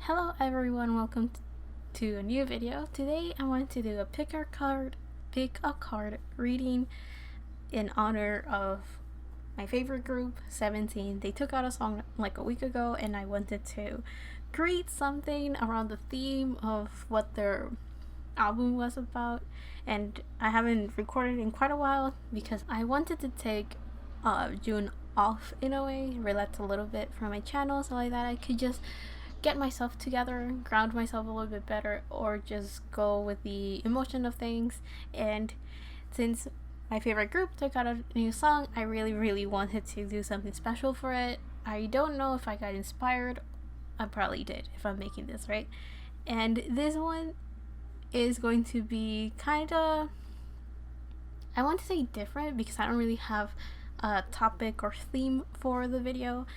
Hello everyone, welcome to a new video. Today I want to do a pick a card reading in honor of my favorite group, 17. They took out a song like a week ago and I wanted to create something around the theme of what their album was about, and I haven't recorded in quite a while because I wanted to take June off in a way, relax a little bit from my channel so like that I could just get myself together, ground myself a little bit better, or just go with the emotion of things. And since my favorite group took out a new song, I really wanted to do something special for it. I don't know if I got inspired. I probably did if I'm making this right. And this one is going to be kind of, I want to say different because I don't really have a topic or theme for the video.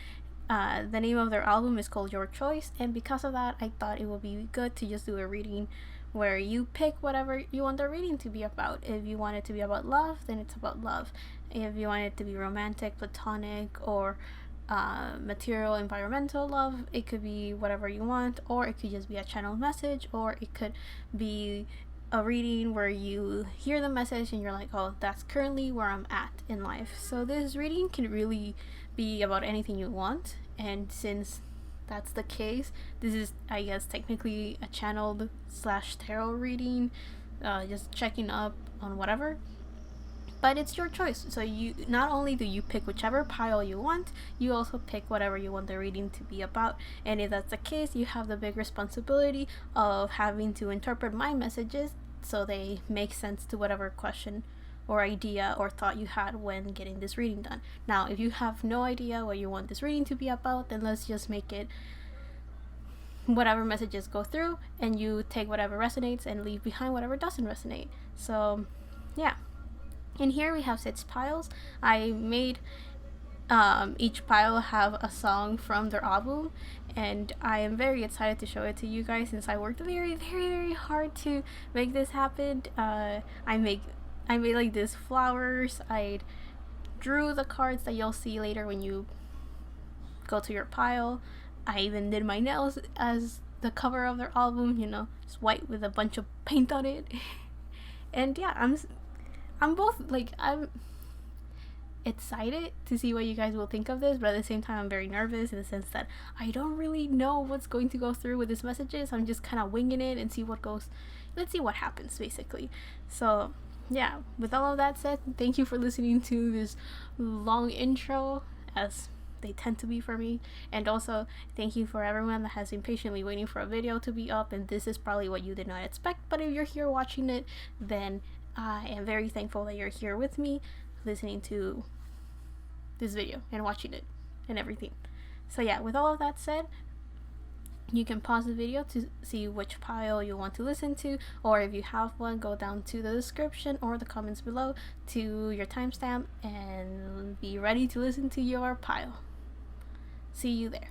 The name of their album is called Your Choice, and because of that I thought it would be good to just do a reading where you pick whatever you want the reading to be about. If you want it to be about love, then it's about love. If you want it to be romantic, platonic, or material, environmental love, it could be whatever you want, or it could just be a channel message, or it could be a reading where you hear the message and you're like, oh, that's currently where I'm at in life. So this reading can really be about anything you want, and since that's the case, this is, I guess, technically a channeled / tarot reading, just checking up on whatever, but it's your choice. So you not only do you pick whichever pile you want, you also pick whatever you want the reading to be about. And if that's the case, you have the big responsibility of having to interpret my messages so they make sense to whatever question or idea or thought you had when getting this reading done. Now, if you have no idea what you want this reading to be about, then let's just make it whatever messages go through, and you take whatever resonates and leave behind whatever doesn't resonate. So yeah, in here we have 6 piles. I made each pile have a song from their album, and I am very excited to show it to you guys since I worked very hard to make this happen. I made like these flowers. I drew the cards that you'll see later when you go to your pile. I even did my nails as the cover of their album, just white with a bunch of paint on it. And yeah, I'm both like, I'm excited to see what you guys will think of this, but at the same time I'm very nervous in the sense that I don't really know what's going to go through with these messages. I'm just kind of winging it and let's see what happens basically. So yeah, with all of that said, thank you for listening to this long intro, as they tend to be for me, and also thank you for everyone that has been patiently waiting for a video to be up, and this is probably what you did not expect, but if you're here watching it, then I am very thankful that you're here with me listening to this video and watching it and everything. So yeah, with all of that said, you can pause the video to see which pile you want to listen to, or if you have one, go down to the description or the comments below to your timestamp and be ready to listen to your pile. See you there.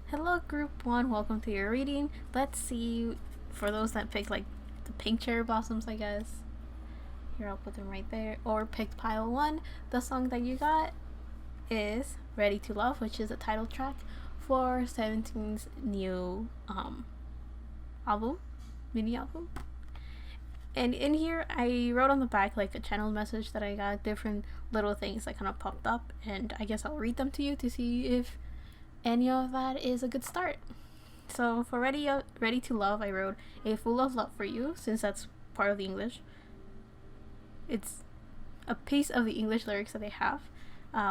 Hello group 1, welcome to your reading. Let's see, for those that picked like the pink cherry blossoms, I guess. Here, I'll put them right there. Or picked pile 1, the song that you got is Ready to Love, which is the title track for 17's new mini album. And in here I wrote on the back like a channel message that I got, different little things that kind of popped up, and I guess I'll read them to you to see if any of that is a good start. So for Ready to Love, I wrote a full of love for you, since that's part of the English. It's a piece of the English lyrics that they have.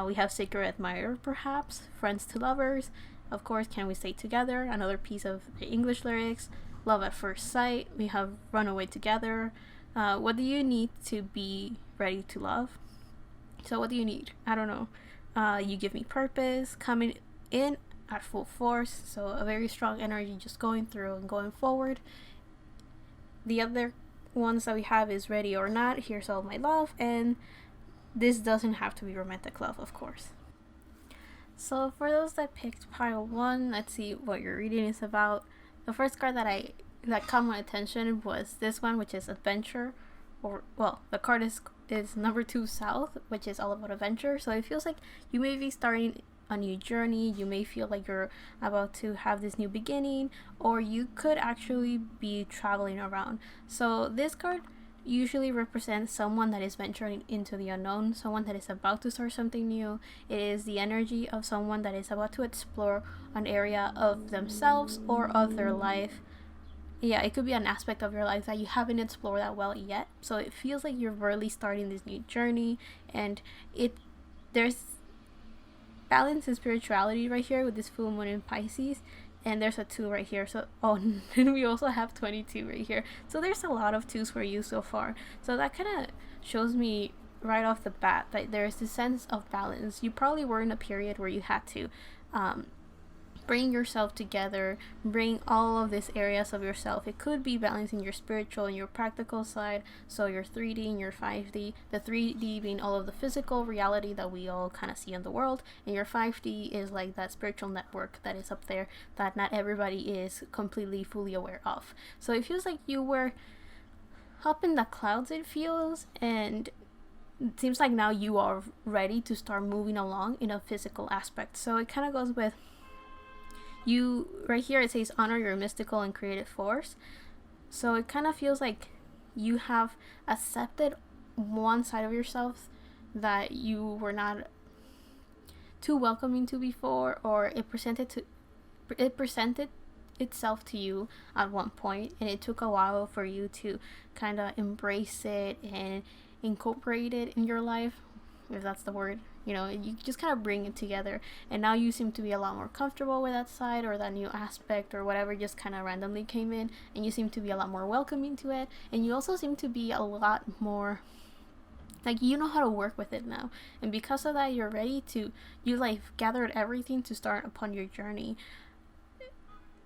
We have Sacred Admirer, perhaps, Friends to Lovers, of course, Can We Stay Together, another piece of the English lyrics, Love at First Sight, we have Runaway Together, what do you need to be ready to love? So what do you need? I don't know. You give me purpose, coming in at full force, so a very strong energy just going through and going forward. The other ones that we have is Ready or Not, Here's All My Love, and this doesn't have to be romantic love, of course. So for those that picked pile 1, let's see what your reading is about. The first card that caught my attention was this one, which is Adventure, or well, the card is number 2 South, which is all about adventure. So it feels like you may be starting a new journey. You may feel like you're about to have this new beginning, or you could actually be traveling around. So this card usually represents someone that is venturing into the unknown, someone that is about to start something new. It is the energy of someone that is about to explore an area of themselves or of their life. Yeah, it could be an aspect of your life that you haven't explored that well yet. So it feels like you're really starting this new journey, and there's balance and spirituality right here with this full moon in Pisces, and there's a 2 right here. So and we also have 22 right here. So there's a lot of 2s for you so far. So that kind of shows me right off the bat that there's this sense of balance. You probably were in a period where you had to bring yourself together, bring all of these areas of yourself. It could be balancing your spiritual and your practical side, so your 3D and your 5D. The 3D being all of the physical reality that we all kind of see in the world, and your 5D is like that spiritual network that is up there that not everybody is completely fully aware of. So it feels like you were up in the clouds, it feels, and it seems like now you are ready to start moving along in a physical aspect. So it kind of goes with you right here. It says honor your mystical and creative force. So it kind of feels like you have accepted one side of yourself that you were not too welcoming to before, or it presented itself to you at one point, and it took a while for you to kind of embrace it and incorporate it in your life, if that's the word. You just kind of bring it together, and now you seem to be a lot more comfortable with that side, or that new aspect, or whatever just kind of randomly came in, and you seem to be a lot more welcoming to it, and you also seem to be a lot more like you know how to work with it now, and because of that you're ready to, you like gathered everything to start upon your journey.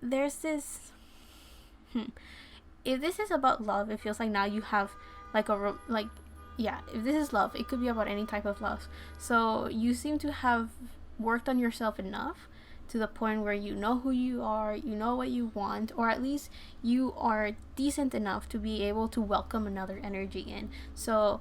There's this if this is about love, it feels like now you have like if this is love, it could be about any type of love. So you seem to have worked on yourself enough to the point where you know who you are, you know what you want, or at least you are decent enough to be able to welcome another energy in. So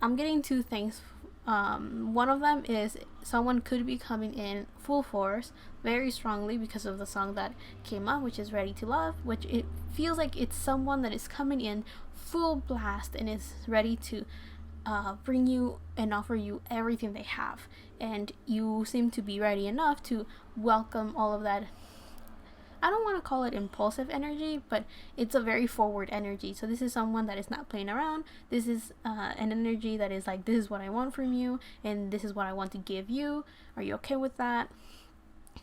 I'm getting 2 things. One of them is someone could be coming in full force, very strongly, because of the song that came up, which is Ready to Love, which it feels like it's someone that is coming in full blast and is ready to bring you and offer you everything they have, and you seem to be ready enough to welcome all of that. I don't want to call it impulsive energy, but it's a very forward energy. So this is someone that is not playing around. This is an energy that is like, this is what I want from you, and this is what I want to give you. Are you okay with that?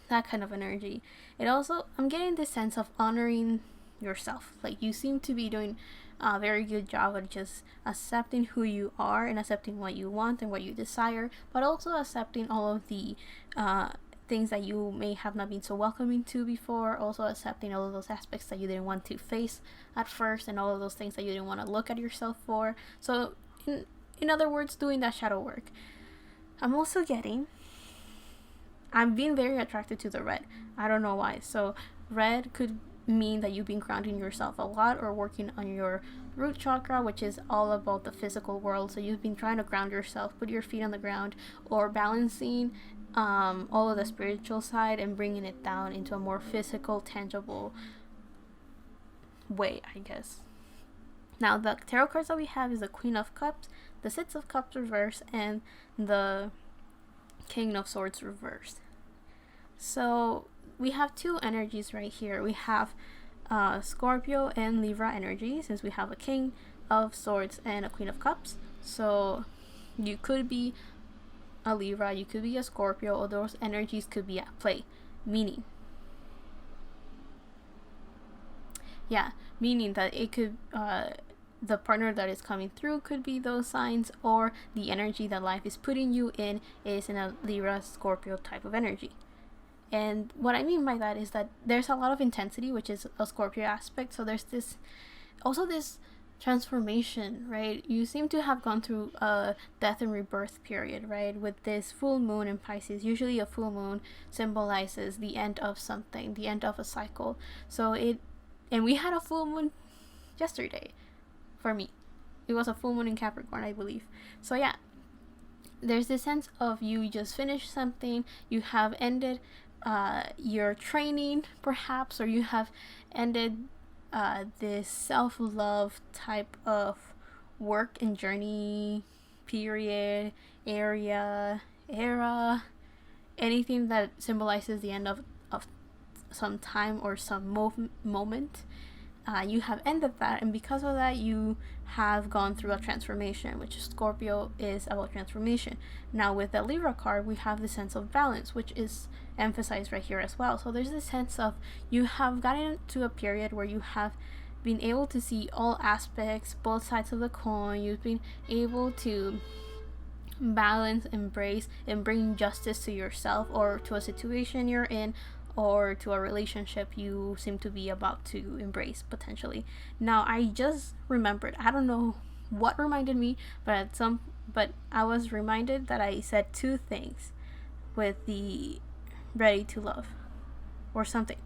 That kind of energy. It also, I'm getting this sense of honoring yourself. Like you seem to be doing a very good job of just accepting who you are and accepting what you want and what you desire, but also accepting all of the things that you may have not been so welcoming to before, also accepting all of those aspects that you didn't want to face at first, and all of those things that you didn't want to look at yourself for. So in other words, doing that shadow work. I'm also getting, I'm being very attracted to the red. I don't know why. So red could mean that you've been grounding yourself a lot, or working on your root chakra, which is all about the physical world. So you've been trying to ground yourself, put your feet on the ground, or balancing all of the spiritual side and bringing it down into a more physical, tangible way, I guess. Now the tarot cards that we have is the Queen of Cups, the Six of Cups reversed, and the King of Swords reversed. So we have 2 energies right here. We have Scorpio and Libra energy, since we have a King of Swords and a Queen of Cups. So you could be a Libra, you could be a Scorpio, or those energies could be at play. Meaning that it could the partner that is coming through could be those signs, or the energy that life is putting you in is in a Libra, Scorpio type of energy. And what I mean by that is that there's a lot of intensity, which is a Scorpio aspect. So there's this transformation, right? You seem to have gone through a death and rebirth period, right? With this full moon in Pisces. Usually a full moon symbolizes the end of something, the end of a cycle. And we had a full moon yesterday for me. It was a full moon in Capricorn, I believe. So yeah, there's this sense of you just finished something, you have ended your training perhaps, or you have ended this self-love type of work and journey, period, era, anything that symbolizes the end of some time or some moment. You have ended that, and because of that you have gone through a transformation, which Scorpio is about transformation. Now with the Libra card, we have the sense of balance, which is emphasized right here as well. So there's this sense of you have gotten to a period where you have been able to see all aspects, both sides of the coin. You've been able to balance, embrace, and bring justice to yourself or to a situation you're in, or to a relationship you seem to be about to embrace potentially. Now I just remembered, I don't know what reminded me, but I was reminded that I said two things with the ready to love or something.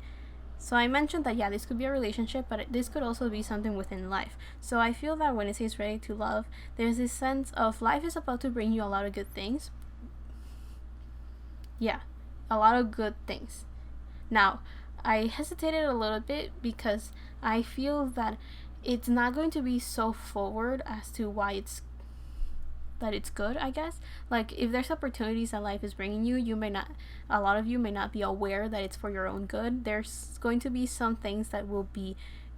So I mentioned that, yeah, this could be a relationship, but this could also be something within life. So I feel that when it says ready to love, there's this sense of life is about to bring you a lot of good things. Yeah, a lot of good things. Now, I hesitated a little bit because I feel that it's not going to be so forward as to why it's good, I guess. Like, if there's opportunities that life is bringing you, a lot of you may not be aware that it's for your own good. There's going to be some things that will be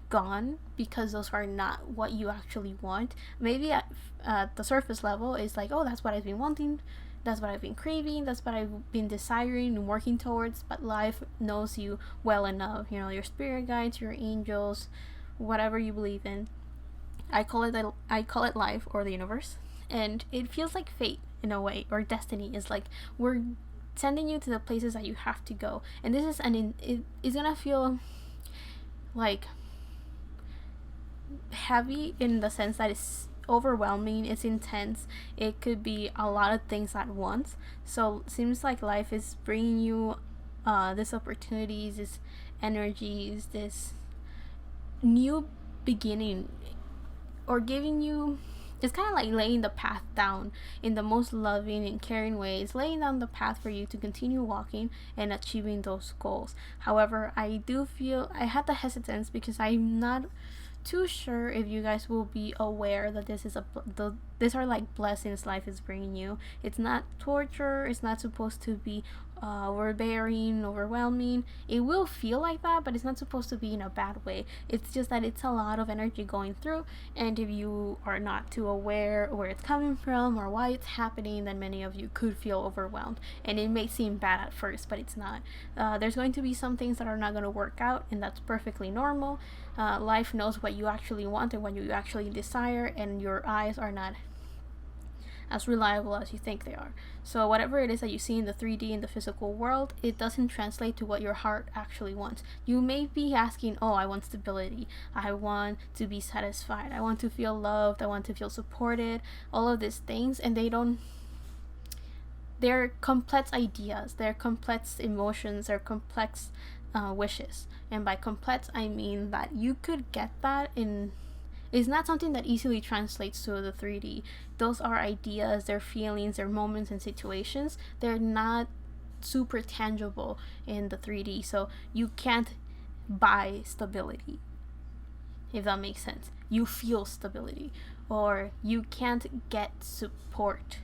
gone because those are not what you actually want. Maybe at the surface level, it's like, oh, that's what I've been wanting, that's what I've been craving, that's what I've been desiring and working towards. But life knows you well enough, your spirit guides, your angels, whatever you believe in. I call it life or the universe. And it feels like fate in a way, or destiny. Is like we're sending you to the places that you have to go, and this is it's gonna feel like heavy in the sense that it's overwhelming, it's intense, it could be a lot of things at once. So it seems like life is bringing you these opportunities, these energies, this new beginning, or giving you, it's kind of like laying the path down in the most loving and caring ways, laying down the path for you to continue walking and achieving those goals. However, I do feel I had the hesitance because I'm not too sure if you guys will be aware that these are like blessings life is bringing you. It's not torture. It's not supposed to be overbearing, overwhelming. It will feel like that, but it's not supposed to be in a bad way. It's just that it's a lot of energy going through, and if you are not too aware where it's coming from or why it's happening, then many of you could feel overwhelmed, and it may seem bad at first, but it's not. There's going to be some things that are not going to work out, and that's perfectly normal. Life knows what you actually want and what you actually desire, and your eyes are not as reliable as you think they are. So whatever it is that you see in the 3D, in the physical world, it doesn't translate to what your heart actually wants. You may be asking, oh, I want stability, I want to be satisfied, I want to feel loved, I want to feel supported, all of these things, and they're complex ideas, they're complex emotions, they're complex wishes. And by complex, I mean that you could get that in, it's not something that easily translates to the 3D. Those are ideas, they're feelings, they're moments and situations. They're not super tangible in the 3D, so you can't buy stability, if that makes sense. You feel stability, or you can't get support.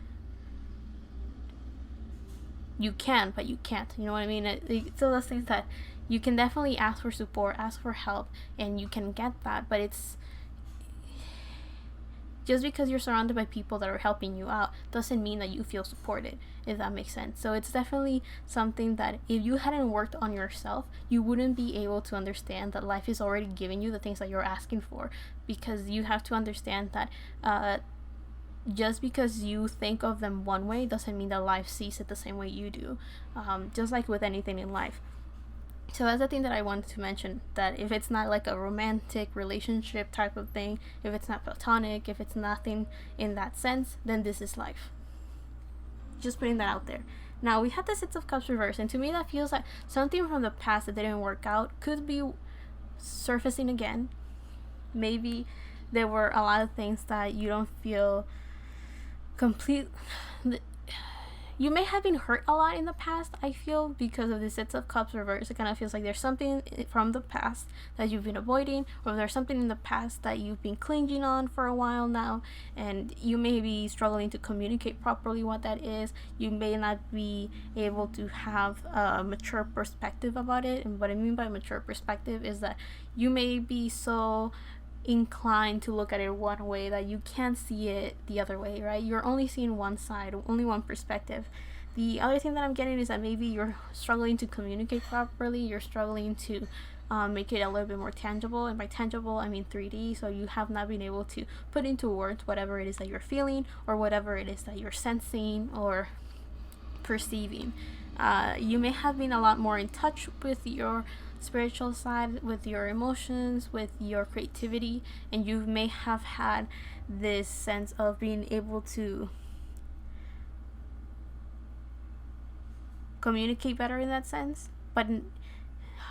You can, but you can't. You know what I mean? So those things that you can definitely ask for support, ask for help, and you can get that, but it's just because you're surrounded by people that are helping you out doesn't mean that you feel supported, if that makes sense. So it's definitely something that if you hadn't worked on yourself, you wouldn't be able to understand that life is already giving you the things that you're asking for, because you have to understand that just because you think of them one way doesn't mean that life sees it the same way you do, just like with anything in life. So that's the thing that I wanted to mention, that if it's not like a romantic relationship type of thing, if it's not platonic, if it's nothing in that sense, then this is life. Just putting that out there. Now, we had the Six of Cups reversed, and to me that feels like something from the past that didn't work out could be surfacing again. Maybe there were a lot of things that you don't feel complete. you may have been hurt a lot in the past, I feel, because of the Six of Cups reverse. It kind of feels like there's something from the past that you've been avoiding, or there's something in the past that you've been clinging on for a while now, and you may be struggling to communicate properly what that is. You may not be able to have a mature perspective about it. And what I mean by mature perspective is that you may be so inclined to look at it one way that you can't see it the other way, right? You're only seeing one side, only one perspective. The other thing that I'm getting is that maybe you're struggling to communicate properly. You're struggling to make it a little bit more tangible, and by tangible I mean 3D. So you have not been able to put into words whatever it is that you're feeling, or whatever it is that you're sensing or perceiving. You may have been a lot more in touch with your spiritual side, with your emotions, with your creativity, and you may have had this sense of being able to communicate better in that sense. But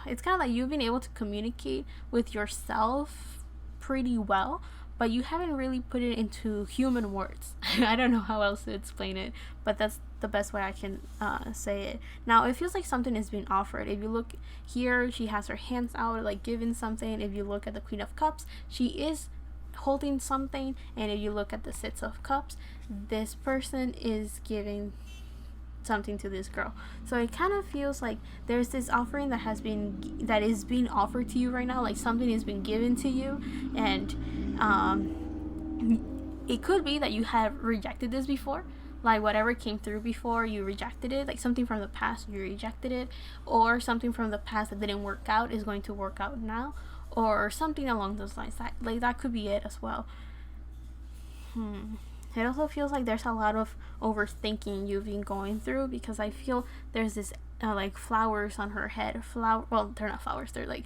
it's kind of like you've been able to communicate with yourself pretty well, but you haven't really put it into human words. I don't know how else to explain it, but that's the best way I can say it. Now, it feels like something is being offered. If you look here, she has her hands out, like giving something. If you look at the Queen of Cups, she is holding something. And if you look at the Six of Cups, this person is giving something to this girl. So it kind of feels like there's this offering that is being offered to you right now, like something is being given to you. And it could be that you have rejected this before, like whatever came through before, you rejected it, like something from the past, you rejected it, or something from the past that didn't work out is going to work out now, or something along those lines. That could be it as well. It also feels like there's a lot of overthinking you've been going through, because I feel there's this like flowers on her head. Well, they're not flowers, they're like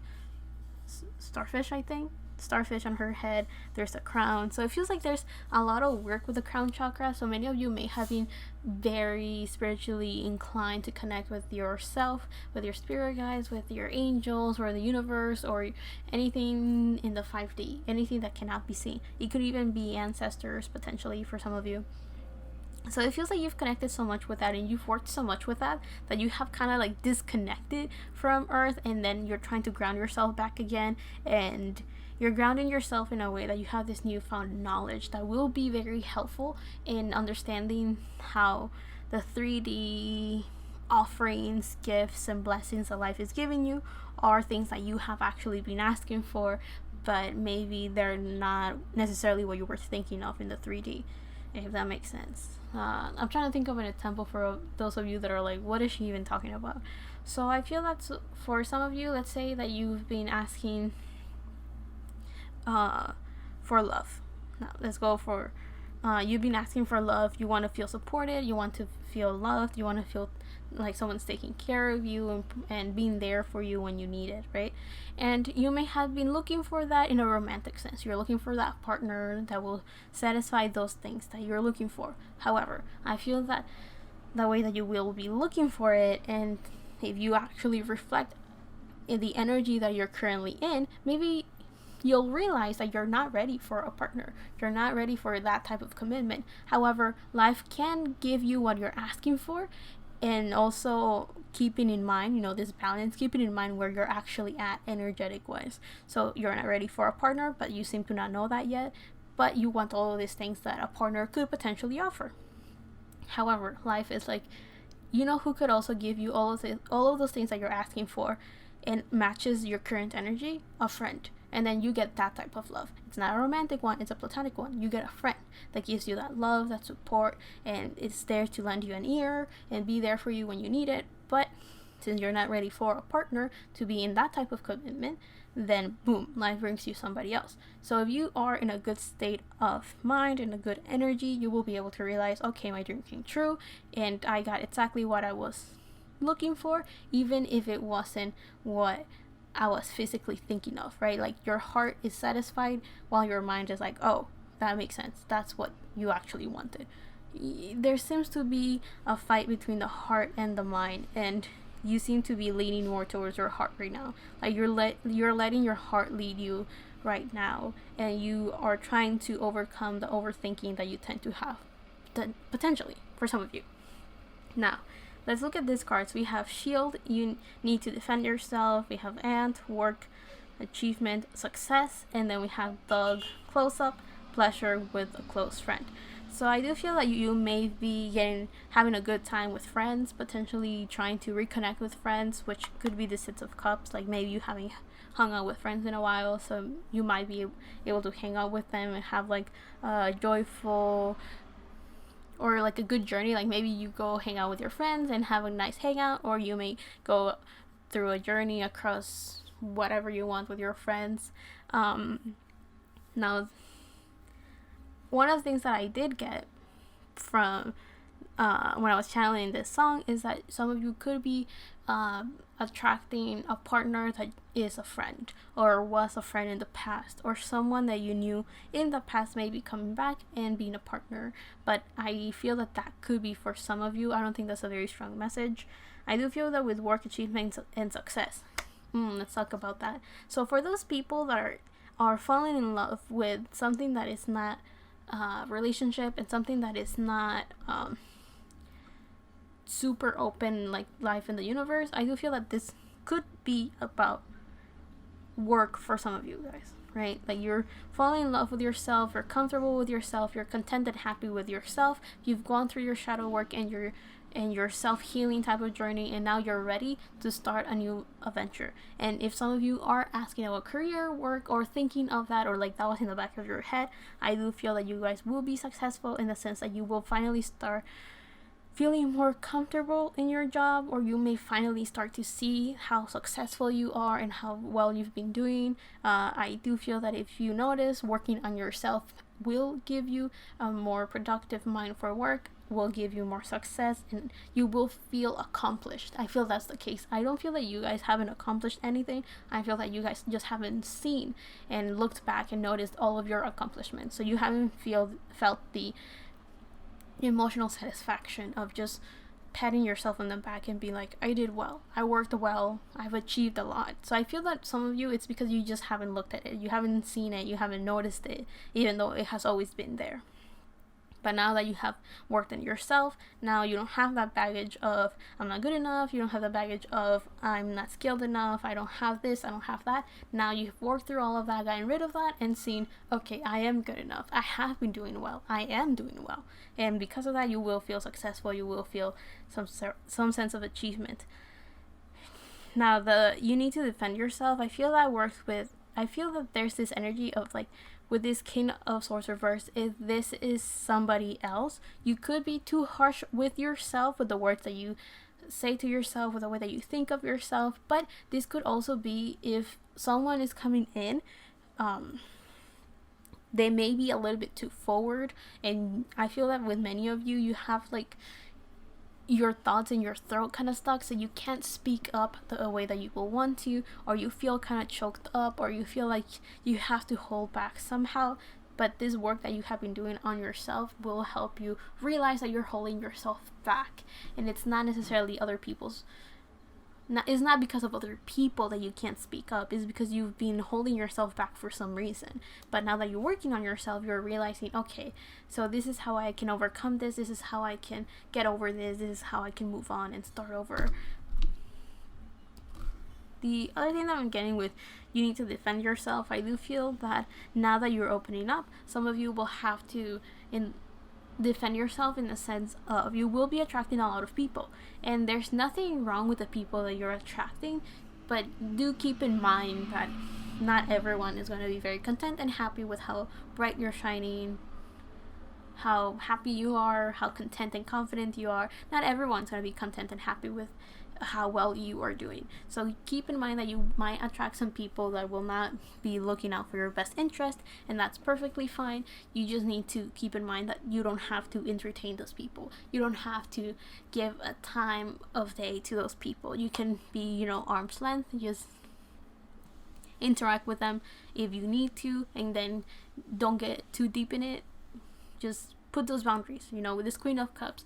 starfish, I think. Starfish on her head. There's a crown. So it feels like there's a lot of work with the crown chakra. So many of you may have been very spiritually inclined to connect with yourself, with your spirit guides, with your angels, or the universe, or anything in the 5D, anything that cannot be seen. It could even be ancestors potentially for some of you. So it feels like you've connected so much with that, and you've worked so much with that you have kind of like disconnected from Earth, and then you're trying to ground yourself back again, and you're grounding yourself in a way that you have this newfound knowledge that will be very helpful in understanding how the 3D offerings, gifts, and blessings that life is giving you are things that you have actually been asking for, but maybe they're not necessarily what you were thinking of in the 3D, if that makes sense. I'm trying to think of an example for those of you that are like, what is she even talking about? So I feel that for some of you, let's say that you've been asking for love. Now let's go for you've been asking for love. You want to feel supported, you want to feel loved, you want to feel like someone's taking care of you and being there for you when you need it, right? And you may have been looking for that in a romantic sense. You're looking for that partner that will satisfy those things that you're looking for. However, I feel that the way that you will be looking for it, and if you actually reflect in the energy that you're currently in, maybe you'll realize that you're not ready for a partner. You're not ready for that type of commitment. However, life can give you what you're asking for, and also keeping in mind, this balance, keeping in mind where you're actually at energetic wise. So you're not ready for a partner, but you seem to not know that yet, but you want all of these things that a partner could potentially offer. However, life is like, who could also give you all of those things that you're asking for and matches your current energy? A friend. And then you get that type of love. It's not a romantic one, it's a platonic one. You get a friend that gives you that love, that support, and it's there to lend you an ear and be there for you when you need it. But since you're not ready for a partner to be in that type of commitment, then boom, life brings you somebody else. So if you are in a good state of mind, in a good energy, you will be able to realize, okay, my dream came true, and I got exactly what I was looking for, even if it wasn't what I was physically thinking of, right? Like your heart is satisfied while your mind is like, oh, that makes sense. That's what you actually wanted. There seems to be a fight between the heart and the mind, and you seem to be leaning more towards your heart right now. Like you're letting your heart lead you right now, and you are trying to overcome the overthinking that you tend to have, potentially for some of you. Now, let's look at these cards. We have shield, you need to defend yourself. We have ant, work, achievement, success, and then we have dog, close up, pleasure with a close friend. So I do feel that you may be having a good time with friends, potentially trying to reconnect with friends, which could be the Six of Cups. Like maybe you haven't hung out with friends in a while, so you might be able to hang out with them and have like a joyful or like a good journey. Like maybe you go hang out with your friends and have a nice hangout, or you may go through a journey across whatever you want with your friends. Now, one of the things that I did get from when I was channeling this song is that some of you could be attracting a partner that is a friend or was a friend in the past, or someone that you knew in the past maybe coming back and being a partner. But I feel that could be for some of you. I don't think that's a very strong message. I do feel that with work, achievement, and success. Let's talk about that. So for those people that are falling in love with something that is not relationship and something that is not super open, like life in the universe, I do feel that this could be about work for some of you guys, right? Like you're falling in love with yourself, you're comfortable with yourself, you're content and happy with yourself, you've gone through your shadow work and your self-healing type of journey, and now you're ready to start a new adventure. And if some of you are asking about career, work, or thinking of that, or like that was in the back of your head, I do feel that you guys will be successful in the sense that you will finally start feeling more comfortable in your job, or you may finally start to see how successful you are and how well you've been doing. I do feel that if you notice, working on yourself will give you a more productive mind for work, will give you more success, and you will feel accomplished. I feel that's the case. I don't feel that you guys haven't accomplished anything. I feel that you guys just haven't seen and looked back and noticed all of your accomplishments. So you haven't felt the emotional satisfaction of just patting yourself on the back and being like, I did well, I worked well, I've achieved a lot. So I feel that some of you, it's because you just haven't looked at it, you haven't seen it, you haven't noticed it, even though it has always been there. But now that you have worked on yourself, now you don't have that baggage of I'm not good enough, you don't have the baggage of I'm not skilled enough, I don't have this, I don't have that. Now you've worked through all of that, gotten rid of that, and seen, okay, I am good enough, I have been doing well, I am doing well. And because of that, you will feel successful, you will feel some sense of achievement. Now, you need to defend yourself, I feel that there's this energy of like, with this King of Swords reverse, if this is somebody else, you could be too harsh with yourself, with the words that you say to yourself, with the way that you think of yourself. But this could also be if someone is coming in, they may be a little bit too forward, and I feel that with many of you, you have like your thoughts in your throat kind of stuck, so you can't speak up the way that you will want to, or you feel kind of choked up, or you feel like you have to hold back somehow. But this work that you have been doing on yourself will help you realize that you're holding yourself back, and it's not necessarily it's not because of other people that you can't speak up. It's because you've been holding yourself back for some reason. But now that you're working on yourself, you're realizing, okay, so this is how I can overcome this is how I can get over this is how I can move on and start over. The other thing that I'm getting with you need to defend yourself, I do feel that now that you're opening up, some of you will have to defend yourself in the sense of you will be attracting a lot of people, and there's nothing wrong with the people that you're attracting, but do keep in mind that not everyone is going to be very content and happy with how bright you're shining, how happy you are, how content and confident you are. Not everyone's going to be content and happy with how well you are doing. So keep in mind that you might attract some people that will not be looking out for your best interest, and that's perfectly fine. You just need to keep in mind that you don't have to entertain those people. You don't have to give a time of day to those people. You can be, arm's length, just interact with them if you need to, and then don't get too deep in it. Just put those boundaries. With this Queen of Cups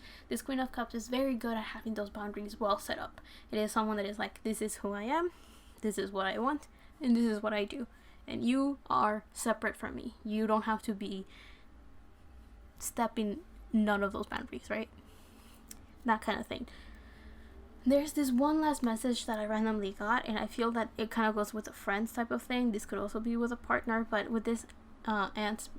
is very good at having those boundaries well set up. It is someone that is like, this is who I am, this is what I want, and this is what I do, and you are separate from me. You don't have to be stepping none of those boundaries, right? that kind of thing. There's this one last message that I randomly got, and I feel that it kind of goes with a friends type of thing. This could also be with a partner, but with this ants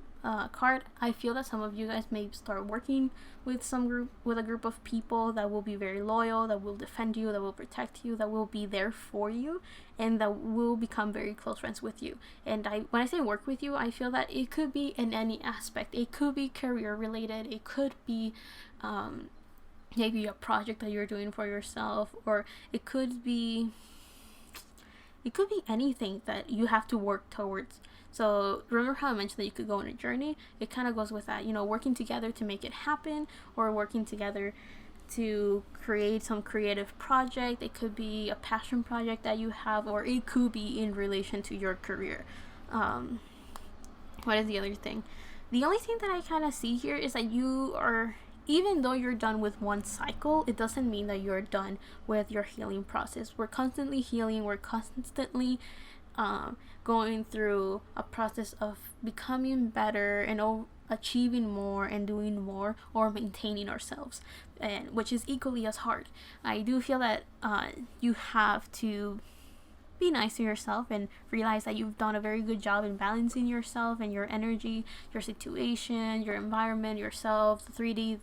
card, I feel that some of you guys may start working with a group of people that will be very loyal, that will defend you, that will protect you, that will be there for you, and that will become very close friends with you. And when I say work with you, I feel that it could be in any aspect. It could be career related, it could be maybe a project that you're doing for yourself, or it could be anything that you have to work towards. So remember how I mentioned that you could go on a journey? It kind of goes with that, working together to make it happen, or working together to create some creative project. It could be a passion project that you have, or it could be in relation to your career. What is the other thing? The only thing that I kind of see here is that you are, even though you're done with one cycle, it doesn't mean that you're done with your healing process. We're constantly healing. We're constantly going through a process of becoming better and achieving more and doing more, or maintaining ourselves, and which is equally as hard. I do feel that you have to be nice to yourself and realize that you've done a very good job in balancing yourself and your energy, your situation, your environment, yourself, the 3D,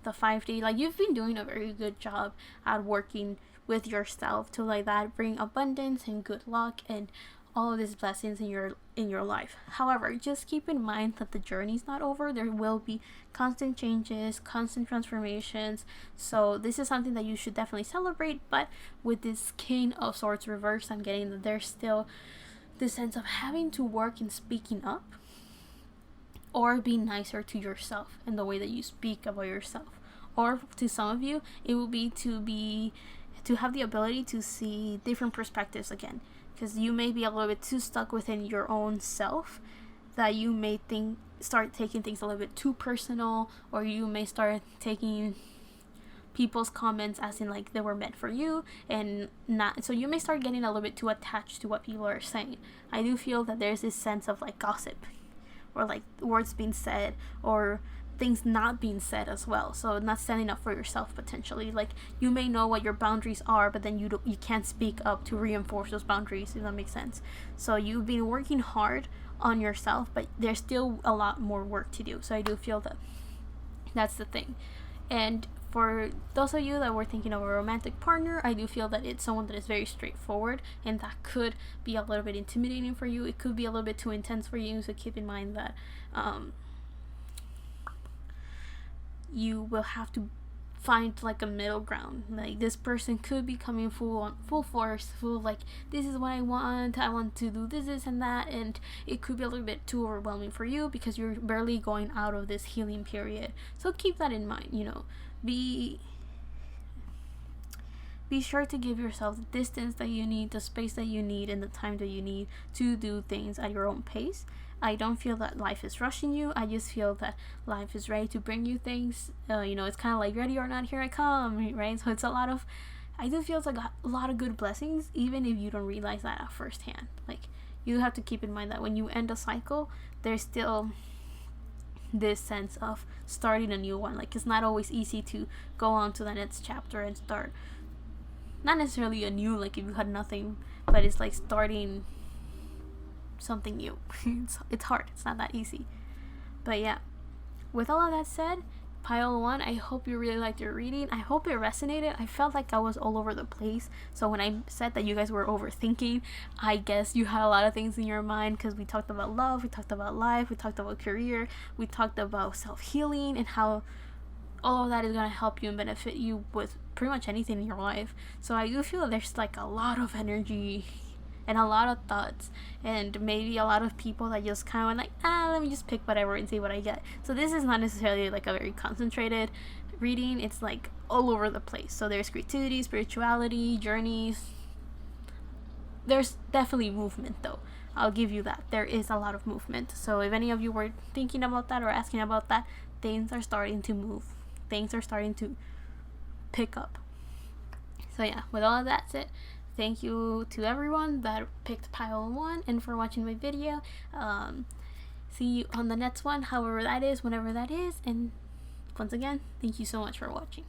the 5D. Like, you've been doing a very good job at working with yourself to bring abundance and good luck and all of these blessings in your life. However, just keep in mind that the journey's not over. There will be constant changes, constant transformations. So this is something that you should definitely celebrate. But with this King of Swords reverse, I'm getting that there's still this sense of having to work in speaking up, or be nicer to yourself in the way that you speak about yourself. Or to some of you, it will be to have the ability to see different perspectives again. Because you may be a little bit too stuck within your own self, that you may start taking things a little bit too personal, or you may start taking people's comments as in they were meant for you, and not. So you may start getting a little bit too attached to what people are saying. I do feel that there's this sense of gossip, or words being said, or things not being said as well. So not standing up for yourself potentially. You may know what your boundaries are, but then you can't speak up to reinforce those boundaries, if that makes sense. So you've been working hard on yourself, but there's still a lot more work to do. So I do feel that that's the thing. And for those of you that were thinking of a romantic partner, I do feel that it's someone that is very straightforward, and that could be a little bit intimidating for you. It could be a little bit too intense for you, so keep in mind that you will have to find a middle ground. This person could be coming full force, this is what I want to do this and that, and it could be a little bit too overwhelming for you because you're barely going out of this healing period. So keep that in mind. Be sure to give yourself the distance that you need, the space that you need, and the time that you need to do things at your own pace. I don't feel that life is rushing you. I just feel that life is ready to bring you things. It's kind of ready or not, here I come, right? So it's I do feel it's a lot of good blessings, even if you don't realize that at first hand. You have to keep in mind that when you end a cycle, there's still this sense of starting a new one. It's not always easy to go on to the next chapter and start, not necessarily a new, if you had nothing, but it's starting something new. It's hard. It's not that easy. But yeah, with all of that said, pile 1, I hope you really liked your reading. I hope it resonated. I felt like I was all over the place. So when I said that you guys were overthinking, I guess you had a lot of things in your mind, because we talked about love, we talked about life, we talked about career, we talked about self-healing, and how all of that is going to help you and benefit you with pretty much anything in your life. So I do feel there's a lot of energy and a lot of thoughts, and maybe a lot of people that just kind of went let me just pick whatever and see what I get. So this is not necessarily a very concentrated reading. It's all over the place. So there's creativity, spirituality, journeys. There's definitely movement, though. I'll give you that. There is a lot of movement. So if any of you were thinking about that or asking about that, things are starting to move. Things are starting to pick up. So yeah, with all of that said, thank you to everyone that picked pile 1 and for watching my video. See you on the next one, however that is, whenever that is. And once again, thank you so much for watching.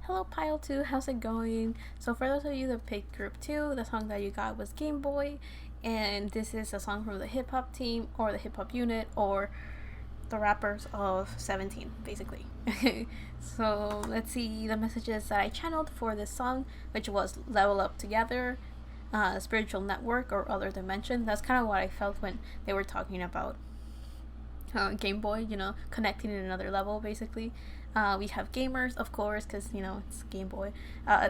Hello Pile 2, how's it going? So for those of you that picked Group 2, the song that you got was Game Boy, and this is a song from the hip hop team, or the hip hop unit, or the rappers of 17, basically. So let's see the messages that I channeled for this song, which was Level Up Together, Spiritual Network, or Other Dimension. That's kind of what I felt when they were talking about Game Boy, connecting in another level, basically. We have gamers, of course, because, it's Game Boy. I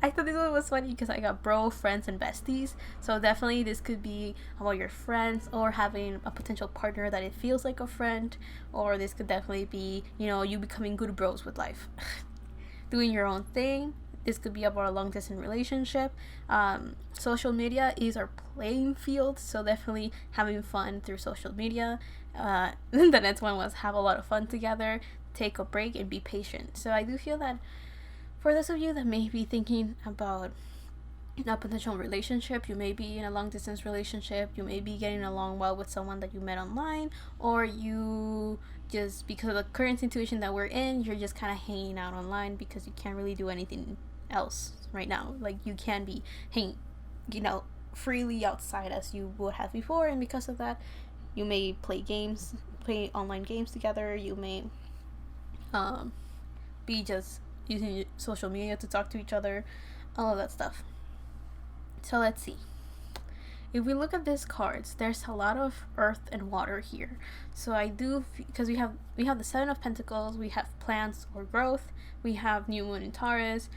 thought this one was funny because I got bro, friends, and besties. So definitely this could be about your friends or having a potential partner that it feels like a friend. Or this could definitely be, you becoming good bros with life. Doing your own thing. This could be about a long distance relationship. Social media is our playing field, so definitely having fun through social media. The next one was have a lot of fun together, take a break, and be patient. So I do feel that for those of you that may be thinking about a potential relationship, you may be in a long distance relationship, you may be getting along well with someone that you met online, or you just, because of the current situation that we're in, you're just kind of hanging out online because you can't really do anything else right now. Like, you can be hanging, freely outside as you would have before, and because of that, you may play online games together. You may be just using social media to talk to each other, all of that stuff. So let's see. If we look at these cards, there's a lot of earth and water here. So I do, because we have the Seven of Pentacles, we have plants or growth, we have New Moon in Taurus,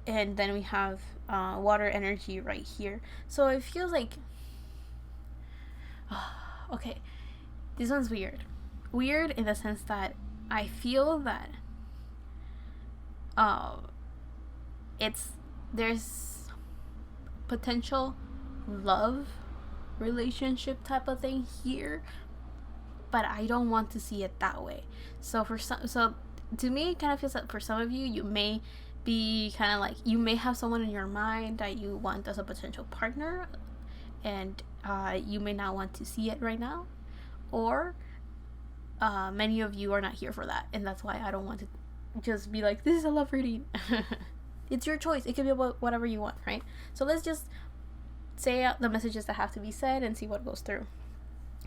and then we have water energy right here. So it feels like, okay, this one's weird in the sense that I feel that there's potential love relationship type of thing here, but I don't want to see it that way. So to me, it kind of feels like for some of you, you may be kind of like, you may have someone in your mind that you want as a potential partner, and you may not want to see it right now, or many of you are not here for that, and that's why I don't want to just be like, this is a love reading. It's your choice. It can be about whatever you want, right? So let's just say out the messages that have to be said and see what goes through.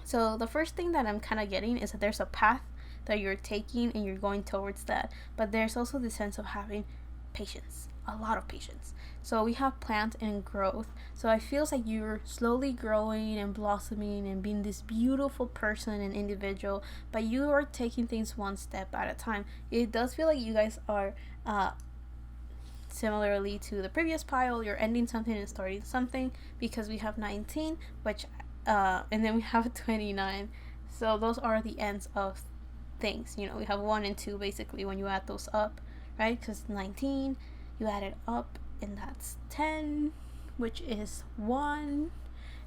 So the first thing that I'm kind of getting is that there's a path that you're taking and you're going towards that, but there's also the sense of having patience, a lot of patience. So we have plant and growth. So it feels like you're slowly growing and blossoming and being this beautiful person and individual, but you are taking things one step at a time. It does feel like you guys are similarly to the previous pile, you're ending something and starting something, because we have 19, which and then we have 29. So those are the ends of things. We have 1 and 2 basically when you add those up, right? Because 19, you add it up, and that's 10, which is 1,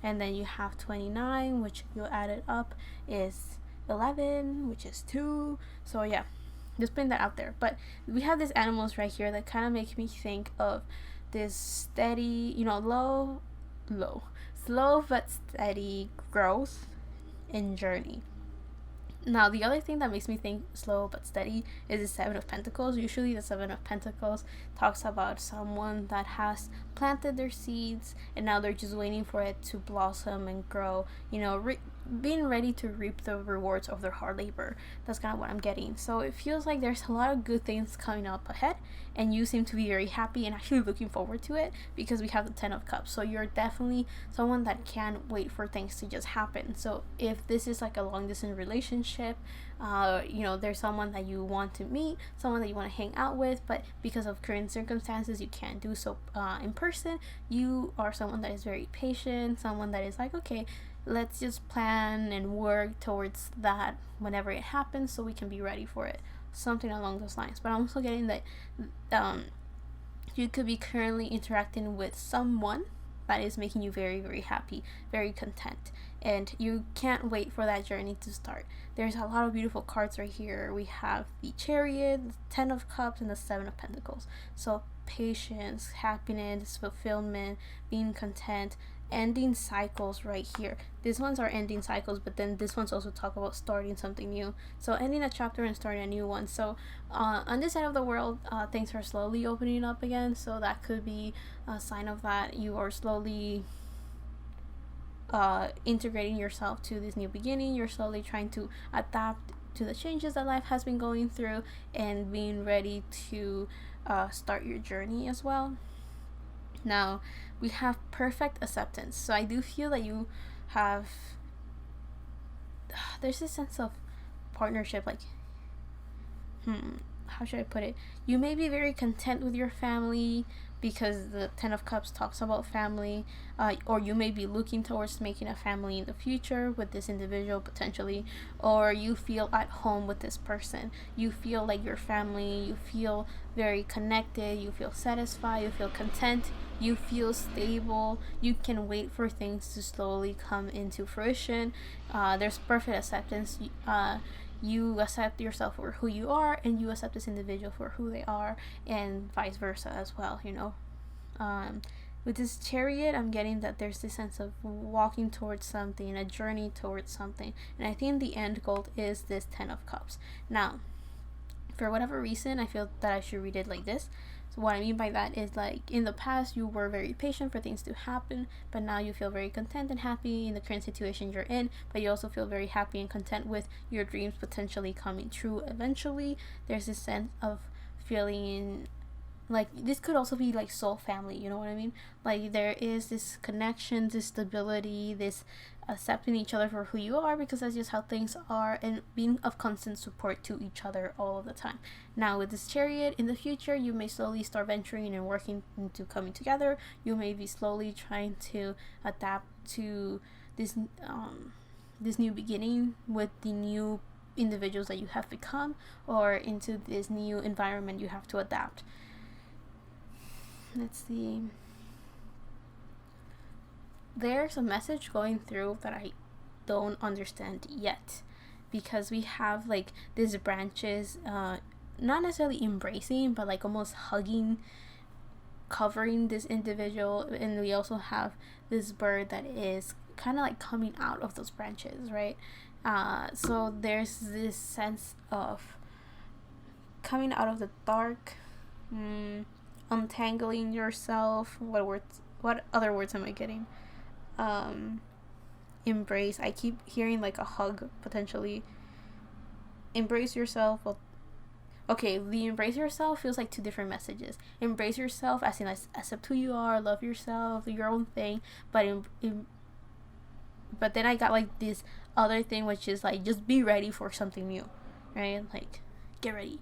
and then you have 29, which you add it up is 11, which is 2. So yeah, just putting that out there. But we have these animals right here that kind of make me think of this steady, slow but steady growth and journey. Now, the other thing that makes me think slow but steady is the Seven of Pentacles. Usually the Seven of Pentacles talks about someone that has planted their seeds and now they're just waiting for it to blossom and grow, being ready to reap the rewards of their hard labor. That's kind of what I'm getting. So it feels like there's a lot of good things coming up ahead, and you seem to be very happy and actually looking forward to it, because we have the 10 of Cups. So you're definitely someone that can't wait for things to just happen. So if this is like a long distance relationship, there's someone that you want to meet, someone that you want to hang out with, but because of current circumstances you can't do so in person, you are someone that is very patient, someone that is like, okay, let's just plan and work towards that whenever it happens so we can be ready for it, something along those lines. But I'm also getting that you could be currently interacting with someone that is making you very, very happy, very content, and you can't wait for that journey to start. There's a lot of beautiful cards right here. We have the Chariot, the 10 of Cups, and the 7 of Pentacles. So patience, happiness, fulfillment, being content, ending cycles right here. These ones are ending cycles, but then this one's also talk about starting something new. So ending a chapter and starting a new one. So on this side of the world, things are slowly opening up again. So that could be a sign of that you are slowly integrating yourself to this new beginning. You're slowly trying to adapt to the changes that life has been going through and being ready to start your journey as well. Now we have perfect acceptance. So I do feel that you have there's this sense of partnership, like how should I put it? You may be very content with your family because the Ten of Cups talks about family, or you may be looking towards making a family in the future with this individual potentially, or you feel at home with this person. You feel like your family, you feel very connected, you feel satisfied, you feel content, you feel stable, you can wait for things to slowly come into fruition. There's perfect acceptance. You accept yourself for who you are, and you accept this individual for who they are, and vice versa as well, you know. With this Chariot, I'm getting that there's this sense of walking towards something, a journey towards something, and I think the end goal is this Ten of Cups. Now, for whatever reason, I feel that I should read it like this. So what I mean by that is, like, in the past you were very patient for things to happen, but now you feel very content and happy in the current situation you're in, but you also feel very happy and content with your dreams potentially coming true eventually. There's this sense of feeling like this could also be like soul family, you know what I mean? Like there is this connection, this stability, this accepting each other for who you are, because that's just how things are, and being of constant support to each other all of the time. Now with this Chariot, in the future you may slowly start venturing and working into coming together. You may be slowly trying to adapt to this this new beginning with the new individuals that you have become, or into this new environment you have to adapt. Let's see. There's a message going through that I don't understand yet, because we have like these branches, not necessarily embracing, but like almost hugging, covering this individual, and we also have this bird that is kind of like coming out of those branches, right? So there's this sense of coming out of the dark, untangling yourself. What other words am I getting? Embrace. I keep hearing like a hug potentially. Embrace yourself. Well, okay, the embrace yourself feels like two different messages. Embrace yourself as in like, accept who you are, love yourself, do your own thing, but but then I got like this other thing, which is like just be ready for something new, right? Like get ready.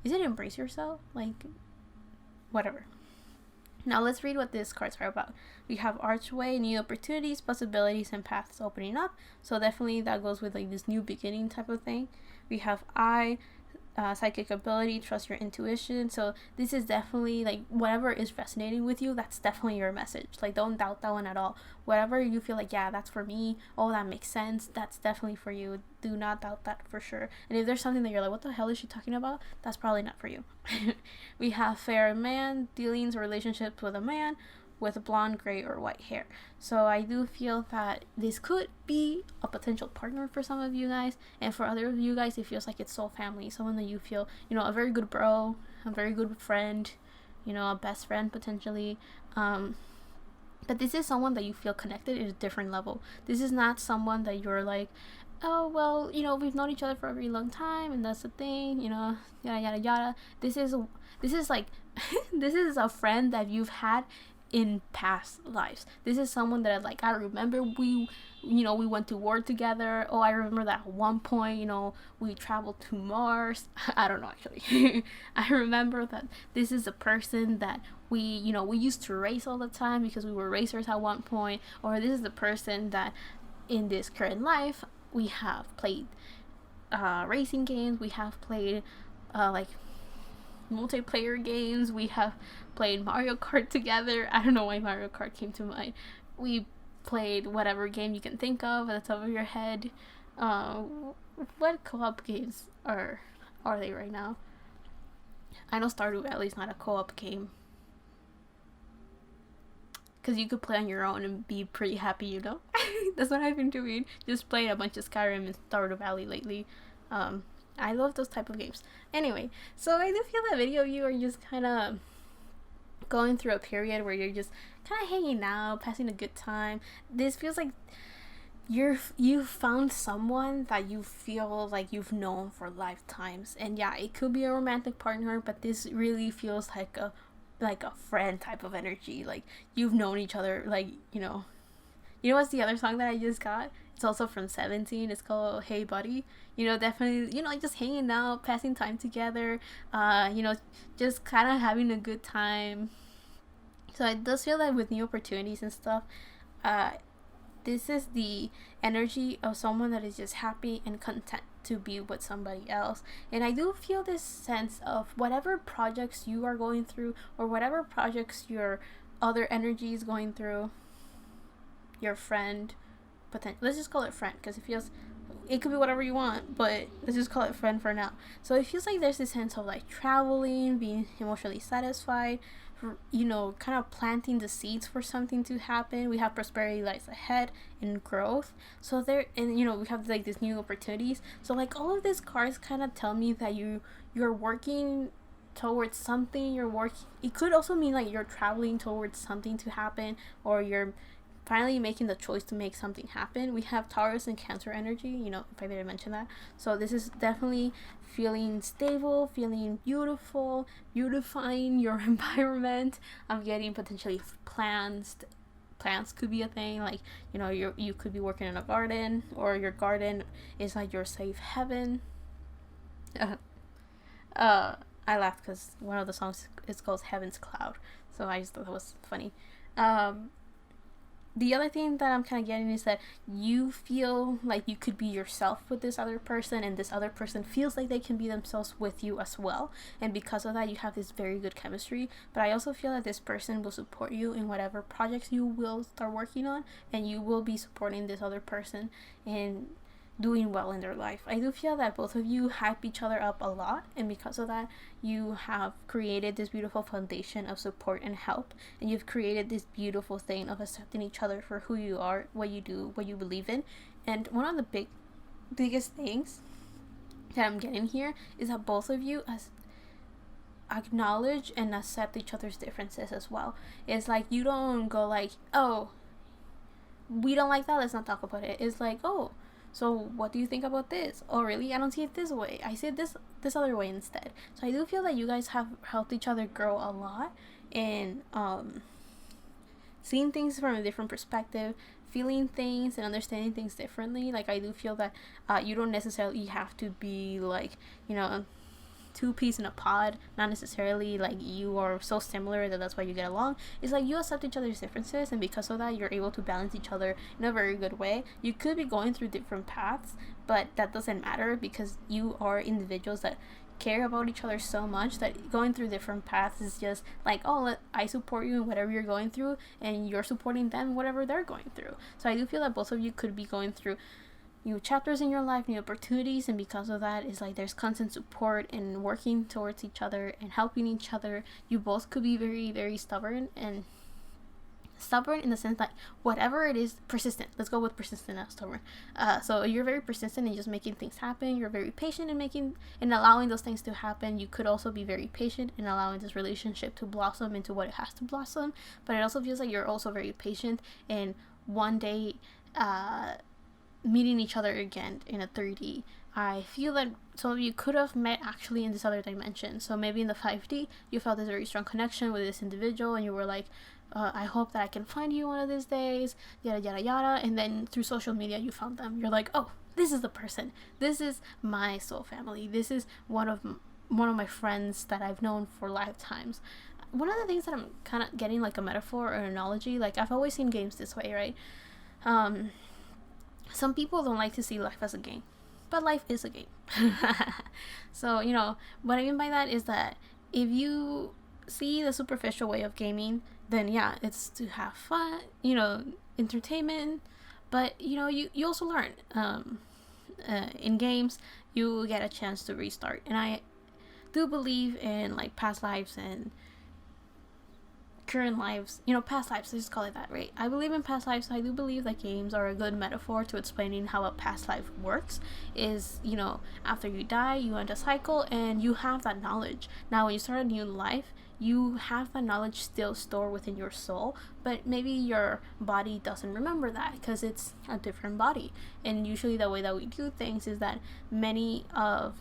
Is it embrace yourself? Like whatever. Now let's read what these cards are about. We have Archway, new opportunities, possibilities, and paths opening up. So definitely that goes with like this new beginning type of thing. We have psychic ability, trust your intuition. So this is definitely like whatever is resonating with you, that's definitely your message. Like don't doubt that one at all. Whatever you feel like, yeah, that's for me, oh that makes sense, that's definitely for you. Do not doubt that for sure. And if there's something that you're like, what the hell is she talking about, that's probably not for you. We have fair man, dealings or relationships with a man with blonde, gray, or white hair. So I do feel that this could be a potential partner for some of you guys, and for other of you guys it feels like it's soul family, someone that you feel, you know, a very good bro, a very good friend, you know, a best friend potentially. But this is someone that you feel connected at a different level. This is not someone that you're like, oh well, you know, we've known each other for a very long time and that's the thing, you know, yada yada yada. This is like this is a friend that you've had in past lives. This is someone that like, I remember we went to war together. Oh, I remember that at one point, you know, we traveled to Mars. I don't know actually. I remember that this is a person that we used to race all the time because we were racers at one point. Or this is the person that in this current life we have played racing games, we have played like multiplayer games, we have played Mario Kart together. I don't know why Mario Kart came to mind. We played whatever game you can think of at the top of your head. What co-op games are they right now? I know Stardew Valley is not a co-op game, because you could play on your own and be pretty happy, you know. That's what I've been doing, just playing a bunch of Skyrim and Stardew Valley lately. I love those type of games. Anyway, so I do feel that video of you are just kind of going through a period where you're just kind of hanging out, passing a good time. This feels like you've found someone that you feel like you've known for lifetimes. And yeah, it could be a romantic partner, but this really feels like a friend type of energy. Like, you've known each other, like, you know what's the other song that I just got? It's also from 17. It's called Hey Buddy. You know, definitely, you know, just hanging out, passing time together, you know, just kind of having a good time. So it does feel like with new opportunities and stuff, this is the energy of someone that is just happy and content to be with somebody else. And I do feel this sense of whatever projects you are going through, or whatever projects your other energy is going through, your friend, let's just call it friend, because it could be whatever you want, but let's just call it friend for now. So it feels like there's this sense of like traveling, being emotionally satisfied, you know, kind of planting the seeds for something to happen. We have prosperity lies ahead and growth. So and you know, we have like these new opportunities. So like all of these cards kind of tell me that you're working towards something. It could also mean like you're traveling towards something to happen, or you're finally making the choice to make something happen. We have Taurus and Cancer energy, you know, if I didn't mention that. So this is definitely feeling stable, feeling beautiful, beautifying your environment. I'm getting potentially plants. Plants could be a thing. Like, you know, you could be working in a garden, or your garden is like your safe heaven. I laughed because one of the songs is called Heaven's Cloud, so I just thought that was funny. The other thing that I'm kind of getting is that you feel like you could be yourself with this other person, and this other person feels like they can be themselves with you as well. And because of that, you have this very good chemistry. But I also feel that this person will support you in whatever projects you will start working on, and you will be supporting this other person in doing well in their life. I do feel that both of you hype each other up a lot, and because of that, you have created this beautiful foundation of support and help, and you've created this beautiful thing of accepting each other for who you are, what you do, what you believe in. And one of the biggest things that I'm getting here is that both of you acknowledge and accept each other's differences as well. It's like you don't go like, oh, we don't like that, let's not talk about it. It's like, oh, so what do you think about this? Oh, really? I don't see it this way. I see it this other way instead. So I do feel that you guys have helped each other grow a lot, and seeing things from a different perspective, feeling things and understanding things differently. Like, I do feel that you don't necessarily have to be like, you know, two peas in a pod. Not necessarily like you are so similar that that's why you get along. It's like you accept each other's differences, and because of that, you're able to balance each other in a very good way. You could be going through different paths, but that doesn't matter, because you are individuals that care about each other so much that going through different paths is just like, oh, I support you in whatever you're going through, and you're supporting them whatever they're going through. So I do feel that both of you could be going through new chapters in your life, new opportunities, and because of that, it's like there's constant support and working towards each other and helping each other. You both could be very, very stubborn in the sense that whatever it is, persistent. Let's go with persistent, not stubborn. So you're very persistent in just making things happen. You're very patient in allowing those things to happen. You could also be very patient in allowing this relationship to blossom into what it has to blossom. But it also feels like you're also very patient in one day meeting each other again in a 3D. I feel that some of you could have met actually in this other dimension. So maybe in the 5D, you felt this very strong connection with this individual, and you were like, I hope that I can find you one of these days, yada yada yada. And then through social media, you found them. You're like, oh, this is the person. This is my soul family. This is one of my friends that I've known for lifetimes. One of the things that I'm kind of getting like a metaphor or an analogy, like I've always seen games this way, right? Some people don't like to see life as a game, but life is a game. So, you know, what I mean by that is that if you see the superficial way of gaming, then yeah, it's to have fun, you know, entertainment, but you know, you also learn. In games, you get a chance to restart, and do believe in like past lives and current lives, past lives, let's just call it that, right? I believe in past lives. So I do believe that games are a good metaphor to explaining how a past life works. Is, after you die, you end a cycle and you have that knowledge. Now when you start a new life, you have that knowledge still stored within your soul, but maybe your body doesn't remember that because it's a different body. And usually the way that we do things is that many of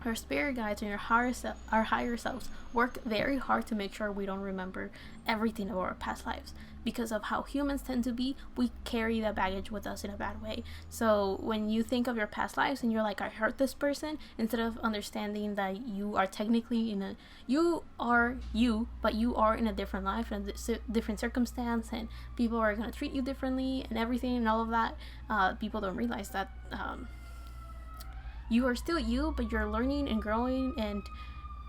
our spirit guides and our higher selves work very hard to make sure we don't remember everything of our past lives. Because of how humans tend to be, we carry that baggage with us in a bad way. So when you think of your past lives and you're like, I hurt this person, instead of understanding that you are technically you are you, but you are in a different life and a different circumstance, and people are going to treat you differently and everything and all of that, people don't realize that you are still you, but you're learning and growing. And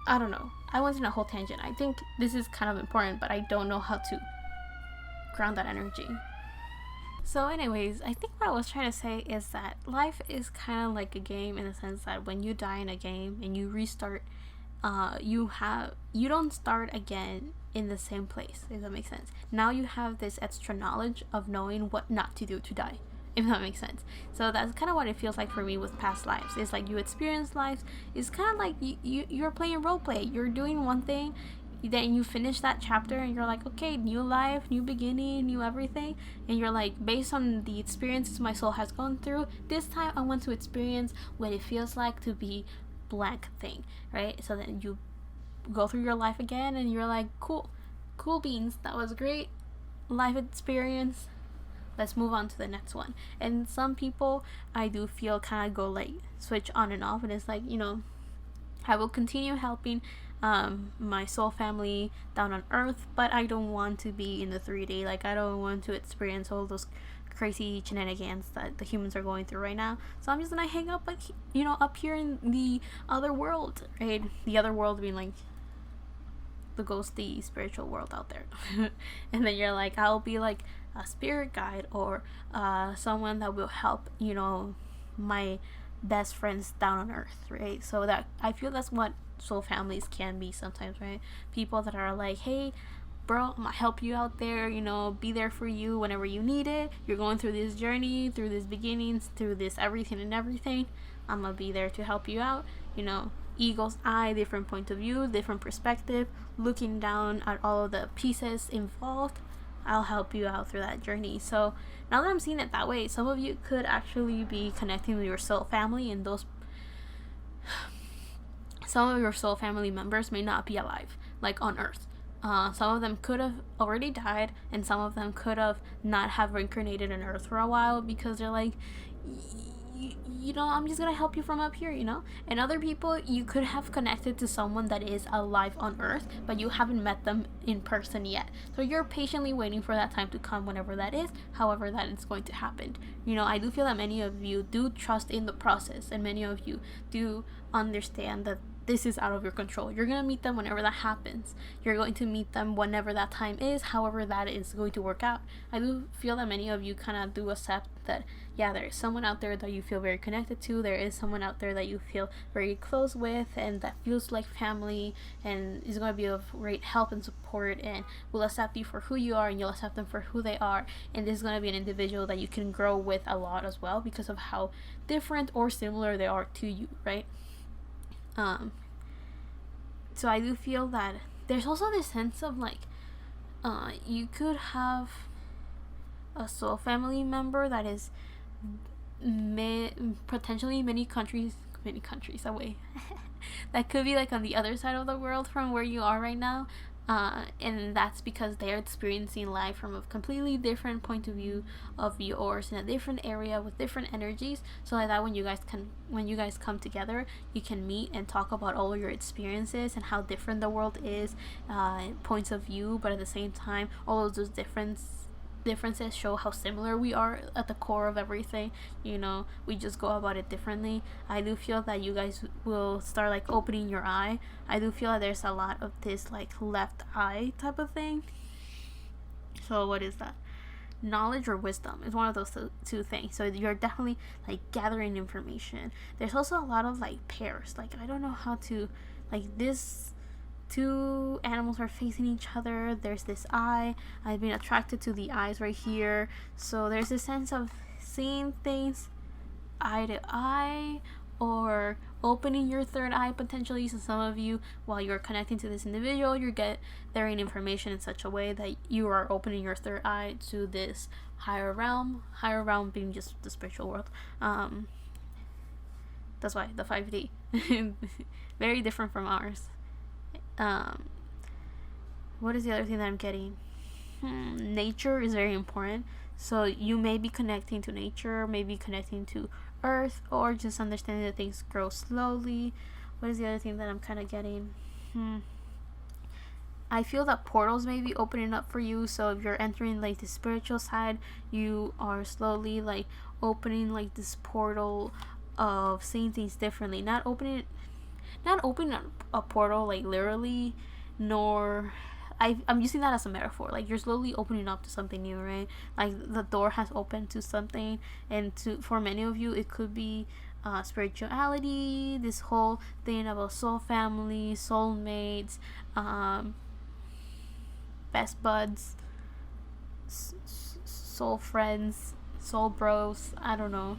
I don't know, I went in a whole tangent. I think this is kind of important, but I don't know how to ground that energy. So anyways, I think what I was trying to say is that life is kind of like a game, in the sense that when you die in a game and you restart, you don't start again in the same place, if that makes sense. Now you have this extra knowledge of knowing what not to do to die, if that makes sense. So that's kind of what it feels like for me with past lives. It's like you experience lives. It's kind of like you're playing role play. You're doing one thing, then you finish that chapter and you're like, okay, new life, new beginning, new everything. And you're like, based on the experiences my soul has gone through, this time I want to experience what it feels like to be blank thing, right? So then you go through your life again and you're like, cool beans, that was great life experience, let's move on to the next one. And some people, I do feel, kind of go like switch on and off, and it's like, I will continue helping my soul family down on earth, but I don't want to be in the 3D. Like, I don't want to experience all those crazy shenanigans that the humans are going through right now. So I'm just gonna hang up, like, up here in the other world, right? The other world being like the ghosty spiritual world out there. And then you're like, I'll be like a spirit guide or someone that will help, my best friends down on earth, right? So that, I feel that's what soul families can be sometimes, right? People that are like, hey bro, I'm gonna help you out there, be there for you whenever you need it. You're going through this journey, through these beginnings, through this everything and everything. I'm gonna be there to help you out. Eagle's eye, different point of view, different perspective, looking down at all of the pieces involved. I'll help you out through that journey. So now that I'm seeing it that way, some of you could actually be connecting with your soul family, and some of your soul family members may not be alive, like on earth. Some of them could have already died, and some of them could have not have reincarnated on earth for a while because they're like, I'm just gonna help you from up here, And other people, you could have connected to someone that is alive on earth, but you haven't met them in person yet. So you're patiently waiting for that time to come, whenever that is, however that is going to happen. I do feel that many of you do trust in the process, and many of you do understand that this is out of your control. You're going to meet them whenever that happens. You're going to meet them whenever that time is, however that is going to work out. I do feel that many of you kind of do accept that, yeah, there is someone out there that you feel very connected to. There is someone out there that you feel very close with, and that feels like family, and is going to be of great help and support, and will accept you for who you are, and you'll accept them for who they are. And this is going to be an individual that you can grow with a lot as well, because of how different or similar they are to you, right? So I do feel that there's also this sense of like, you could have a soul family member that is potentially many countries away. That could be like on the other side of the world from where you are right now. And that's because they're experiencing life from a completely different point of view of yours, in a different area with different energies, so that when you guys come together, you can meet and talk about all your experiences and how different the world is, points of view, but at the same time, all of those differences show how similar we are at the core of everything. We just go about it differently. I do feel that you guys will start like opening your eye. I do feel that there's a lot of this like left eye type of thing. So what is that? knowledge or wisdom. It's one of those two things. So you're definitely like gathering information. There's also a lot of like pairs. Like I don't know how to, like this two animals are facing each other. There's this eye. I've been attracted to the eyes right here. So there's a sense of seeing things eye to eye, or opening your third eye potentially. So some of you, while you're connecting to this individual, you get gathering information in such a way that you are opening your third eye to this higher realm being just the spiritual world. That's why the 5D very different from ours. What is the other thing that I'm getting? Nature is very important. So you may be connecting to nature, maybe connecting to earth, or just understanding that things grow slowly. What is the other thing that I'm kind of getting? I feel that portals may be opening up for you. So if you're entering like the spiritual side, you are slowly like opening like this portal of seeing things differently. Not opening a portal like literally, nor I'm using that as a metaphor. Like you're slowly opening up to something new, right? Like the door has opened to something, and for many of you, it could be spirituality. This whole thing about soul family, soulmates, best buds, soul friends, soul bros. I don't know,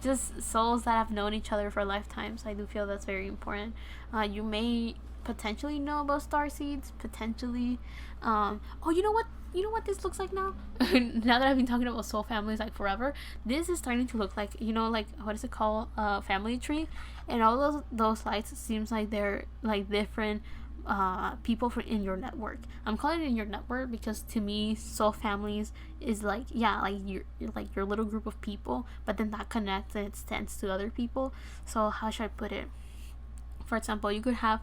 just souls that have known each other for lifetimes. I do feel that's very important. You may potentially know about star seeds, potentially. Oh, you know what this looks like now? Now that I've been talking about soul families like forever, this is starting to look like, like, what is it called, family tree, and all those lights seems like they're like different people in your network. I'm calling it in your network because to me soul families is like, yeah, like your little group of people, but then that connects and extends to other people. So how should I put it? For example, you could have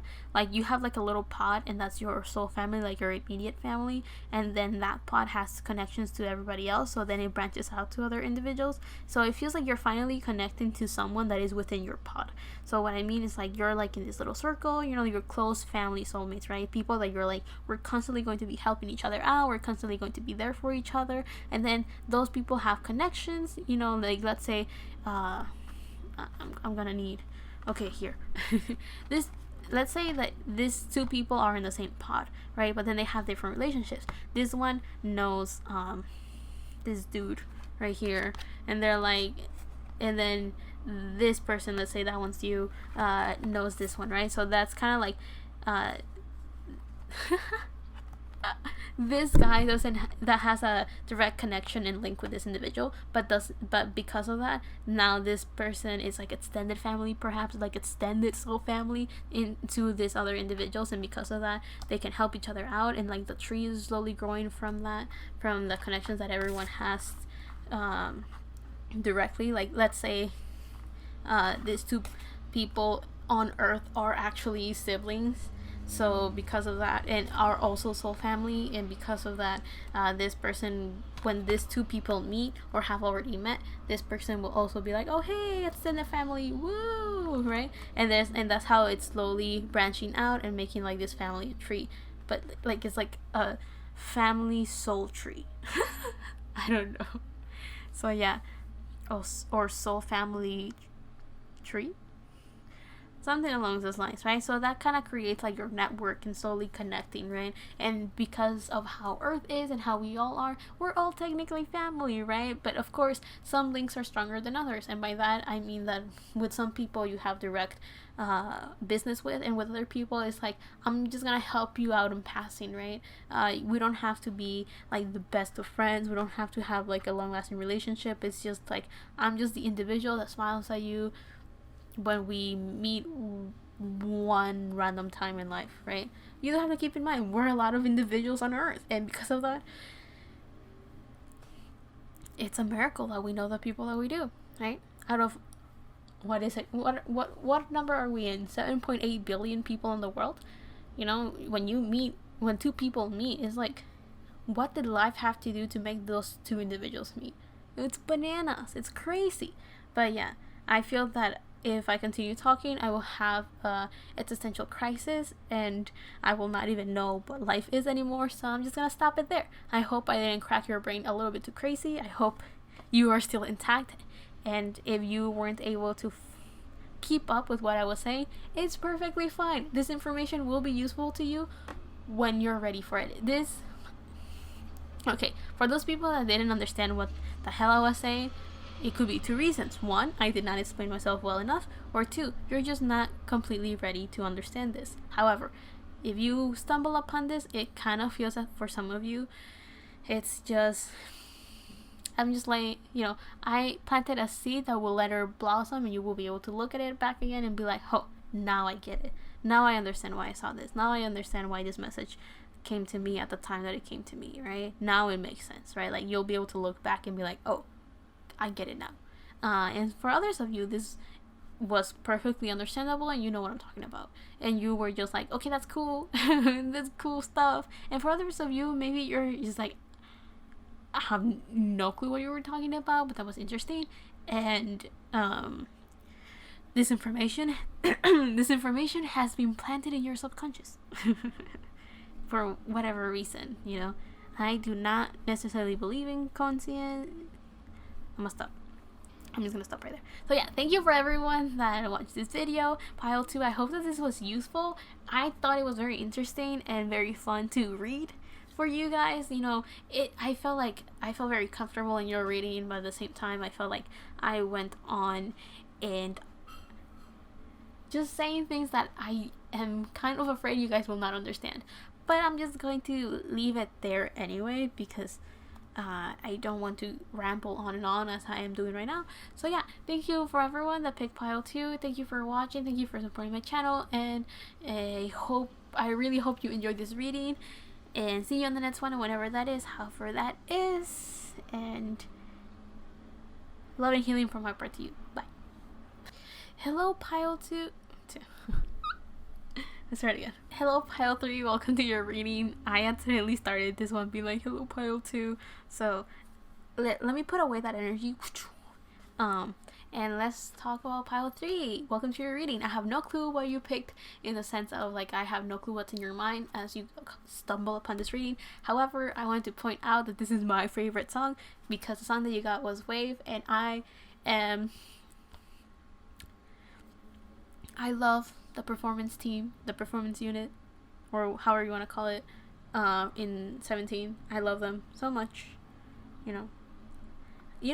you have like a little pod, and that's your soul family, like your immediate family, and then that pod has connections to everybody else, so then it branches out to other individuals. So it feels like you're finally connecting to someone that is within your pod. So what I mean is like you're like in this little circle, your close family soulmates, right? People that you're like, we're constantly going to be helping each other out, we're constantly going to be there for each other, and then those people have connections, like let's say I'm gonna need, okay, here. Let's say that these two people are in the same pod, right? But then they have different relationships. This one knows this dude right here, and they're like, and then this person, let's say that one's you, knows this one, right? So that's kind of like this guy that has a direct connection and link with this individual, but because of that, now this person is like extended family, perhaps like extended soul family into this other individuals, and because of that they can help each other out, and like the tree is slowly growing from the connections that everyone has directly. Like let's say these two people on earth are actually siblings, so because of that, and are also soul family, and because of that, this person, when these two people meet or have already met, this person will also be like, oh hey, it's in the family, woo, right? And that's how it's slowly branching out and making like this family tree, but like it's like a family soul tree. I don't know. So yeah, or soul family tree, something along those lines, right? So that kind of creates like your network and slowly connecting, right? And because of how Earth is and how we all are, we're all technically family, right? But of course, some links are stronger than others, and by that I mean that with some people you have direct business with, and with other people it's like, I'm just gonna help you out in passing, right? We don't have to be like the best of friends, we don't have to have like a long-lasting relationship. It's just like, I'm just the individual that smiles at you when we meet one random time in life, right? You have to keep in mind, we're a lot of individuals on earth, and because of that, it's a miracle that we know the people that we do, right? Out of, what is it, what number are we in? 7.8 billion people in the world. When two people meet, it's like, what did life have to do to make those two individuals meet? It's bananas, it's crazy. But yeah, I feel that if I continue talking, I will have a existential crisis and I will not even know what life is anymore. So I'm just gonna stop it there. I hope I didn't crack your brain a little bit too crazy. I hope you are still intact, and if you weren't able to keep up with what I was saying, it's perfectly fine. This information will be useful to you when you're ready for it. Okay, for those people that didn't understand what the hell I was saying, it could be two reasons. One, I did not explain myself well enough, or two, you're just not completely ready to understand this. However, if you stumble upon this, it kind of feels that for some of you, it's just, I'm just like, I planted a seed that will let her blossom, and you will be able to look at it back again and be like, oh, now I get it. Now I understand why I saw this. Now I understand why this message came to me at the time that it came to me, right? Now it makes sense, right? Like, you'll be able to look back and be like, oh, I get it now. And for others of you, this was perfectly understandable and you know what I'm talking about. And you were just like, okay, that's cool. That's cool stuff. And for others of you, maybe you're just like, I have no clue what you were talking about, but that was interesting. And this information has been planted in your subconscious for whatever reason, I do not necessarily believe in conscience. I'm just gonna stop right there. So yeah, thank you for everyone that watched this video. Pile 2, I hope that this was useful. I thought it was very interesting and very fun to read for you guys. I felt very comfortable in your reading, but at the same time I felt like I went on and just saying things that I am kind of afraid you guys will not understand. But I'm just going to leave it there anyway, because I don't want to ramble on and on as I am doing right now. So yeah, thank you for everyone that picked Pile 2. Thank you for watching. Thank you for supporting my channel. And I really hope you enjoyed this reading. And see you on the next one, and whenever that is, however that is. And love and healing from my part to you. Bye. Hello, Pile 2. Let's try it again. Hello, Pile 3. Welcome to your reading. I accidentally started this one being like, hello, Pile 2. So let me put away that energy. And let's talk about Pile 3. Welcome to your reading. I have no clue what you picked, in the sense of like, I have no clue what's in your mind as you stumble upon this reading. However, I wanted to point out that this is my favorite song, because the song that you got was Wave, and I love the performance team, the performance unit, or however you want to call it, in 17. I love them so much.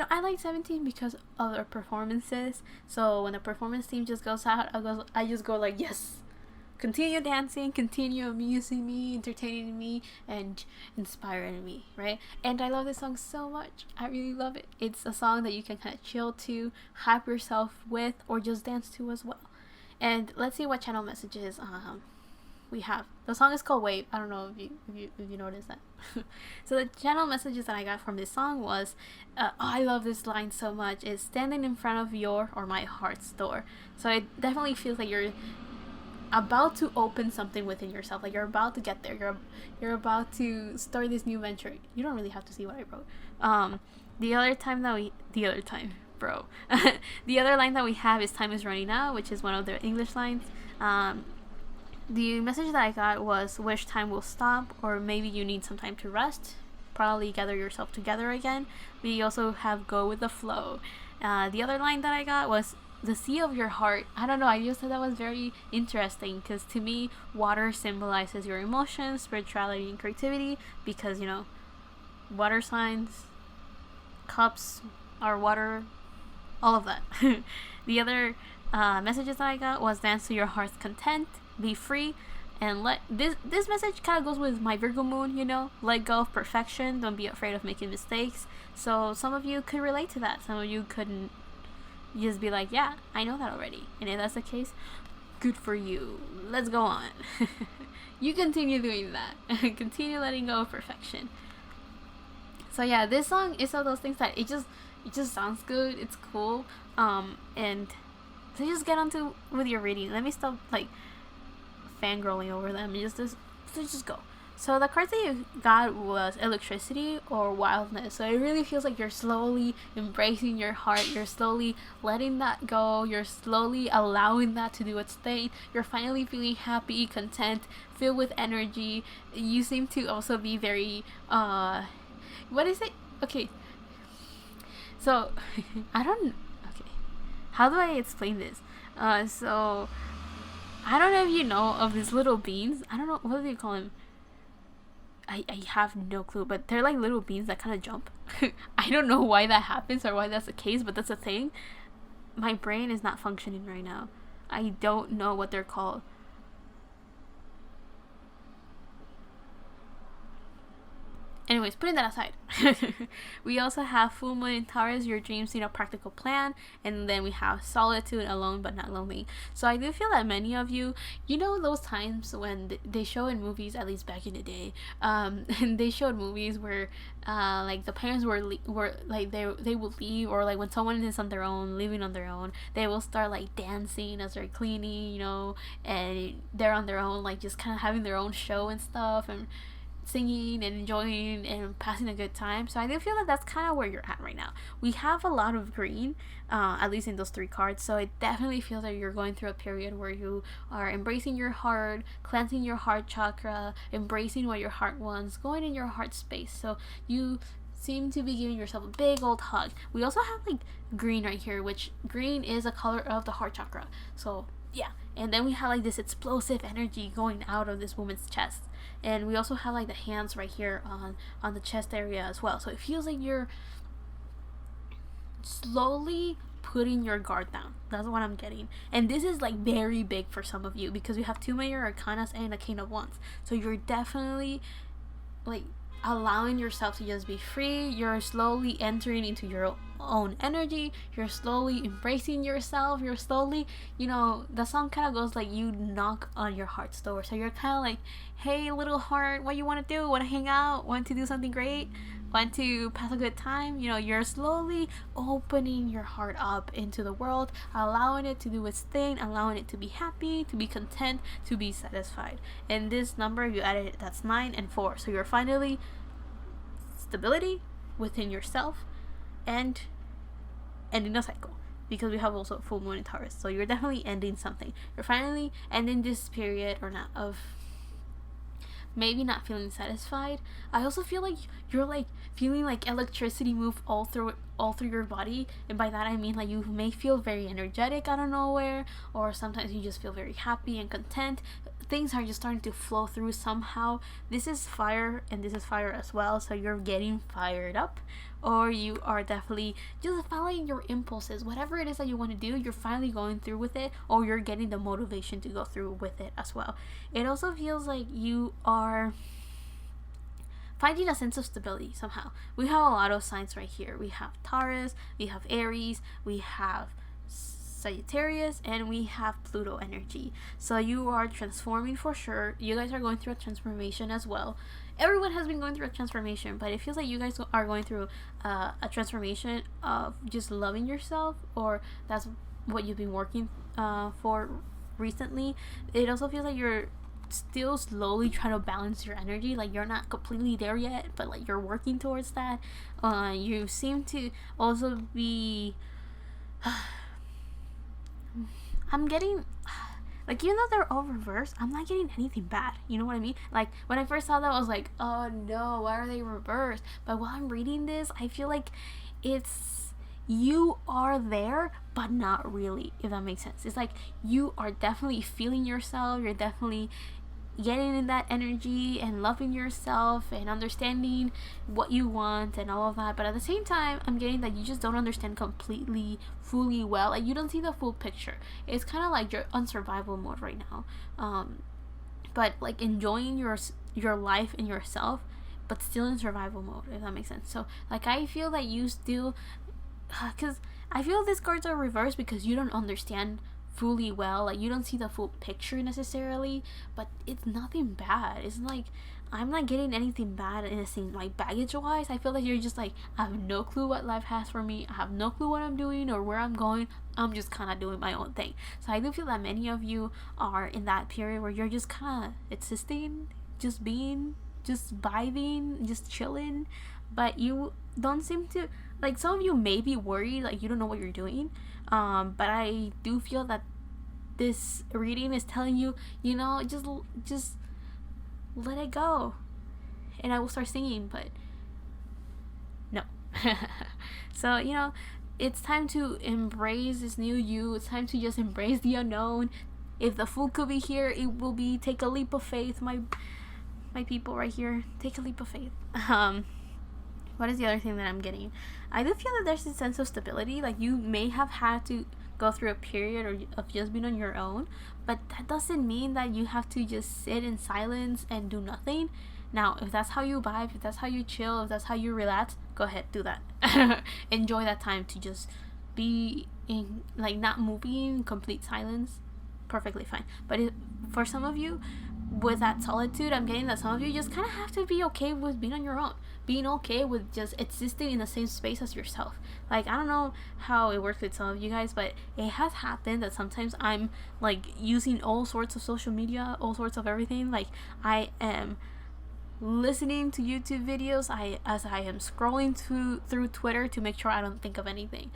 I like 17 because of their performances. So when the performance team just goes out, I just go like, yes, continue dancing, continue amusing me, entertaining me, and inspiring me, right? And I love this song so much. I really love it. It's a song that you can kind of chill to, hype yourself with, or just dance to as well. And let's see what channel messages we have. The song is called Wave. I don't know if you noticed that. So the channel messages that I got from this song was, I love this line so much. It's standing in front of your or my heart's door. So it definitely feels like you're about to open something within yourself. Like you're about to get there. You're about to start this new venture. You don't really have to see what I wrote. The other line that we have is time is running out, which is one of their English lines. The message that I got was, wish time will stop, or maybe you need some time to rest, probably gather yourself together again. We also have go with the flow. The other line that I got was the sea of your heart. I don't know, I just thought that was very interesting, because to me, water symbolizes your emotions, spirituality, and creativity, because water signs, cups are water, all of that. The other messages that I got was dance to your heart's content, be free, and let this message kind of goes with my Virgo moon, let go of perfection, don't be afraid of making mistakes. So some of you could relate to that, some of you couldn't, just be like, yeah, I know that already. And if that's the case, good for you, let's go on. You continue doing that. Continue letting go of perfection. So yeah, this song is one of those things that it just sounds good, it's cool, and so just get on with your reading. Let me stop like fangirling over them. Just go. So the cards that you got was electricity or wildness. So it really feels like you're slowly embracing your heart. You're slowly letting that go. You're slowly allowing that to do its thing. You're finally feeling happy, content, filled with energy. You seem to also be very what is it? Okay. So I don't okay. How do I explain this? So I don't know if you know of these little beans. I don't know what do you call them. I have no clue, but they're like little beans that kind of jump. I don't know why that happens or why that's the case, but that's a thing. My brain is not functioning right now. I don't know what they're called. Anyways, putting that aside, we also have Full Moon in Taurus, your dreams need a practical plan, and then we have Solitude, alone but not lonely. So I do feel that many of you, you know, those times when they show in movies, at least back in the day, and they showed movies where, like the parents were like they will leave, or like when someone is on their own, living on their own, they will start like dancing as they're cleaning, you know, and they're on their own, like just kind of having their own show and stuff, and singing and enjoying and passing a good time. So I do feel that that's kind of where you're at right now. We have a lot of green, at least in those three cards. So it definitely feels like you're going through a period where you are embracing your heart, cleansing your heart chakra, embracing what your heart wants, going in your heart space. So you seem to be giving yourself a big old hug. We also have like green right here, which green is a color of the heart chakra. So yeah, and then we have like this explosive energy going out of this woman's chest, and we also have like the hands right here on the chest area as well. So it feels like you're slowly putting your guard down. That's what I'm getting, and this is like very big for some of you because we have two major arcanas and a king of wands. So you're definitely like allowing yourself to just be free. You're slowly entering into your own energy. You're slowly embracing yourself. You're slowly, you know, the song kind of goes like you knock on your heart's door. So you're kind of like, hey little heart, what you want to do? Want to hang out? Want to do something great? Want to pass a good time? You know, you're slowly opening your heart up into the world, allowing it to do its thing, allowing it to be happy, to be content, to be satisfied. And this number, you added it, that's 9 and 4. So you're finally stability within yourself and ending a cycle, because we have also full moon in Taurus. So you're definitely ending something. You're finally ending this period or not of maybe not feeling satisfied. I also feel like you're like feeling like electricity move all through your body, and by that I mean like you may feel very energetic out of nowhere, or sometimes you just feel very happy and content. Things are just starting to flow through somehow. This is fire and this is fire as well, so you're getting fired up, or you are definitely just following your impulses. Whatever it is that you want to do, you're finally going through with it, or you're getting the motivation to go through with it as well. It also feels like you are finding a sense of stability somehow. We have a lot of signs right here. We have Taurus, we have Aries, we have Sagittarius, and we have Pluto energy. So you are transforming for sure. You guys are going through a transformation as well. Everyone has been going through a transformation, but it feels like you guys are going through a transformation of just loving yourself, or that's what you've been working for recently. It also feels like you're still slowly trying to balance your energy. Like you're not completely there yet, but like you're working towards that. You seem to also be I'm getting like, even though they're all reversed, I'm not getting anything bad. You know what I mean? Like when I first saw that, I was like, oh no, why are they reversed? But while I'm reading this, I feel like it's you are there but not really, if that makes sense. It's like you are definitely feeling yourself. You're definitely getting in that energy and loving yourself and understanding what you want and all of that, but at the same time I'm getting that you just don't understand completely fully well. Like you don't see the full picture. It's kind of like you're on survival mode right now, but like enjoying your life and yourself, but still in survival mode, if that makes sense. So like I feel that you still because I feel these cards are reversed because you don't understand fully well. Like you don't see the full picture necessarily, but it's nothing bad. It's like I'm not getting anything bad in a scene like baggage wise. I feel like you're just like, I have no clue what life has for me. I have no clue what I'm doing or where I'm going. I'm just kind of doing my own thing. So I do feel that many of you are in that period where you're just kind of existing, just being, just vibing, just chilling, but you don't seem to, like, some of you may be worried, like you don't know what you're doing, but I do feel that this reading is telling you, just let it go, and I will start singing, but no. So it's time to embrace this new you. It's time to just embrace the unknown. If the food could be here, it will be. Take a leap of faith, my people right here. Take a leap of faith. What is the other thing that I'm getting? I do feel that there's a sense of stability. Like, you may have had to go through a period of just being on your own, but that doesn't mean that you have to just sit in silence and do nothing. Now, if that's how you vibe, if that's how you chill, if that's how you relax, go ahead, do that. Enjoy that time to just be in, like, not moving, complete silence. Perfectly fine. But for some of you, with that solitude, I'm getting that some of you just kind of have to be okay with being on your own, being okay with just existing in the same space as yourself. Like, I don't know how it works with some of you guys, but it has happened that sometimes I'm like using all sorts of social media, all sorts of everything. Like, I am listening to YouTube videos as I am scrolling through Twitter to make sure I don't think of anything.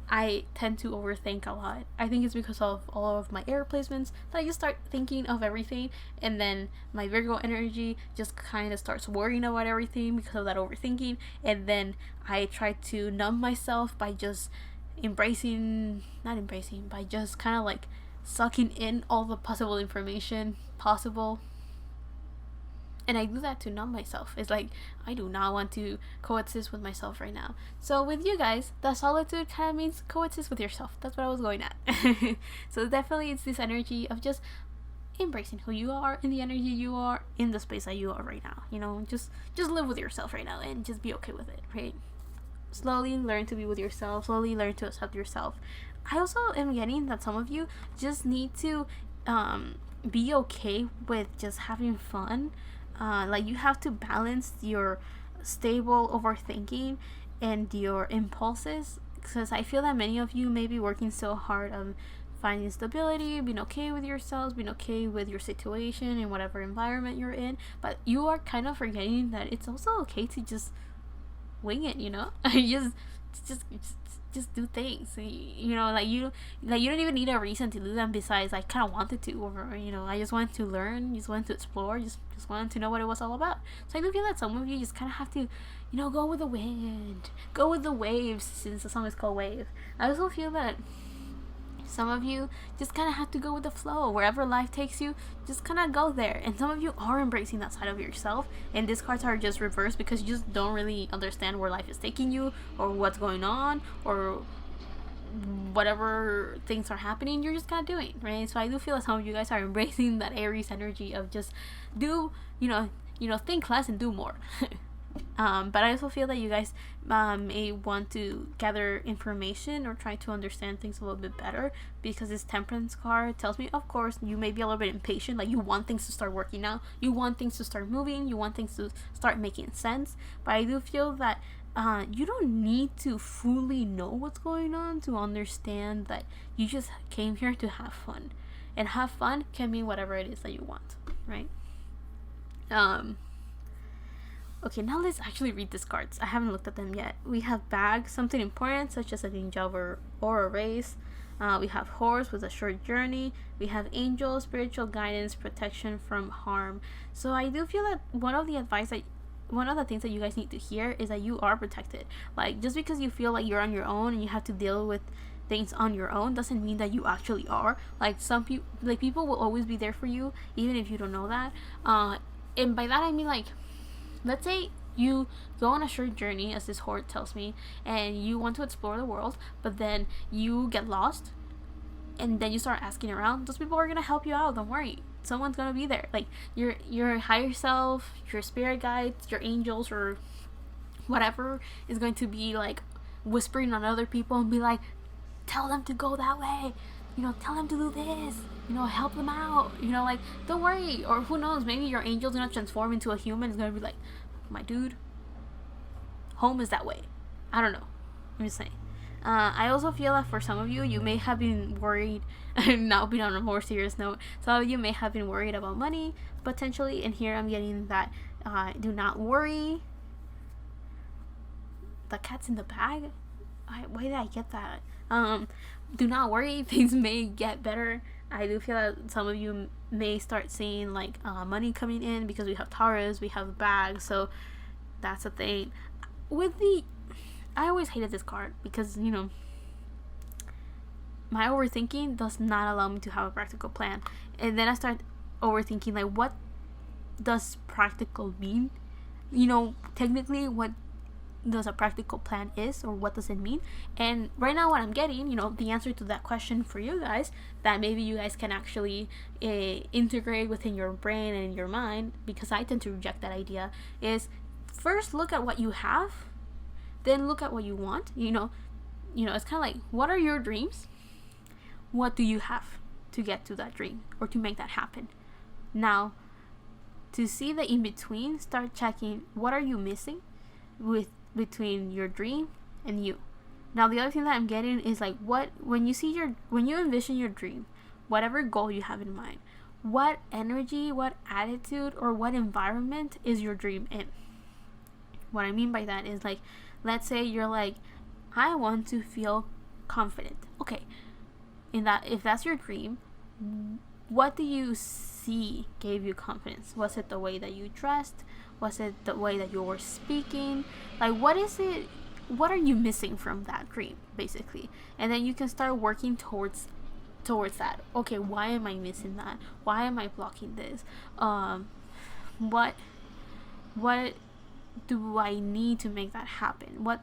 I tend to overthink a lot. I think it's because of all of my air placements that I just start thinking of everything, and then my Virgo energy just kind of starts worrying about everything because of that overthinking, and then I try to numb myself by just by just kind of like sucking in all the possible information possible. And I do that to numb myself. It's like, I do not want to coexist with myself right now. So with you guys, the solitude kind of means coexist with yourself. That's what I was going at. So definitely it's this energy of just embracing who you are, in the energy you are, in the space that you are right now. Just live with yourself right now and just be okay with it, right? Slowly learn to be with yourself. Slowly learn to accept yourself. I also am getting that some of you just need to be okay with just having fun. Like, you have to balance your stable overthinking and your impulses, because I feel that many of you may be working so hard on finding stability, being okay with yourselves, being okay with your situation and whatever environment you're in, but you are kind of forgetting that it's also okay to just wing it. Just do things. You don't even need a reason to do them besides I kind of wanted to, or I just wanted to learn, just wanted to explore, just wanted to know what it was all about. So I do feel that some of you just kind of have to go with the wind, go with the waves, since the song is called Wave. I also feel that some of you just kind of have to go with the flow. Wherever life takes you, just kind of go there. And some of you are embracing that side of yourself, and these cards are just reversed because you just don't really understand where life is taking you, or what's going on, or whatever things are happening, you're just kind of doing, right? So I do feel that some of you guys are embracing that Aries energy of just think less and do more. But I also feel that you guys may want to gather information or try to understand things a little bit better, because this Temperance card tells me, of course, you may be a little bit impatient. Like, you want things to start working now, you want things to start moving, you want things to start making sense. But I do feel that you don't need to fully know what's going on to understand that you just came here to have fun, and have fun can mean whatever it is that you want, right? Okay, now let's actually read these cards. I haven't looked at them yet. We have Bag, something important, such as a new job or a race. We have Horse, with a short journey. We have Angel, spiritual guidance, protection from harm. So I do feel that one of the things that you guys need to hear is that you are protected. Like, just because you feel like you're on your own and you have to deal with things on your own doesn't mean that you actually are. Like, people will always be there for you, even if you don't know that. And by that I mean, like, let's say you go on a short journey, as this Horde tells me, and you want to explore the world, but then you get lost, and then you start asking around. Those people are gonna help you out. Don't worry, someone's gonna be there. Like, your higher self, your spirit guides, your angels, or whatever is going to be like whispering on other people and be like, tell them to go that way, tell them to do this, help them out, like, don't worry. Or who knows, maybe your angel's gonna transform into a human. It's gonna be like, my dude, home is that way. I don't know, I'm just saying. I also feel that for some of you, you may have been worried, now being on a more serious note, some of you may have been worried about money, potentially, and here I'm getting that Do not worry. The cat's in the bag. Why did I get that? Do not worry. Things may get better. I do feel that some of you may start seeing like money coming in because we have Taurus, we have bags, so that's a thing. I always hated this card because, you know, my overthinking does not allow me to have a practical plan. And then I start overthinking, like, what does practical mean? You know, technically, what does a practical plan is, or what does it mean? And right now what I'm getting, you know, the answer to that question for you guys, that maybe you guys can actually integrate within your brain and your mind, because I tend to reject that idea, is first look at what you have, then look at what you want. You know, it's kind of like, what are your dreams? What do you have to get to that dream or to make that happen? Now, to see the in-between, start checking what are you missing between your dream and you. Now, the other thing that I'm getting is like, when you envision your dream, whatever goal you have in mind, what energy, what attitude, or what environment is your dream in? What I mean by that is, like, let's say you're like, I want to feel confident. Okay, if that's your dream, what do you see gave you confidence? Was it the way that you dressed? Was it the way that you were speaking? Like, what is it? What are you missing from that dream, basically? And then you can start working towards that. Okay, why am I missing that? Why am I blocking this? What do I need to make that happen? What,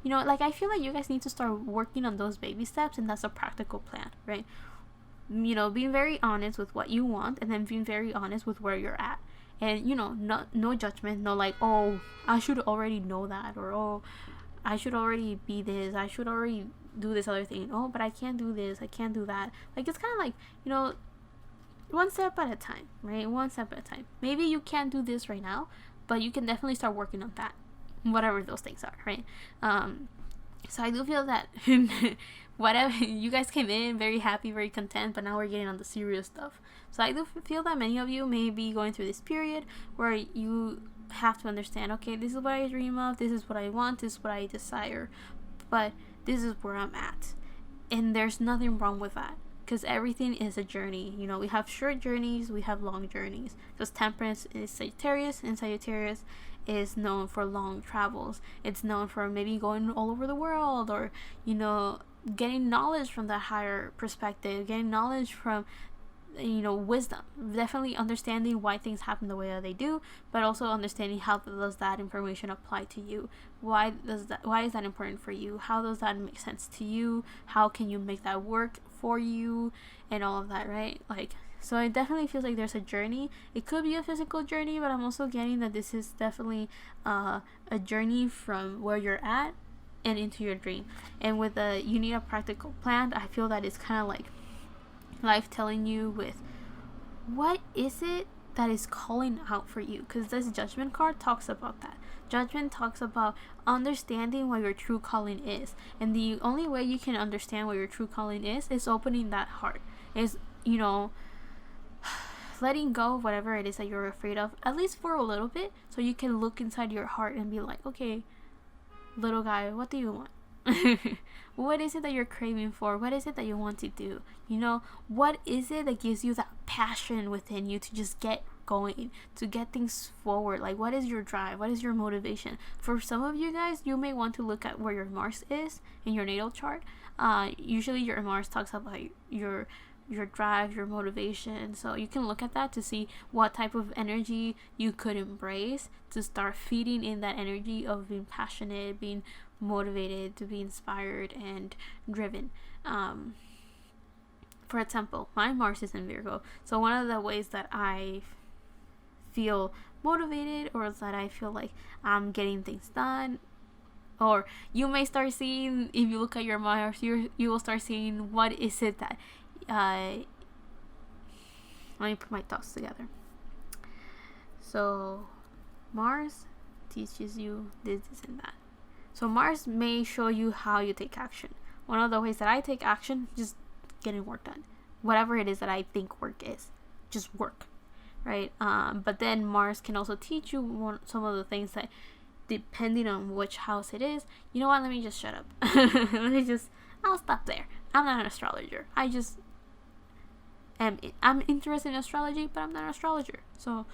you know, like, I feel like you guys need to start working on those baby steps, and that's a practical plan, right? You know, being very honest with what you want, and then being very honest with where you're at. And, you know, no judgment, no like, oh, I should already know that, or oh, I should already be this, I should already do this other thing. Oh, but I can't do this, I can't do that. Like, it's kind of like, you know, one step at a time, right? One step at a time. Maybe you can't do this right now, but you can definitely start working on that, whatever those things are, right? So I do feel that whatever, you guys came in very happy, very content, but now we're getting on the serious stuff. So I do feel that many of you may be going through this period where you have to understand, okay, this is what I dream of, this is what I want, this is what I desire, but this is where I'm at. And there's nothing wrong with that, because everything is a journey. You know, we have short journeys, we have long journeys, because Temperance is Sagittarius, and Sagittarius is known for long travels. It's known for maybe going all over the world, or, you know, getting knowledge from that higher perspective, getting knowledge from, you know, wisdom, definitely understanding why things happen the way that they do, but also understanding how does that information apply to you. Why is that important for you? How does that make sense to you? How can you make that work for you, and all of that, right? Like, so it definitely feels like there's a journey. It could be a physical journey, but I'm also getting that this is definitely a journey from where you're at and into your dream. And with you need a practical plan. I feel that it's kind of like life telling you with what is it that is calling out for you, because this Judgment card talks about that. Judgment talks about understanding what your true calling is, and the only way you can understand what your true calling is opening that heart, is, you know, letting go of whatever it is that you're afraid of, at least for a little bit, so you can look inside your heart and be like, okay, little guy, what do you want? What is it that you're craving for? What is it that you want to do? You know, what is it that gives you that passion within you to just get going, to get things forward? Like, what is your drive? What is your motivation? For some of you guys, you may want to look at where your Mars is in your natal chart. Usually your Mars talks about your drive, your motivation. So you can look at that to see what type of energy you could embrace to start feeding in that energy of being passionate, being motivated, to be inspired and driven. For example, my Mars is in Virgo, so one of the ways that I feel motivated, or that I feel like I'm getting things done, or you may start seeing, if you look at your Mars, you will start seeing what is it that let me put my thoughts together. So Mars teaches you this and that. So Mars may show you how you take action. One of the ways that I take action, just getting work done. Whatever it is that I think work is, just work. right? But then Mars can also teach you some of the things that, depending on which house it is. You know what? Let me just shut up. I'll stop there. I'm not an astrologer. I'm interested in astrology, but I'm not an astrologer. So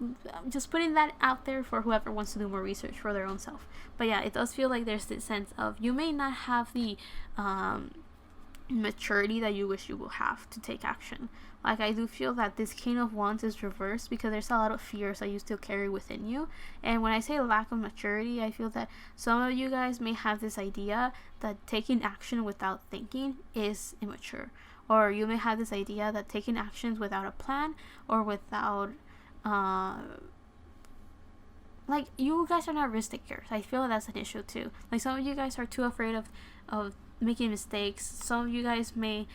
I'm just putting that out there for whoever wants to do more research for their own self. But yeah, it does feel like there's this sense of you may not have the maturity that you wish you will have to take action. Like, I do feel that this King of Wands is reversed because there's a lot of fears that you still carry within you. And when I say lack of maturity, I feel that some of you guys may have this idea that taking action without thinking is immature. Or you may have this idea that taking actions without a plan or without like, you guys are not risk takers. I feel that's an issue too. Like, some of you guys are too afraid of making mistakes. Some of you guys may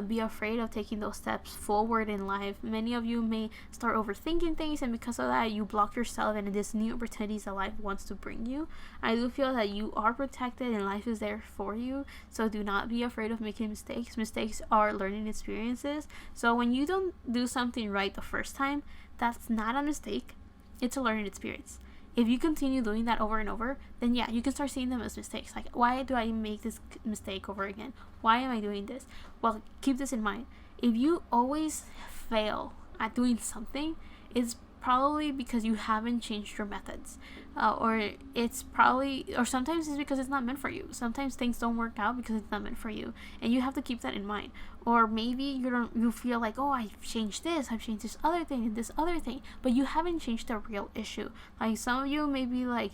be afraid of taking those steps forward in life. Many of you may start overthinking things, and because of that, you block yourself and this new opportunities that life wants to bring you. I do feel that you are protected and life is there for you, so do not be afraid of making mistakes. Mistakes are learning experiences. So when you don't do something right the first time, that's not a mistake, it's a learning experience. If you continue doing that over and over, then yeah, you can start seeing them as mistakes. Like, why do I make this mistake over again? Why am I doing this? Well, keep this in mind. If you always fail at doing something, it's probably because you haven't changed your methods. Or sometimes it's because it's not meant for you. Sometimes things don't work out because it's not meant for you. And you have to keep that in mind. Or maybe you feel like, oh, I've changed this other thing and this other thing, but you haven't changed the real issue. Like, some of you may be like,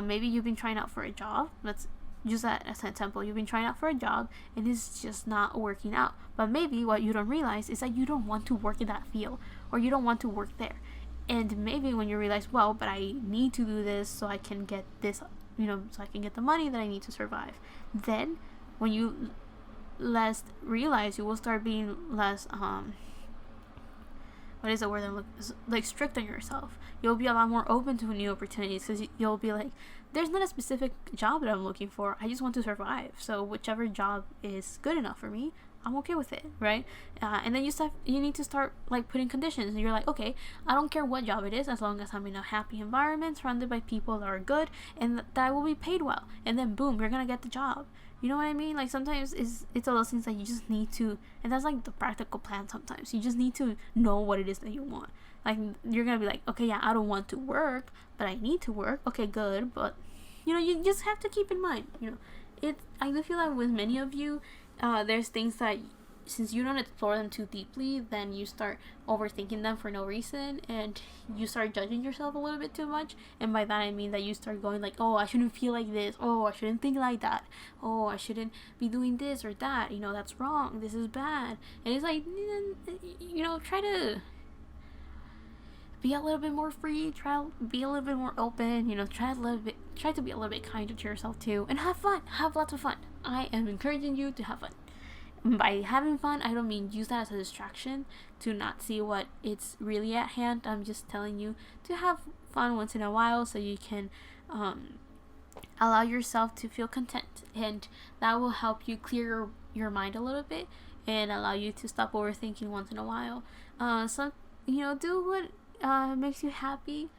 maybe you've been trying out for a job. Let's use that as an example. You've been trying out for a job and it's just not working out. But maybe what you don't realize is that you don't want to work in that field, or you don't want to work there. And maybe when you realize, well, but I need to do this so I can get this, so I can get the money that I need to survive. Then when you less realize, you will start being less what is the word I'm like, strict on yourself. You'll be a lot more open to new opportunities, because you'll be like, there's not a specific job that I'm looking for, I just want to survive, so whichever job is good enough for me, I'm okay with it, right? And then you need to start like putting conditions, and you're like, okay, I don't care what job it is, as long as I'm in a happy environment surrounded by people that are good and that I will be paid well, and then boom, you're gonna get the job. You know what I mean? Like, sometimes it's all those things that you just need to, and that's like the practical plan. Sometimes you just need to know what it is that you want. Like, you're gonna be like, okay, yeah, I don't want to work, but I need to work. Okay, good, but you just have to keep in mind, I do feel like with many of you, there's things that, since you don't explore them too deeply, then you start overthinking them for no reason, and you start judging yourself a little bit too much. And by that I mean that you start going like, oh, I shouldn't feel like this, oh, I shouldn't think like that, oh, I shouldn't be doing this or that, that's wrong, this is bad. And it's like, try to be a little bit more free, try to be a little bit more open, try to be a little bit kinder to yourself too, and have fun, have lots of fun. I am encouraging you to have fun. By having fun, I don't mean use that as a distraction to not see what it's really at hand. I'm just telling you to have fun once in a while, so you can allow yourself to feel content, and that will help you clear your mind a little bit and allow you to stop overthinking once in a while. Do what makes you happy,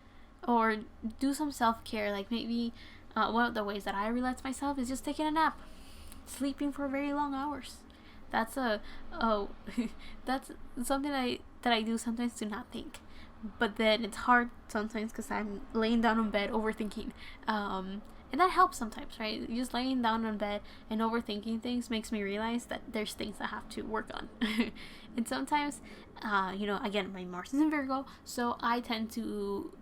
or do some self-care. Like, maybe one of the ways that I relax myself is just taking a nap, sleeping for very long hours. That's that's something that I do sometimes to not think, but then it's hard sometimes because I'm laying down on bed overthinking, and that helps sometimes, right? Just laying down on bed and overthinking things makes me realize that there's things I have to work on. And sometimes, again, my Mars is in Virgo, so I tend to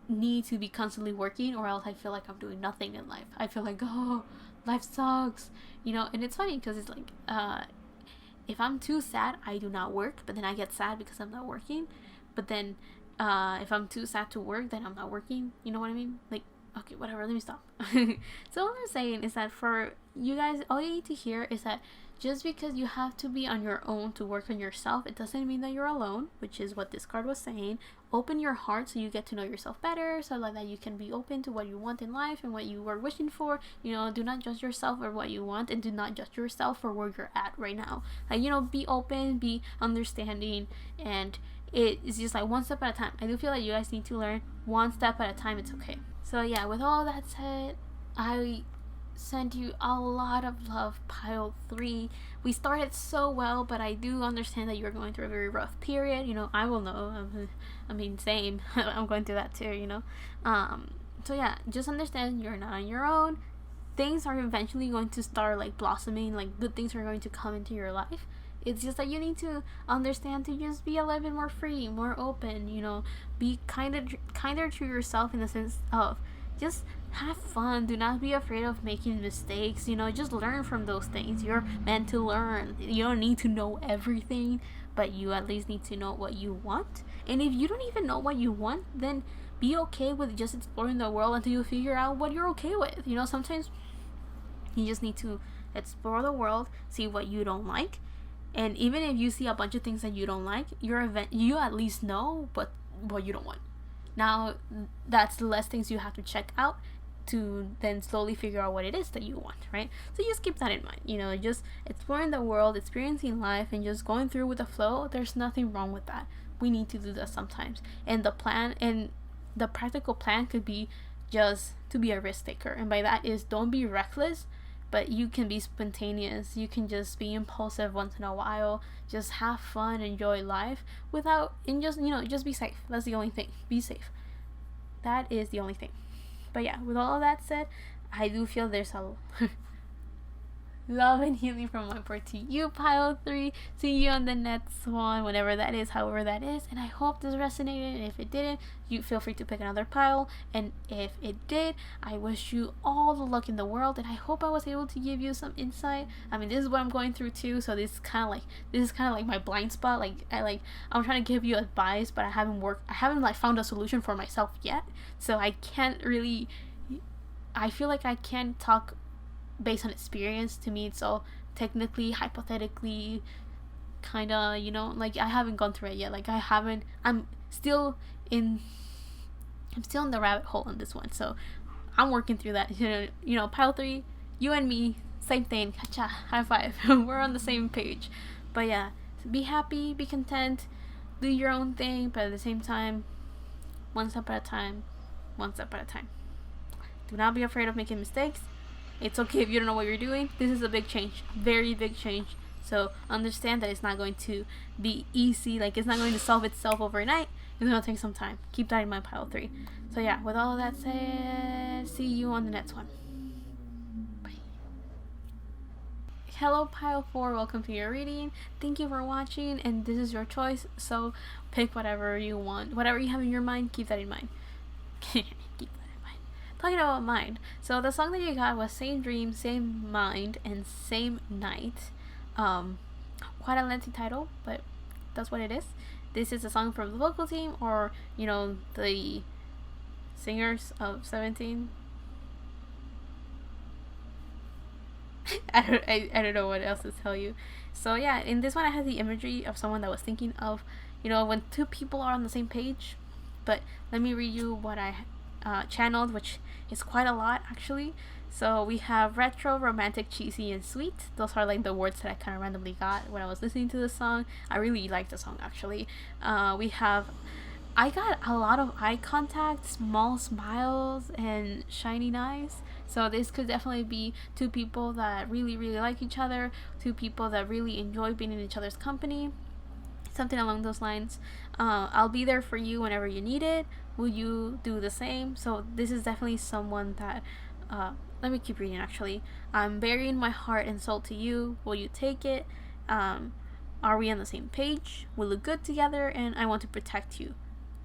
need to be constantly working, or else I feel like I'm doing nothing in life. I feel like, oh, life sucks, and it's funny because it's like, if I'm too sad, I do not work, but then I get sad because I'm not working. But then if I'm too sad to work, then I'm not working. You know what I mean? Like, okay, whatever, let me stop. So what I'm saying is that for you guys, all you need to hear is that just because you have to be on your own to work on yourself, it doesn't mean that you're alone, which is what this card was saying. Open your heart so you get to know yourself better, so like that you can be open to what you want in life and what you are wishing for. Do not judge yourself for what you want, and do not judge yourself for where you're at right now. Like, be open, be understanding, and it's just like one step at a time. I do feel like you guys need to learn one step at a time. It's okay. So yeah, with all that said, I send you a lot of love, pile 3. We started so well, but I do understand that you're going through a very rough period. You know, I will know. I mean, same. I'm going through that too, you know. So yeah, just understand you're not on your own. Things are eventually going to start like blossoming, like good things are going to come into your life. It's just that you need to understand to just be a little bit more free, more open, you know, be kinder to yourself in the sense of just have fun. Do not be afraid of making mistakes, you know, just learn from those things. You're meant to learn. You don't need to know everything, but you at least need to know what you want. And if you don't even know what you want, then be okay with just exploring the world until you figure out what you're okay with. You know, sometimes you just need to explore the world, see what you don't like, and even if you see a bunch of things that you don't like, you at least know what you don't want. Now, that's the less things you have to check out to then slowly figure out what it is that you want, right? So just keep that in mind. You know, just exploring the world, experiencing life, and just going through with the flow. There's nothing wrong with that. We need to do that sometimes. And the practical plan could be just to be a risk taker. And by that is, don't be reckless, but you can be spontaneous. You can just be impulsive once in a while. Just have fun, enjoy life and just be safe. That's the only thing. Be safe. That is the only thing. But yeah, with all of that said, I do feel there's a love and healing from my part to you, pile 3. See you on the next one, whenever that is, however that is. And I hope this resonated. And if it didn't, you feel free to pick another pile. And if it did, I wish you all the luck in the world. And I hope I was able to give you some insight. I mean, this is what I'm going through too. So this is kind of like my blind spot. I'm trying to give you advice, but I haven't like found a solution for myself yet. So I feel like I can't talk based on experience. To me, it's all technically, hypothetically, kind of, you know, like I haven't gone through it yet. I'm still in the rabbit hole on this one, so I'm working through that. You know, pile 3, you and me, same thing. Hacha, high five. We're on the same page. But yeah, be happy, be content, do your own thing, but at the same time, one step at a time. Do not be afraid of making mistakes. It's okay if you don't know what you're doing. This is a big change, very big change. So understand that it's not going to be easy. Like, it's not going to solve itself overnight. It's going to take some time. Keep that in mind, pile 3. So yeah, with all of that said, see you on the next one. Bye. Hello, pile 4. Welcome to your reading. Thank you for watching, and this is your choice. So pick whatever you want. Whatever you have in your mind, keep that in mind. Talking about mind. So the song that you got was Same Dream, Same Mind, and Same Night. Quite a lengthy title, but that's what it is. This is a song from the vocal team, or, you know, the singers of 17. I don't know what else to tell you. So yeah, in this one I had the imagery of someone that was thinking of, you know, when two people are on the same page. But let me read you what I channeled, which is quite a lot actually. So we have retro, romantic, cheesy, and sweet. Those are like the words that I kind of randomly got when I was listening to the song. I really like the song actually. I got a lot of eye contact, small smiles, and shining eyes. So this could definitely be two people that really, really like each other, two people that really enjoy being in each other's company, something along those lines. I'll be there for you whenever you need it. Will you do the same? So this is definitely someone that, let me keep reading actually. I'm burying my heart and soul to you. Will you take it? Are we on the same page? We look good together, and I want to protect you.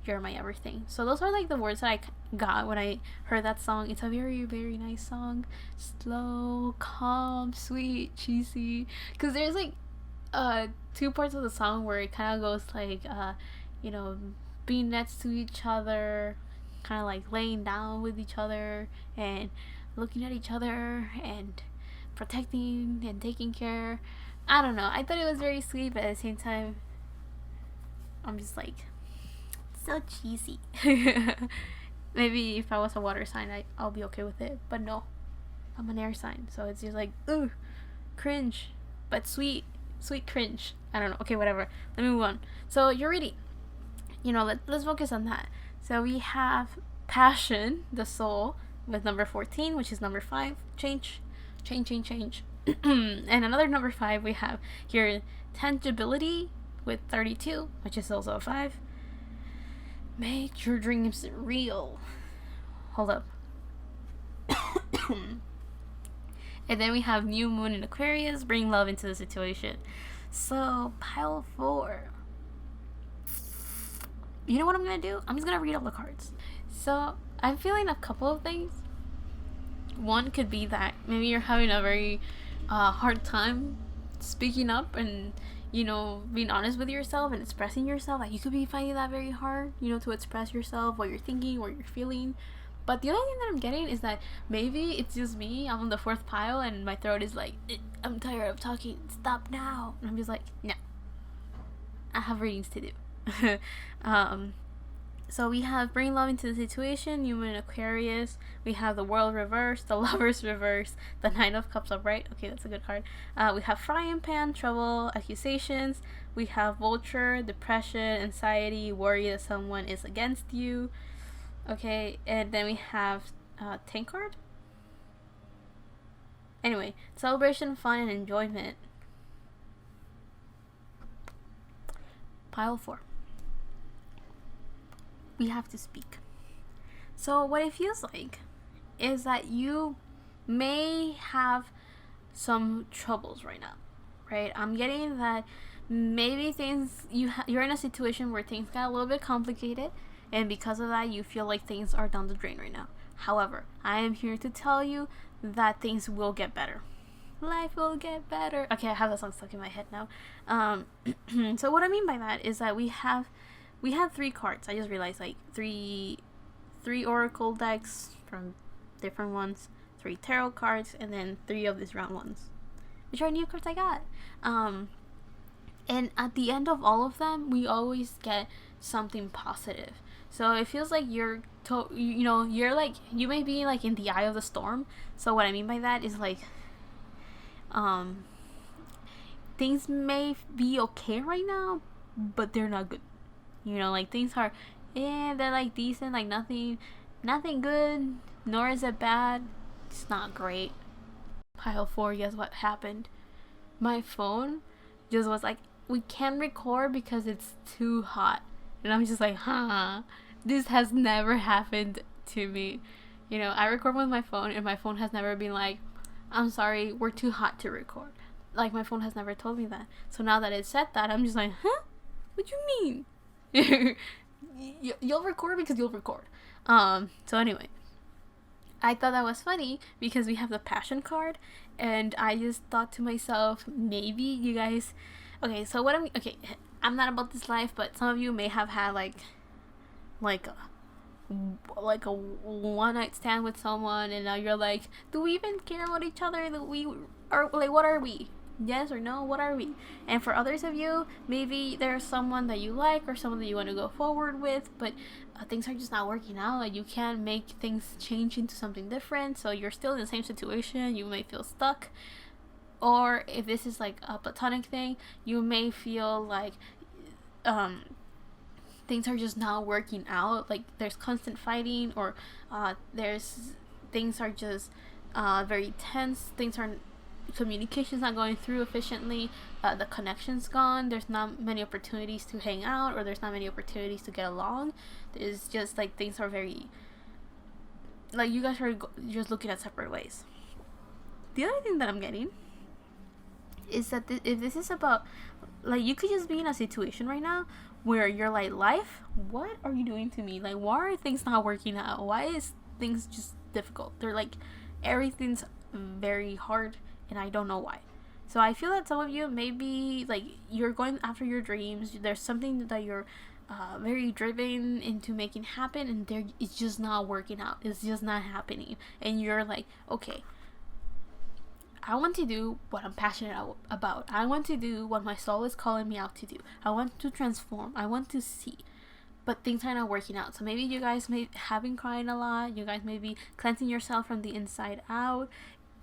You're my everything. So those are like the words that I got when I heard that song. It's a very, very nice song. Slow, calm, sweet, cheesy. Because there's like two parts of the song where it kind of goes like, you know, being next to each other, kind of like laying down with each other and looking at each other and protecting and taking care. I don't know. I thought it was very sweet, but at the same time, I'm just like, so cheesy. Maybe if I was a water sign, I'll be okay with it. But no, I'm an air sign, so it's just like, ooh, cringe, but sweet cringe. I don't know. Okay, whatever. Let me move on. So you're reading. let's focus on that. So we have passion, the soul, with number 14, which is number 5, change. And another number 5 we have here, tangibility, with 32, which is also a 5. Make your dreams real. Hold up. And then we have new moon in Aquarius, bring love into the situation. So pile 4. You know what I'm gonna do? I'm just gonna read all the cards. So I'm feeling a couple of things. One could be that maybe you're having a very hard time speaking up and being honest with yourself and expressing yourself. Like, you could be finding that very hard, to express yourself, what you're thinking, what you're feeling. But the other thing that I'm getting is that maybe it's just me. I'm on the 4th pile and my throat is like, I'm tired of talking. Stop now. And I'm just like, no. I have readings to do. So we have bring love into the situation, human Aquarius. We have the world reverse, the lovers reverse, the 9 of cups upright. Okay, that's a good card. We have frying pan, trouble, accusations. We have vulture, depression, anxiety, worry that someone is against you. Okay, and then we have 10 card. Anyway, celebration, fun, and enjoyment. Pile 4. We have to speak. So what it feels like is that you may have some troubles right now, right? I'm getting that maybe you're in a situation where things got a little bit complicated, and because of that you feel like things are down the drain right now. However, I am here to tell you that things will get better. Life will get better. Okay, I have that song stuck in my head now. So what I mean by that is that we have 3 cards. I just realized, like, three oracle decks from different ones, 3 tarot cards, and then 3 of these round ones, which are new cards I got. And at the end of all of them, we always get something positive. So it feels like you're like, you may be like in the eye of the storm. So what I mean by that is, like, things may be okay right now, but they're not good. Like, things are, they're like decent, like nothing good, nor is it bad. It's not great. Pile 4, guess what happened? My phone just was like, we can't record because it's too hot. And I'm just like, this has never happened to me. I record with my phone, and my phone has never been like, I'm sorry, we're too hot to record. Like, my phone has never told me that. So now that it said that, I'm just like, what do you mean? You'll record because you'll record. So anyway, I thought that was funny because we have the passion card, and I just thought to myself, maybe you guys, so I'm not about this life, but some of you may have had like a one night stand with someone, and now you're like, do we even care about each other? What are we? Yes or no? What are we? And for others of you, maybe there's someone that you like or someone that you want to go forward with, but things are just not working out. Like, you can't make things change into something different, so you're still in the same situation. You may feel stuck. Or if this is like a platonic thing, you may feel like things are just not working out. Like, there's constant fighting, or things are just very tense. Communication's not going through efficiently. The connection's gone. There's not many opportunities to hang out, or there's not many opportunities to get along. It's just like things are very, like, you guys are just looking at separate ways. The other thing that I'm getting is that if this is about, like, you could just be in a situation right now where you're like, life, what are you doing to me? Like, why are things not working out? Why is things just difficult? They're like, everything's very hard, and I don't know why. So I feel that some of you, maybe, like, you're going after your dreams. There's something that you're very driven into making happen, and it's just not working out. It's just not happening. And you're like, okay, I want to do what I'm passionate about. I want to do what my soul is calling me out to do. I want to transform. I want to see. But things are not working out. So maybe you guys have been crying a lot. You guys may be cleansing yourself from the inside out.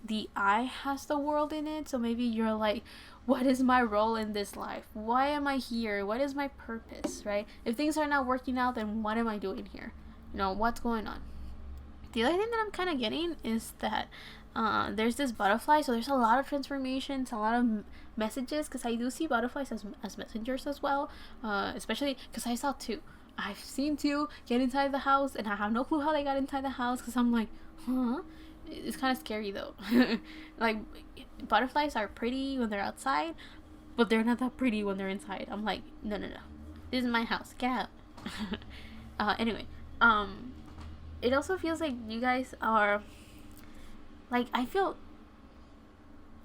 the I has the world in it. So maybe you're like, what is my role in this life? Why am I here? What is my purpose, right? If things are not working out, then what am I doing here? What's going on? The other thing that I'm kind of getting is that there's this butterfly, so there's a lot of transformations, a lot of messages, because I do see butterflies as messengers as well, especially because I saw two. I've seen two get inside the house, and I have no clue how they got inside the house, because I'm like, huh? It's kind of scary though. Like, butterflies are pretty when they're outside, but they're not that pretty when they're inside. I'm like, no. This is my house. Get out. Anyway, it also feels like you guys are, like, I feel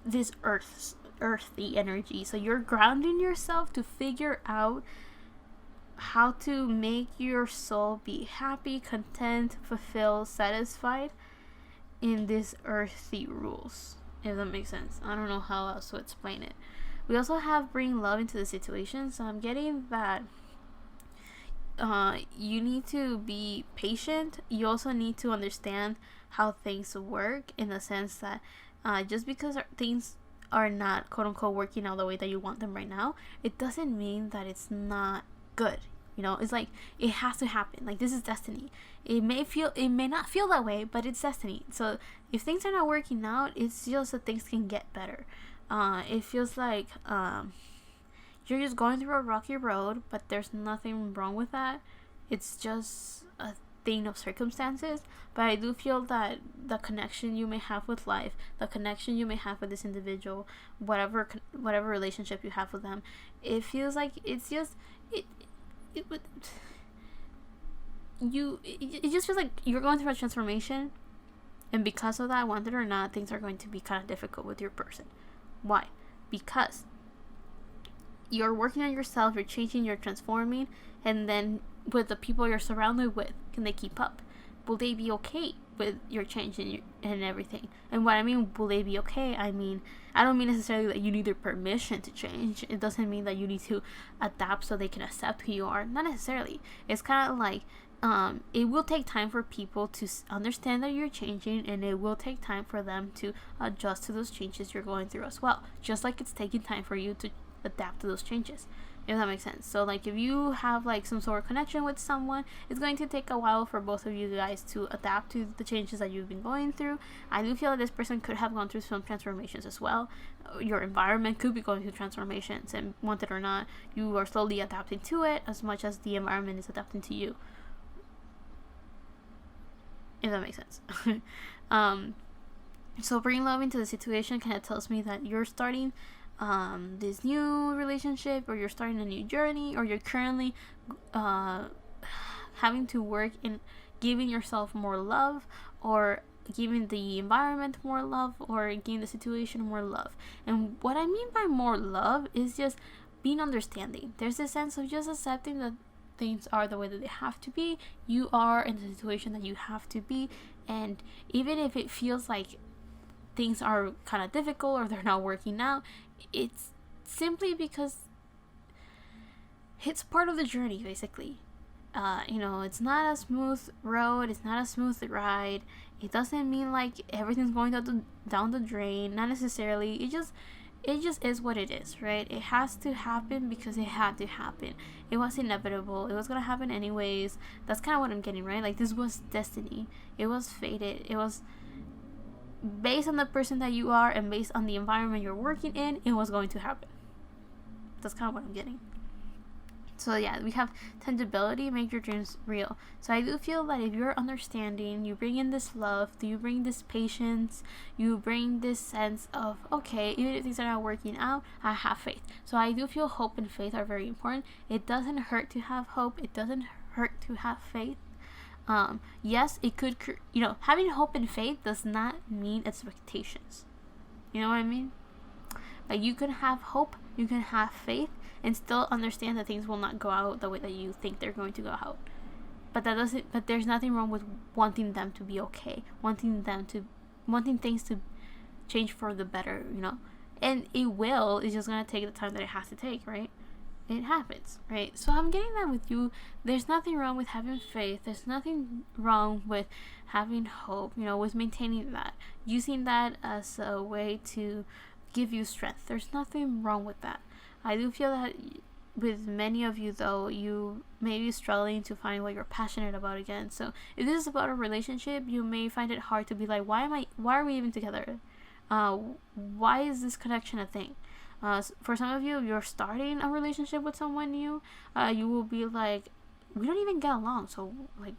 this earthy energy. So you're grounding yourself to figure out how to make your soul be happy, content, fulfilled, satisfied in these earthy rules, if that makes sense. I don't know how else to explain it. We also have bring love into the situation. So I'm getting that you need to be patient. You also need to understand how things work, in the sense that just because things are not quote unquote working out the way that you want them right now, it doesn't mean that it's not good. It's like, it has to happen. Like, this is destiny. It may not feel that way, but it's destiny. So if things are not working out, it's just that things can get better. It feels like you're just going through a rocky road, but there's nothing wrong with that. It's just a thing of circumstances. But I do feel that the connection you may have with life, the connection you may have with this individual, whatever relationship you have with them, it feels like it's just it just feels like you're going through a transformation, and because of that, want it or not, things are going to be kind of difficult with your person. Why? Because you're working on yourself, you're changing, you're transforming, and then with the people you're surrounded with, can they keep up? Will they be okay with your change and everything? And what I mean, will they be okay? I mean, I don't mean necessarily that you need their permission to change. It doesn't mean that you need to adapt so they can accept who you are. Not necessarily. It's kind of like, it will take time for people to understand that you're changing, and it will take time for them to adjust to those changes you're going through as well. Just like it's taking time for you to adapt to those changes, if that makes sense. So like, if you have like some sort of connection with someone, it's going to take a while for both of you guys to adapt to the changes that you've been going through. I do feel that this person could have gone through some transformations as well. Your environment could be going through transformations, and want it or not, you are slowly adapting to it as much as the environment is adapting to you, if that makes sense. So bringing love into the situation kind of tells me that you're starting this new relationship, or you're starting a new journey, or you're currently having to work in giving yourself more love, or giving the environment more love, or giving the situation more love. And what I mean by more love is just being understanding. There's a sense of just accepting that things are the way that they have to be. You are in the situation that you have to be, and even if it feels like things are kind of difficult or they're not working out, it's simply because it's part of the journey, basically. It's not a smooth road, it's not a smooth ride. It doesn't mean like everything's going down the drain, not necessarily. It just is what it is, right? It has to happen because it had to happen. It was inevitable. It was gonna happen anyways. That's kind of what I'm getting, right? Like, this was destiny. It was fated. It was based on the person that you are, and based on the environment you're working in, it was going to happen. That's kind of what I'm getting. So yeah, we have tangibility, make your dreams real. So I do feel that if you're understanding, you bring in this love, you bring this patience, you bring this sense of, okay, even if things are not working out, I have faith. So I do feel hope and faith are very important. It doesn't hurt to have hope. It doesn't hurt to have faith. Yes, it could, having hope and faith does not mean expectations. You know what I mean? Like, you can have hope, you can have faith, and still understand that things will not go out the way that you think they're going to go out. But there's nothing wrong with wanting them to be okay, wanting things to change for the better, And it will. It's just gonna take the time that it has to take, right? it happens, right? So I'm getting that with you. There's nothing wrong with having faith. There's nothing wrong with having hope, with maintaining that, using that as a way to give you strength. There's nothing wrong with that. I do feel that with many of you, though, you may be struggling to find what you're passionate about again. So if this is about a relationship, you may find it hard to be like, why are we even together? Why is this connection a thing? For some of you, if you're starting a relationship with someone new, you will be like, we don't even get along, so like,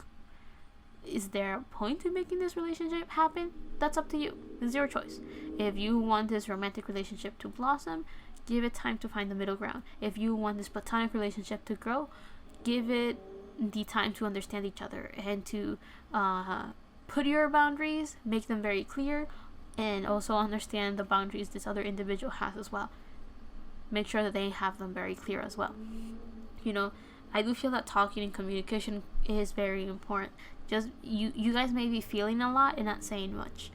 is there a point to making this relationship happen? That's up to you. It's your choice. If you want this romantic relationship to blossom, give it time to find the middle ground. If you want this platonic relationship to grow, give it the time to understand each other and to put your boundaries, make them very clear, and also understand the boundaries this other individual has as well. Make sure that they have them very clear as well. I do feel that talking and communication is very important. Just you guys may be feeling a lot and not saying much.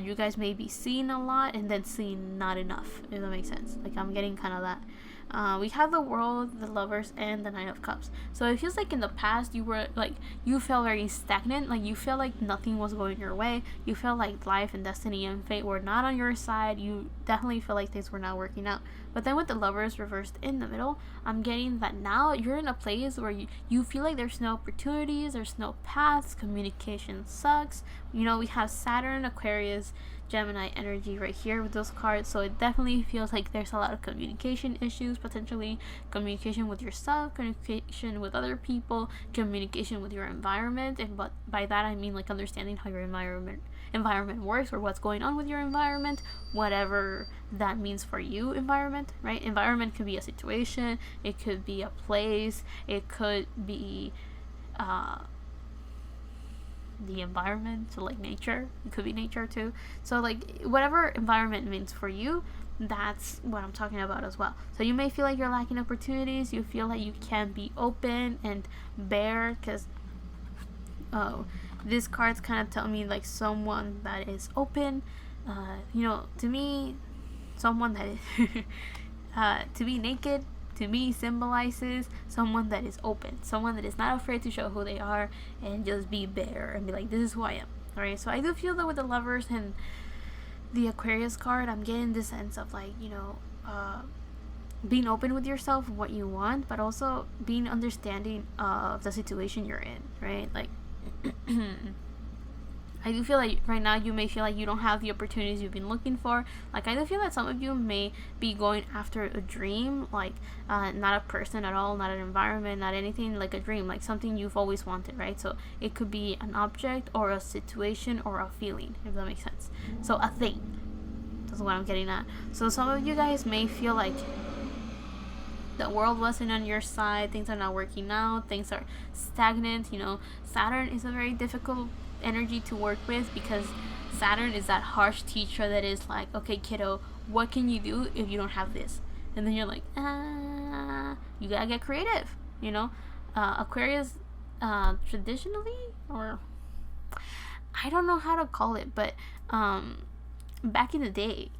You guys may be seeing a lot and then seeing not enough, if that makes sense. Like, I'm getting kind of that. We have the World, the Lovers, and the Nine of Cups. So it feels like in the past you were like, you felt very stagnant. Like, you felt like nothing was going your way. You felt like life and destiny and fate were not on your side. You definitely feel like things were not working out. But then with the Lovers reversed in the middle, I'm getting that now you're in a place where you feel like there's no opportunities, there's no paths, communication sucks. We have Saturn, Aquarius, Gemini energy right here with those cards, so it definitely feels like there's a lot of communication issues, potentially communication with yourself, communication with other people, communication with your environment. And but by that I mean like understanding how your environment works, or what's going on with your environment, whatever that means for you. Environment, right? Environment could be a situation, it could be a place, it could be the environment, so like nature, it could be nature too. So like whatever environment means for you, that's what I'm talking about as well. So you may feel like you're lacking opportunities, you feel like you can't be open and bare, because these cards kind of tell me like someone that is open, to me, someone that is to be naked to me symbolizes someone that is open, someone that is not afraid to show who they are and just be bare and be like, this is who I am. Alright, so I do feel that with the Lovers and the Aquarius card, I'm getting this sense of like, being open with yourself, what you want, but also being understanding of the situation you're in, right? Like I do feel like right now you may feel like you don't have the opportunities you've been looking for. Like, I do feel that some of you may be going after a dream, like not a person at all, not an environment, not anything, like a dream, like something you've always wanted, right? So it could be an object or a situation or a feeling, if that makes sense. So a thing, that's what I'm getting at. So some of you guys may feel like the world wasn't on your side, things are not working out, things are stagnant. Saturn is a very difficult energy to work with, because Saturn is that harsh teacher that is like, okay kiddo, what can you do if you don't have this? And then you're like, you gotta get creative. Aquarius traditionally, or I don't know how to call it, but back in the day,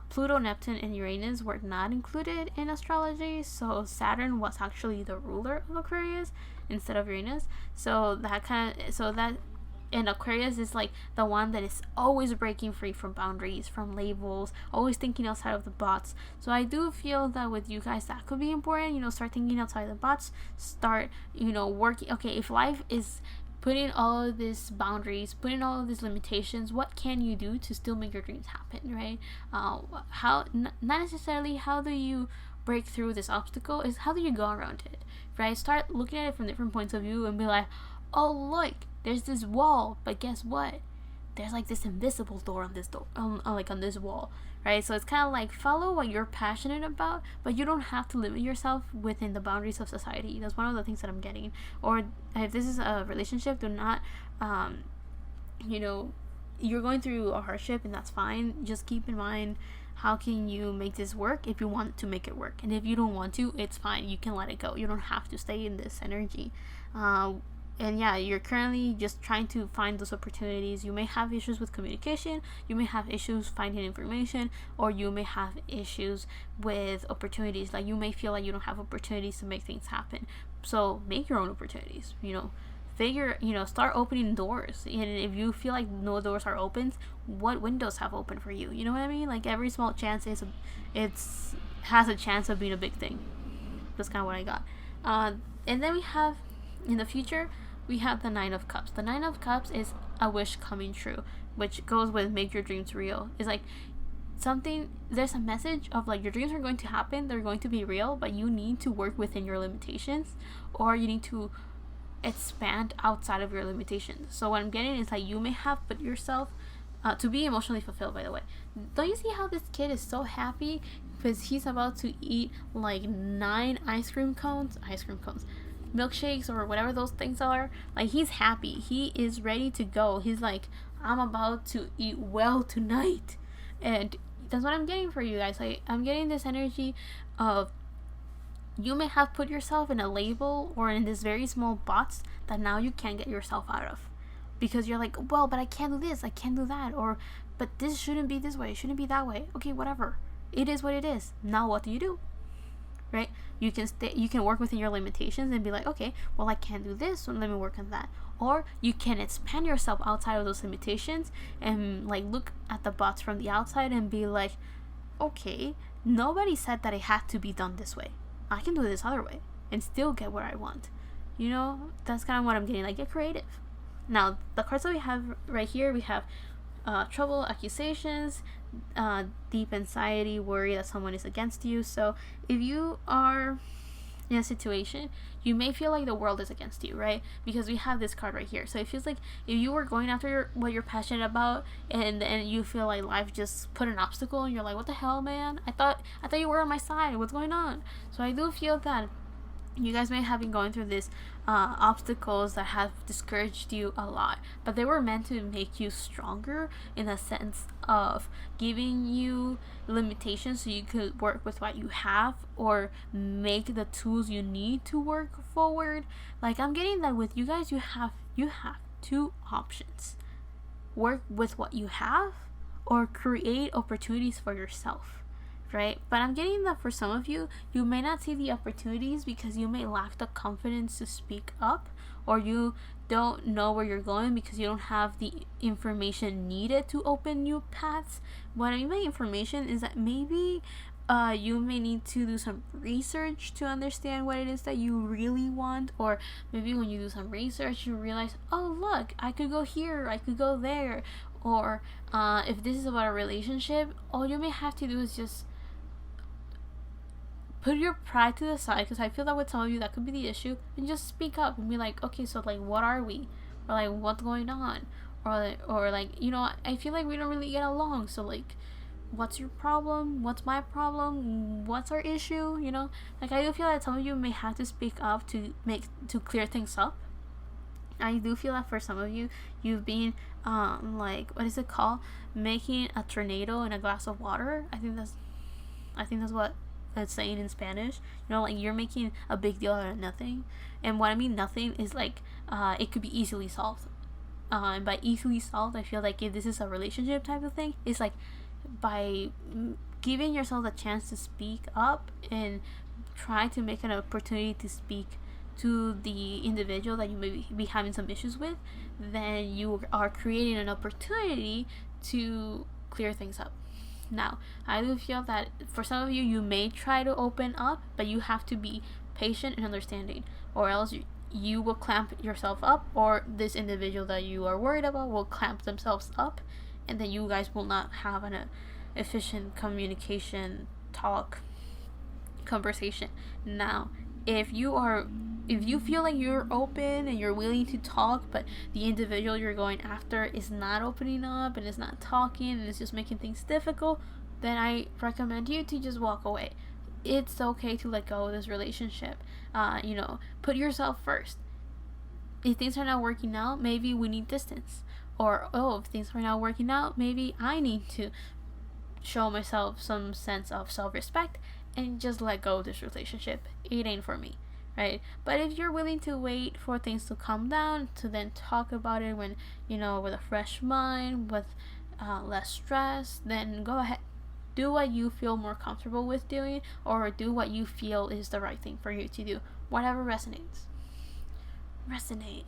Pluto, Neptune, and Uranus were not included in astrology, so Saturn was actually the ruler of Aquarius instead of Uranus. And Aquarius is like the one that is always breaking free from boundaries, from labels, always thinking outside of the box. So I do feel that with you guys, that could be important. Start thinking outside the box. Start, working. Okay, if life is putting all of these boundaries, putting all of these limitations, what can you do to still make your dreams happen, right? Not necessarily how do you break through this obstacle, is how do you go around it, right? Start looking at it from different points of view and be like, oh look, there's this wall, but guess what? There's like this invisible door on this on this wall, right? So it's kind of like, follow what you're passionate about, but you don't have to limit yourself within the boundaries of society. That's one of the things that I'm getting. Or if this is a relationship, do not, you're going through a hardship, and that's fine. Just keep in mind, how can you make this work if you want to make it work? And if you don't want to, it's fine. You can let it go. You don't have to stay in this energy. and yeah, you're currently just trying to find those opportunities. You may have issues with communication, you may have issues finding information, or you may have issues with opportunities. Like, you may feel like you don't have opportunities to make things happen. So make your own opportunities, start opening doors. And if you feel like no doors are open, what windows have opened for you? You know what I mean? Like, every small chance has a chance of being a big thing. That's kind of what I got. And then we have, in the future, we have the Nine of Cups. The Nine of Cups is a wish coming true, which goes with make your dreams real. It's like there's a message of like, your dreams are going to happen, they're going to be real, but you need to work within your limitations, or you need to expand outside of your limitations. So what I'm getting is like, you may have put yourself to be emotionally fulfilled. By the way, don't you see how this kid is so happy because he's about to eat like 9 ice cream cones, milkshakes, or whatever those things are? Like, he's happy, he is ready to go. He's like, I'm about to eat well tonight. And that's what I'm getting for you guys. Like, I'm getting this energy of, you may have put yourself in a label or in this very small box that now you can't get yourself out of, because you're like, well, but I can't do this, I can't do that, or but this shouldn't be this way, it shouldn't be that way. Okay, whatever, it is what it is. Now what do? Right? You can work within your limitations and be like, okay, well, I can't do this, so let me work on that. Or you can expand yourself outside of those limitations and like look at the box from the outside and be like, okay, nobody said that it had to be done this way. I can do it this other way and still get what I want. That's kind of what I'm getting. Like, get creative. Now, the cards that we have right here, we have trouble, accusations, deep anxiety, worry that someone is against you. So if you are in a situation, you may feel like the world is against you, right? Because we have this card right here. So it feels like if you were going after what you're passionate about, and you feel like life just put an obstacle, and you're like, what the hell, man? I thought you were on my side. What's going on? So I do feel that you guys may have been going through these obstacles that have discouraged you a lot, but they were meant to make you stronger, in a sense of giving you limitations so you could work with what you have, or make the tools you need to work forward. Like, I'm getting that with you guys, you have 2 options: work with what you have, or create opportunities for yourself. Right? But I'm getting that for some of you, you may not see the opportunities because you may lack the confidence to speak up, or you don't know where you're going because you don't have the information needed to open new paths. What I mean by information is that maybe you may need to do some research to understand what it is that you really want, or maybe when you do some research you realize, oh look, I could go here, I could go there. Or if this is about a relationship, all you may have to do is just put your pride to the side, because I feel that with some of you that could be the issue, and just speak up and be like, okay, so like, what are we? Or like, what's going on? Or like, I feel like we don't really get along, so like, what's your problem? What's my problem? What's our issue? Like, I do feel that some of you may have to speak up to clear things up. I do feel that for some of you, you've been like, what is it called? Making a tornado in a glass of water. I think that's what it's saying in Spanish. Like, you're making a big deal out of nothing. And what I mean nothing is like, it could be easily solved. And by easily solved, I feel like if this is a relationship type of thing, it's like by giving yourself a chance to speak up and try to make an opportunity to speak to the individual that you may be having some issues with, then you are creating an opportunity to clear things up. Now, I do feel that for some of you, you may try to open up, but you have to be patient and understanding, or else you will clamp yourself up, or this individual that you are worried about will clamp themselves up, and then you guys will not have an efficient communication, conversation. Now, if you feel like you're open and you're willing to talk, but the individual you're going after is not opening up and is not talking and is just making things difficult, then I recommend you to just walk away. It's okay to let go of this relationship. Put yourself first. If things are not working out, maybe we need distance. Or, if things are not working out, maybe I need to show myself some sense of self-respect and just let go of this relationship. It ain't for me. right? But if you're willing to wait for things to calm down to then talk about it when, with a fresh mind, with less stress, then go ahead. Do what you feel more comfortable with doing, or do what you feel is the right thing for you to do. Whatever resonates. Resonate.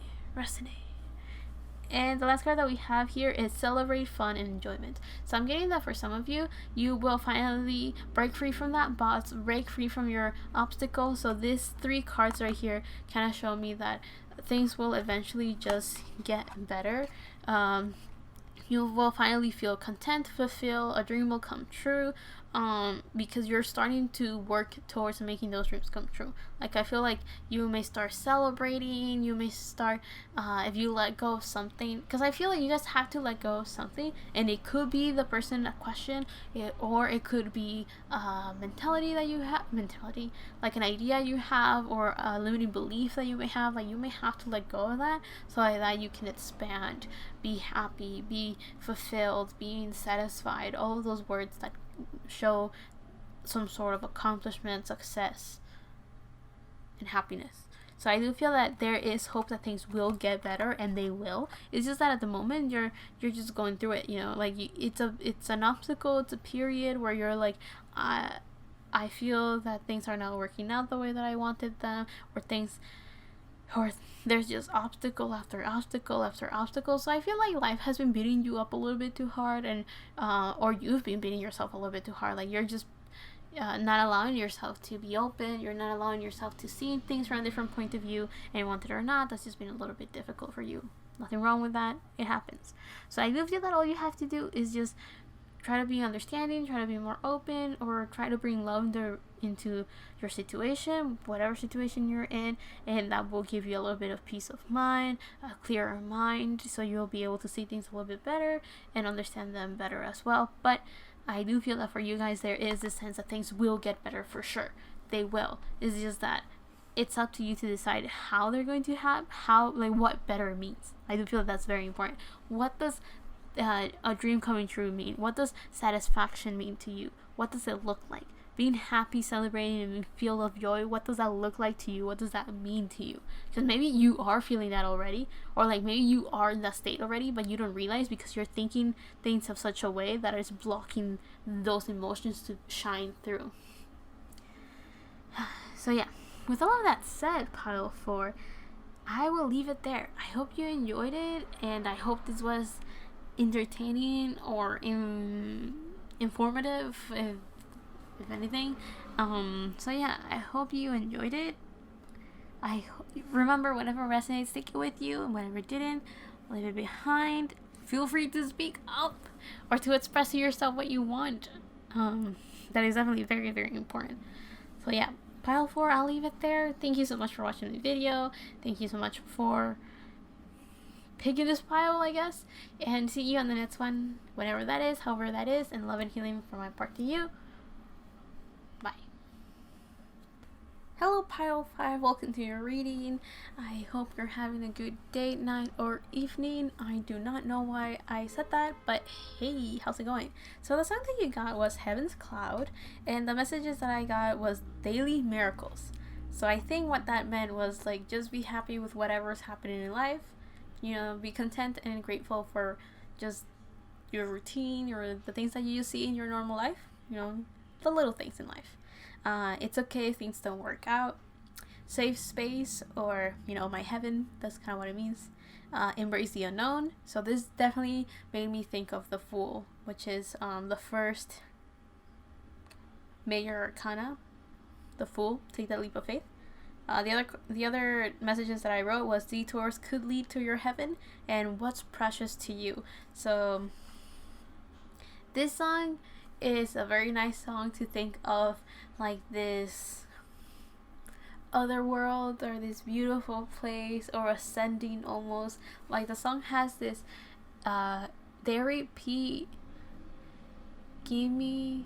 And the last card that we have here is celebrate fun and enjoyment. So I'm getting that for some of you, you will finally break free from that box, break free from your obstacles. So these 3 cards right here kind of show me that things will eventually just get better. You will finally feel content, fulfilled, a dream will come true, because you're starting to work towards making those dreams come true. Like, I feel like you may start celebrating, you may start, if you let go of something, because I feel like you guys have to let go of something, and it could be the person that question, or it could be mentality that you have, like an idea you have, or a limiting belief that you may have. Like, you may have to let go of that, so that you can expand, be happy, be fulfilled, being satisfied, all of those words that show some sort of accomplishment, success, and happiness. So I do feel that there is hope that things will get better, and they will. It's just that at the moment you're just going through it, it's an obstacle, it's a period where you're like, I feel that things are not working out the way that I wanted them, or there's just obstacle after obstacle after obstacle. So I feel like life has been beating you up a little bit too hard, and or you've been beating yourself a little bit too hard. Like, you're just not allowing yourself to be open. You're not allowing yourself to see things from a different point of view, and want it or not, that's just been a little bit difficult for you. Nothing wrong with that. It happens. So I do feel that all you have to do is just try to be understanding, try to be more open, or try to bring love into your situation, whatever situation you're in, and that will give you a little bit of peace of mind, a clearer mind, so you'll be able to see things a little bit better and understand them better as well. But I do feel that for you guys, there is a sense that things will get better for sure. They will. It's just that it's up to you to decide how they're going to happen, what better means. I do feel that's very important. What does a dream coming true mean? What does satisfaction mean to you? What does it look like? Being happy, celebrating, and feel of joy, what does that look like to you? What does that mean to you? Because maybe you are feeling that already, or like maybe you are in that state already, but you don't realize because you're thinking things of such a way that is blocking those emotions to shine through. So yeah, with all of that said, pile 4, I will leave it there. I hope you enjoyed it, and I hope this was entertaining or informative, if anything. So yeah, I hope you enjoyed it. Remember, whatever resonates, take it with you, and whatever didn't, leave it behind. Feel free to speak up or to express to yourself what you want. That is definitely very, very important. So yeah, pile 4, I'll leave it there. Thank you so much for watching the video. Thank you so much for picking this pile, I guess. And see you on the next one, whatever that is, however that is, and love and healing from my part to you. Bye. Hello, pile 5. Welcome to your reading. I hope you're having a good day, night, or evening. I do not know why I said that, but hey, how's it going? So the song that you got was Heaven's Cloud, and the messages that I got was daily miracles. So I think what that meant was like, just be happy with whatever's happening in life. Be content and grateful for just your routine, or the things that you see in your normal life, the little things in life. It's okay if things don't work out. Safe space, or, my heaven, that's kind of what it means. Embrace the unknown. So this definitely made me think of the Fool, which is the first major arcana, the Fool, take that leap of faith. The other messages that I wrote was detours could lead to your heaven, and what's precious to you. So this song is a very nice song to think of, like this other world, or this beautiful place, or ascending almost. Like, the song has this they repeat, give me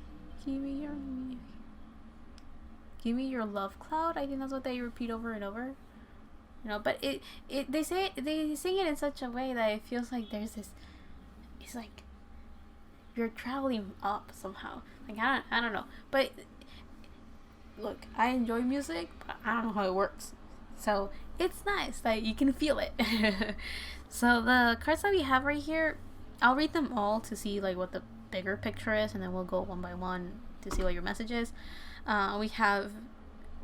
your love cloud. I think that's what they repeat over and over. But they sing it in such a way that it feels like there's this, it's like you're traveling up somehow. Like, I don't know. But look, I enjoy music, but I don't know how it works. So it's nice that you can feel it. So the cards that we have right here, I'll read them all to see like what the bigger picture is, and then we'll go one by one to see what your message is. We have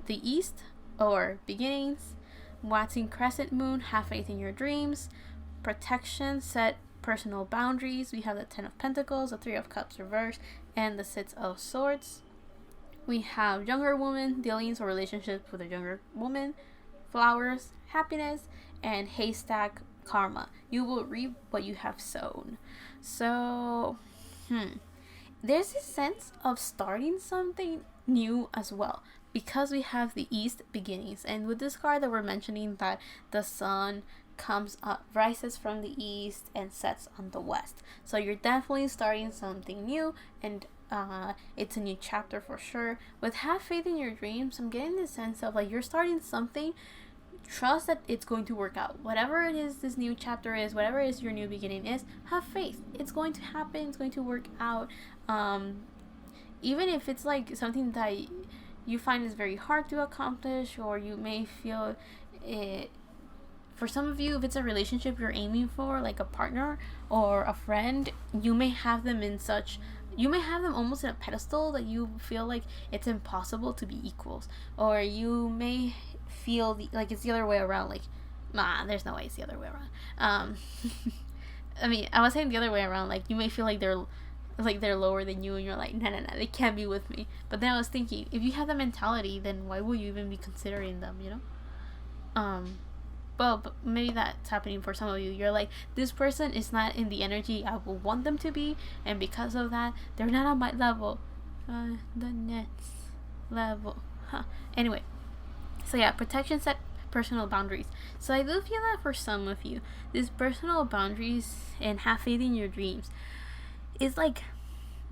the East, or beginnings, waxing crescent moon, have faith in your dreams, protection, set personal boundaries. We have the Ten of Pentacles, the Three of Cups reversed, and the Six of Swords. We have younger woman, dealings or relationships with a younger woman, flowers, happiness, and haystack, karma. You will reap what you have sown. So, there's this sense of starting something new as well, because we have the East, beginnings, and with this card that we're mentioning that the sun comes up, rises from the east and sets on the west. So you're definitely starting something new, and it's a new chapter for sure. With have faith in your dreams, I'm getting the sense of like you're starting something. Trust that it's going to work out. Whatever it is this new chapter is, whatever it is your new beginning is, have faith. It's going to happen. It's going to work out. Even if it's like something that you find is very hard to accomplish, or you may feel it. For some of you, if it's a relationship you're aiming for, like a partner or a friend, you may have them almost in a pedestal that you feel like it's impossible to be equals. Or you may feel like it's the other way around, like, there's no way it's the other way around. I mean, I was saying the other way around, like, you may feel like they're lower than you, and you're like, no, they can't be with me. But then I was thinking, if you have that mentality, then why would you even be considering them, you know? Well, but maybe that's happening for some of you. You're like, this person is not in the energy I would want them to be, and because of that, they're not on my level. The next level. Anyway, so yeah, protection, set personal boundaries. So I do feel that for some of you, these personal boundaries and have faith in your dreams is like,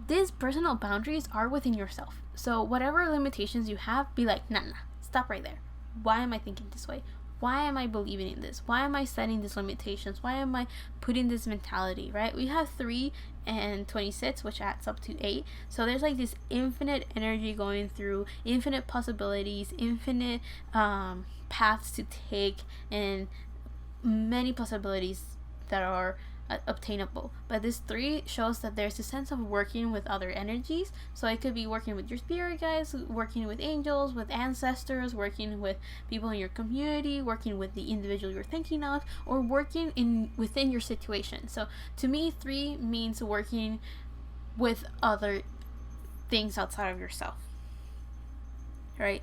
these personal boundaries are within yourself. So whatever limitations you have, be like, nah, stop right there. Why am I thinking this way? Why am I believing in this? Why am I setting these limitations? Why am I putting this mentality, right? We have 3 and 26, which adds up to 8. So there's like this infinite energy going through, infinite possibilities, infinite paths to take, and many possibilities that are obtainable. But this 3 shows that there's a sense of working with other energies. So it could be working with your spirit guides, working with angels, with ancestors, working with people in your community, working with the individual you're thinking of, or working within your situation. So to me, 3 means working with other things outside of yourself, right?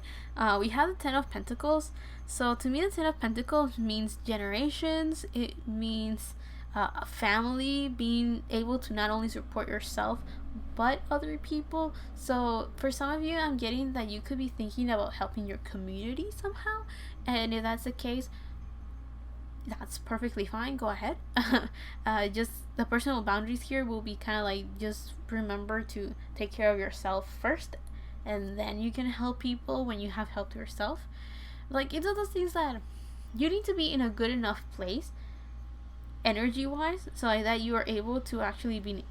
We have the 10 of Pentacles. So to me, the 10 of Pentacles means generations. It means a family, being able to not only support yourself but other people. So for some of you, I'm getting that you could be thinking about helping your community somehow, and if that's the case, that's perfectly fine, go ahead. Just the personal boundaries here will be kind of like, just remember to take care of yourself first, and then you can help people when you have helped yourself. Like, it's one of those things that you need to be in a good enough place energy wise, so like that you are able to actually be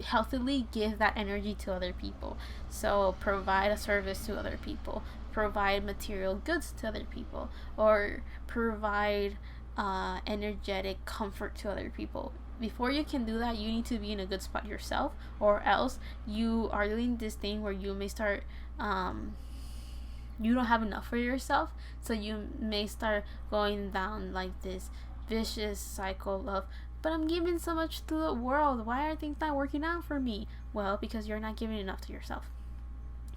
healthily give that energy to other people. So provide a service to other people, provide material goods to other people, or provide energetic comfort to other people. Before you can do that, you need to be in a good spot yourself, or else you are doing this thing where you may start you don't have enough for yourself, so you may start going down like this vicious cycle of, but I'm giving so much to the world, why are things not working out for me? Well, because you're not giving enough to yourself.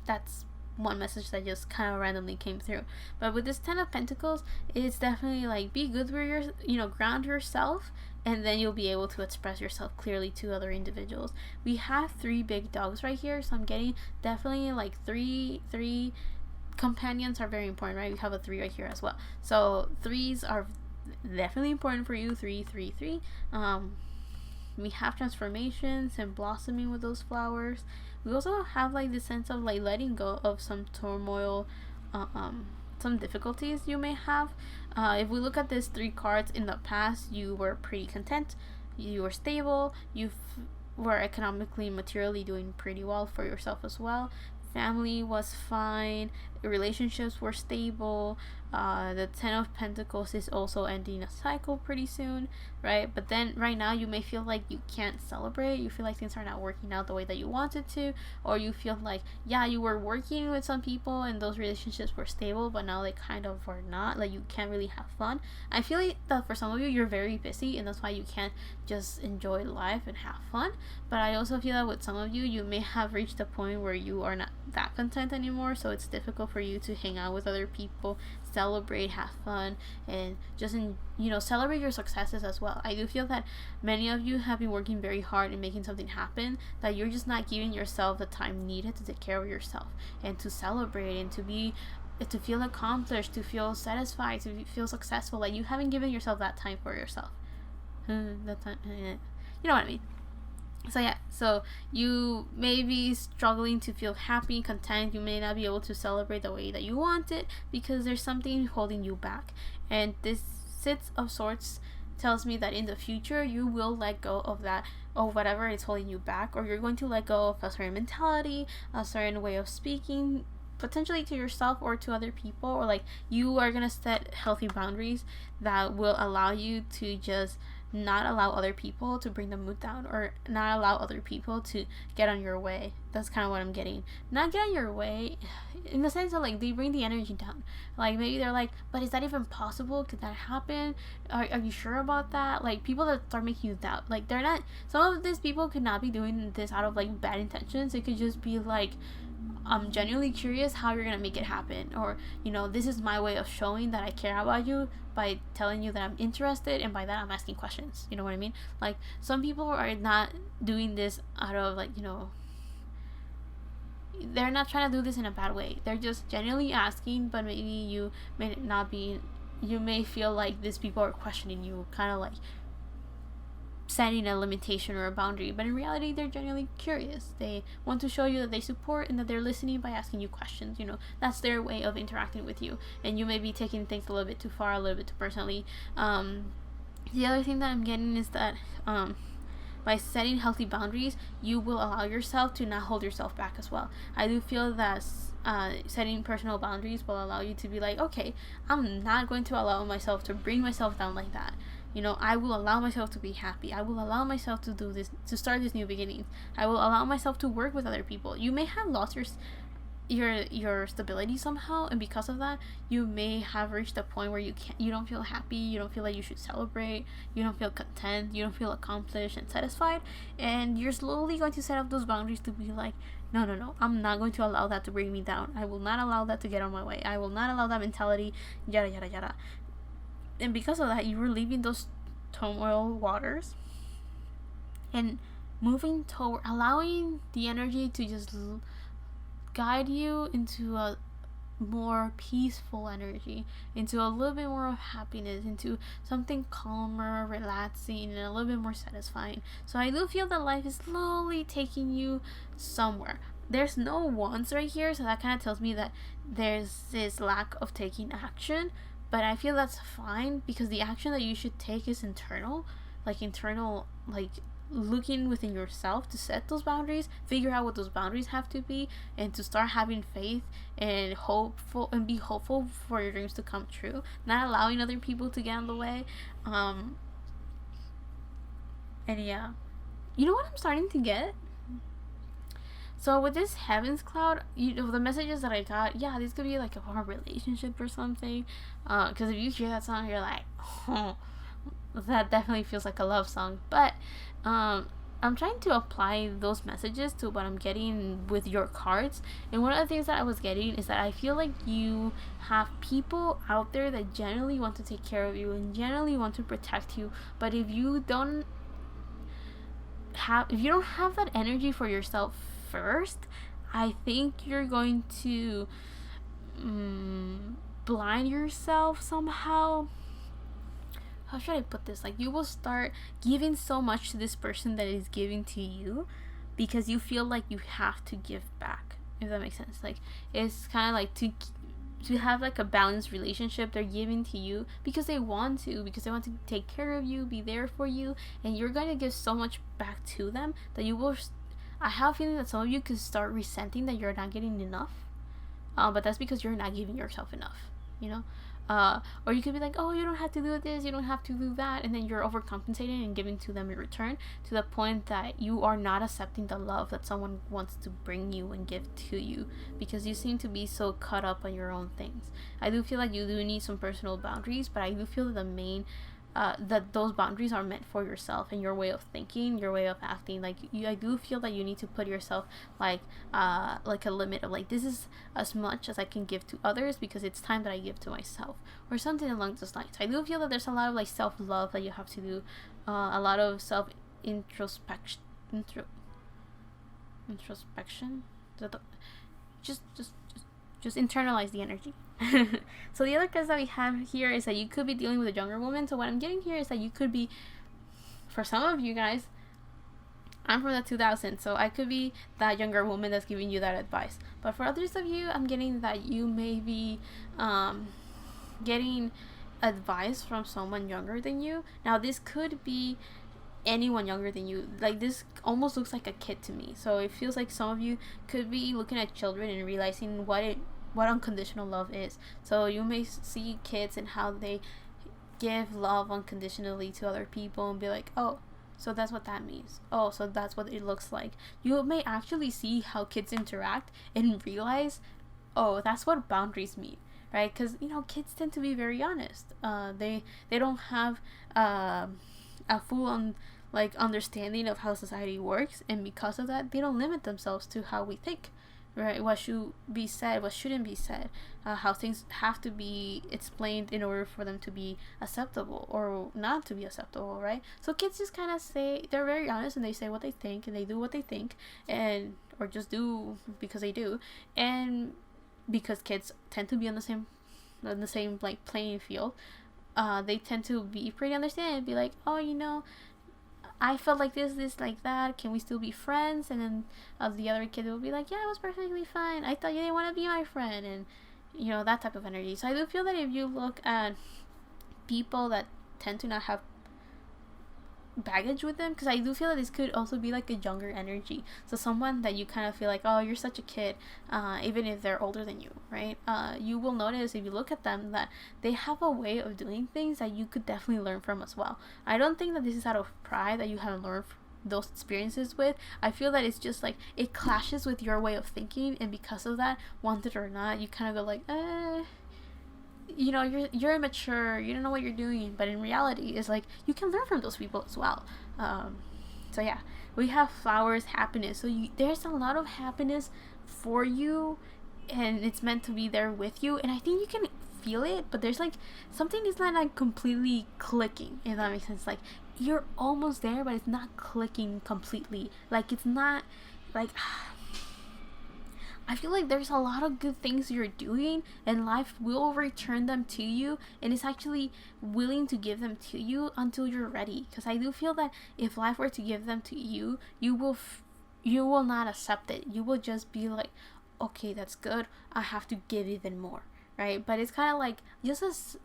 That's one message that just kind of randomly came through. But with this 10 of Pentacles, it's definitely like, be good with ground yourself, and then you'll be able to express yourself clearly to other individuals. We have 3 big dogs right here, so I'm getting definitely like three companions are very important, right? We have a 3 right here as well. So 3s are definitely important for you. 3 3 3. We have transformations and blossoming with those flowers. We also have like the sense of like letting go of some turmoil, some difficulties you may have. If we look at these 3 cards, in the past you were pretty content, you were stable, you were economically, materially doing pretty well for yourself as well. family was fine, relationships were stable. The Ten of Pentacles is also ending a cycle pretty soon, right? But then right now you may feel like you can't celebrate. You feel like things are not working out the way that you wanted to, or you feel like, yeah, you were working with some people and those relationships were stable, but now they kind of are not. Like, you can't really have fun. I feel like that for some of you, you're very busy, and that's why you can't just enjoy life and have fun. But I also feel that with some of you, you may have reached a point where you are not that content anymore, so it's difficult for you to hang out with other people, celebrate, have fun, and just celebrate your successes as well. I do feel that many of you have been working very hard and making something happen, that you're just not giving yourself the time needed to take care of yourself and to celebrate and to feel accomplished, to feel satisfied, to feel successful. Like, you haven't given yourself that time for yourself. That time, you know what I mean. So yeah, so you may be struggling to feel happy, content. You may not be able to celebrate the way that you want it because there's something holding you back. And this Six of Swords tells me that in the future you will let go of that, or whatever is holding you back, or you're going to let go of a certain mentality, a certain way of speaking, potentially to yourself or to other people, or like you are gonna set healthy boundaries that will allow you to just not allow other people to bring the mood down, or not allow other people to get on your way. That's kind of what I'm getting. Not get on your way in the sense of like they bring the energy down. Like, maybe they're like, but is that even possible? Could that happen? Are you sure about that? Like, people that start making you doubt. Like, they're not, some of these people could not be doing this out of like bad intentions. It could just be like, I'm genuinely curious how you're gonna make it happen, or this is my way of showing that I care about you by telling you that I'm interested, and by that I'm asking questions. You know what I mean? Like, some people are not doing this out of like, they're not trying to do this in a bad way. They're just genuinely asking, but maybe you may not be, you may feel like these people are questioning you, kind of like setting a limitation or a boundary, but in reality they're genuinely curious. They want to show you that they support and that they're listening by asking you questions. That's their way of interacting with you, and you may be taking things a little bit too far, a little bit too personally. The other thing that I'm getting is that by setting healthy boundaries, you will allow yourself to not hold yourself back as well. I do feel that setting personal boundaries will allow you to be like, okay, I'm not going to allow myself to bring myself down like that. I will allow myself to be happy. I will allow myself to do this, to start this new beginning. I will allow myself to work with other people. You may have lost your stability somehow, and because of that, you may have reached a point where you don't feel happy. You don't feel like you should celebrate. You don't feel content. You don't feel accomplished and satisfied. And you're slowly going to set up those boundaries to be like, no, I'm not going to allow that to bring me down. I will not allow that to get on my way. I will not allow that mentality, yada yada yada. And because of that, you were leaving those turmoil waters and moving toward allowing the energy to just guide you into a more peaceful energy, into a little bit more of happiness, into something calmer, relaxing, and a little bit more satisfying. So I do feel that life is slowly taking you somewhere. There's no wants right here, so that kind of tells me that there's this lack of taking action. But I feel that's fine, because the action that you should take is internal, like looking within yourself to set those boundaries, figure out what those boundaries have to be, and to start having faith and be hopeful for your dreams to come true, not allowing other people to get in the way. And yeah, you know what I'm starting to get? So with this Heavens cloud, the messages that I got, yeah, this could be like a relationship or something. Because if you hear that song, you're like, oh, that definitely feels like a love song. But I'm trying to apply those messages to what I'm getting with your cards. And one of the things that I was getting is that I feel like you have people out there that genuinely want to take care of you and genuinely want to protect you. But if you don't have that energy for yourself first, I think you're going to blind yourself somehow. How should I put this? Like, you will start giving so much to this person that is giving to you because you feel like you have to give back, if that makes sense. Like, it's kind of like to have like a balanced relationship. They're giving to you because they want to take care of you, be there for you, and you're going to give so much back to them that you will I have a feeling that some of you could start resenting that you're not getting enough, but that's because you're not giving yourself enough, you know. Or you could be like, oh, you don't have to do this, you don't have to do that, and then you're overcompensating and giving to them in return, to the point that you are not accepting the love that someone wants to bring you and give to you, because you seem to be so caught up on your own things. I do feel like you do need some personal boundaries, but I do feel that the main that those boundaries are meant for yourself and your way of thinking, your way of acting. Like I do feel that you need to put yourself like a limit of like, this is as much as I can give to others because it's time that I give to myself, or something along those lines. I do feel that there's a lot of like self-love that you have to do, a lot of introspection. Just internalize the energy. So the other cards that we have here is that you could be dealing with a younger woman. So what I'm getting here is that you could be, for some of you guys, I'm from the 2000s, so I could be that younger woman that's giving you that advice. But for others of you, I'm getting that you may be getting advice from someone younger than you. Now this could be anyone younger than you. Like, this almost looks like a kid to me. So it feels like some of you could be looking at children and realizing what unconditional love is. So you may see kids and how they give love unconditionally to other people and be like, oh, so that's what that means. Oh, so that's what it looks like. You may actually see how kids interact and realize, oh, that's what boundaries mean, right? Because, you know, kids tend to be very honest. They don't have a full-on like understanding of how society works, and because of that, they don't limit themselves to how we think, right? What should be said, what shouldn't be said, how things have to be explained in order for them to be acceptable or not to be acceptable, right? So kids just kind of say, they're very honest, and they say what they think, and they do what they think, and or just do because they do. And because kids tend to be on the same like playing field, they tend to be pretty understanding and be like, oh, you know, I felt like this, like that. Can we still be friends? And then the other kid will be like, yeah, it was perfectly fine. I thought you didn't want to be my friend. And, you know, that type of energy. So I do feel that if you look at people that tend to not have baggage with them, because I do feel that this could also be like a younger energy. So someone that you kind of feel like, oh, you're such a kid, even if they're older than you, right? You will notice if you look at them that they have a way of doing things that you could definitely learn from as well. I don't think that this is out of pride that you haven't learned those experiences with. I feel that it's just like it clashes with your way of thinking, and because of that, wanted or not, you kind of go like, you know, you're immature, you don't know what you're doing. But in reality, it's like you can learn from those people as well. So yeah, we have flowers, happiness. So there's a lot of happiness for you, and it's meant to be there with you. And I think you can feel it, but there's like something is not like completely clicking, if that makes sense. Like you're almost there, but it's not clicking completely. Like it's not like I feel like there's a lot of good things you're doing, and life will return them to you, and it's actually willing to give them to you until you're ready. Because I do feel that if life were to give them to you, you will not accept it. You will just be like, okay, that's good, I have to give even more, right? But it's kind of like just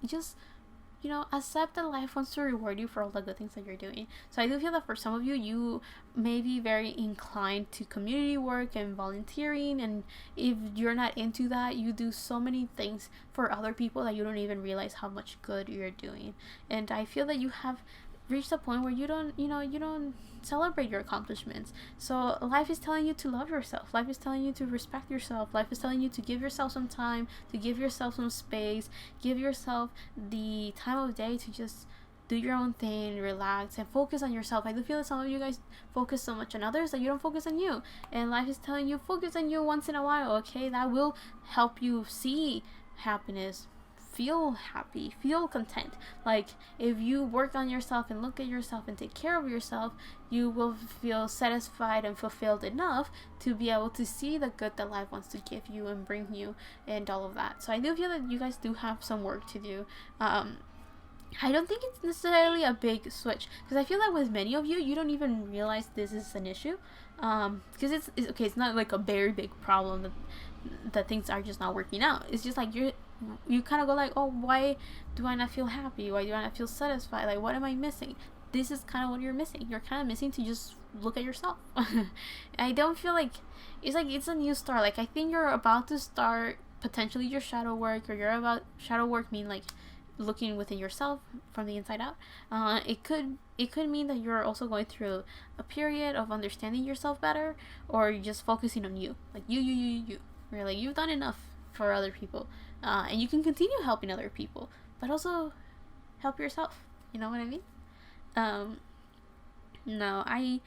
you know, accept that life wants to reward you for all the good things that you're doing. So I do feel that for some of you, you may be very inclined to community work and volunteering, and if you're not into that, you do so many things for other people that you don't even realize how much good you're doing. And I feel that you have reached a point where you don't celebrate your accomplishments. So life is telling you to love yourself. Life is telling you to respect yourself. Life is telling you to give yourself some time, to give yourself some space, give yourself the time of day to just do your own thing, relax, and focus on yourself. I do feel that some of you guys focus so much on others that you don't focus on you. And life is telling you, focus on you once in a while, okay? That will help you see happiness, feel happy, feel content. Like if you work on yourself and look at yourself and take care of yourself, you will feel satisfied and fulfilled enough to be able to see the good that life wants to give you and bring you and all of that. So I do feel that you guys do have some work to do. I don't think it's necessarily a big switch, because I feel that with many of you, you don't even realize this is an issue, because it's okay, it's not like a very big problem that things are just not working out. It's just like you kind of go like, oh, why do I not feel happy? Why do I not feel satisfied? Like, what am I missing? this is kind of what you're missing. You're kind of missing to just look at yourself. I don't feel like it's a new start. Like, I think you're about to start potentially your shadow work, or you're about shadow work mean like looking within yourself from the inside out. It could mean that you're also going through a period of understanding yourself better, or you're just focusing on you, like you. Where like you've done enough for other people, and you can continue helping other people, but also help yourself. You know what I mean? No, I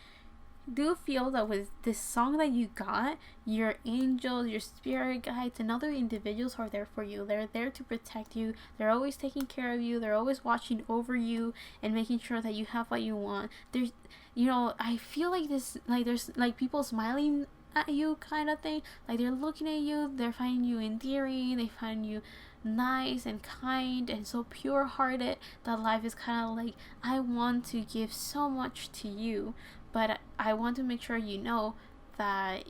do feel that with this song that you got, your angels, your spirit guides, and other individuals are there for you. They're there to protect you. They're always taking care of you. They're always watching over you and making sure that you have what you want. There's, I feel like there's like people smiling at you kind of thing. Like, they're looking at you, they're finding you endearing, they find you nice and kind and so pure hearted that life is kind of like, I want to give so much to you, but I want to make sure that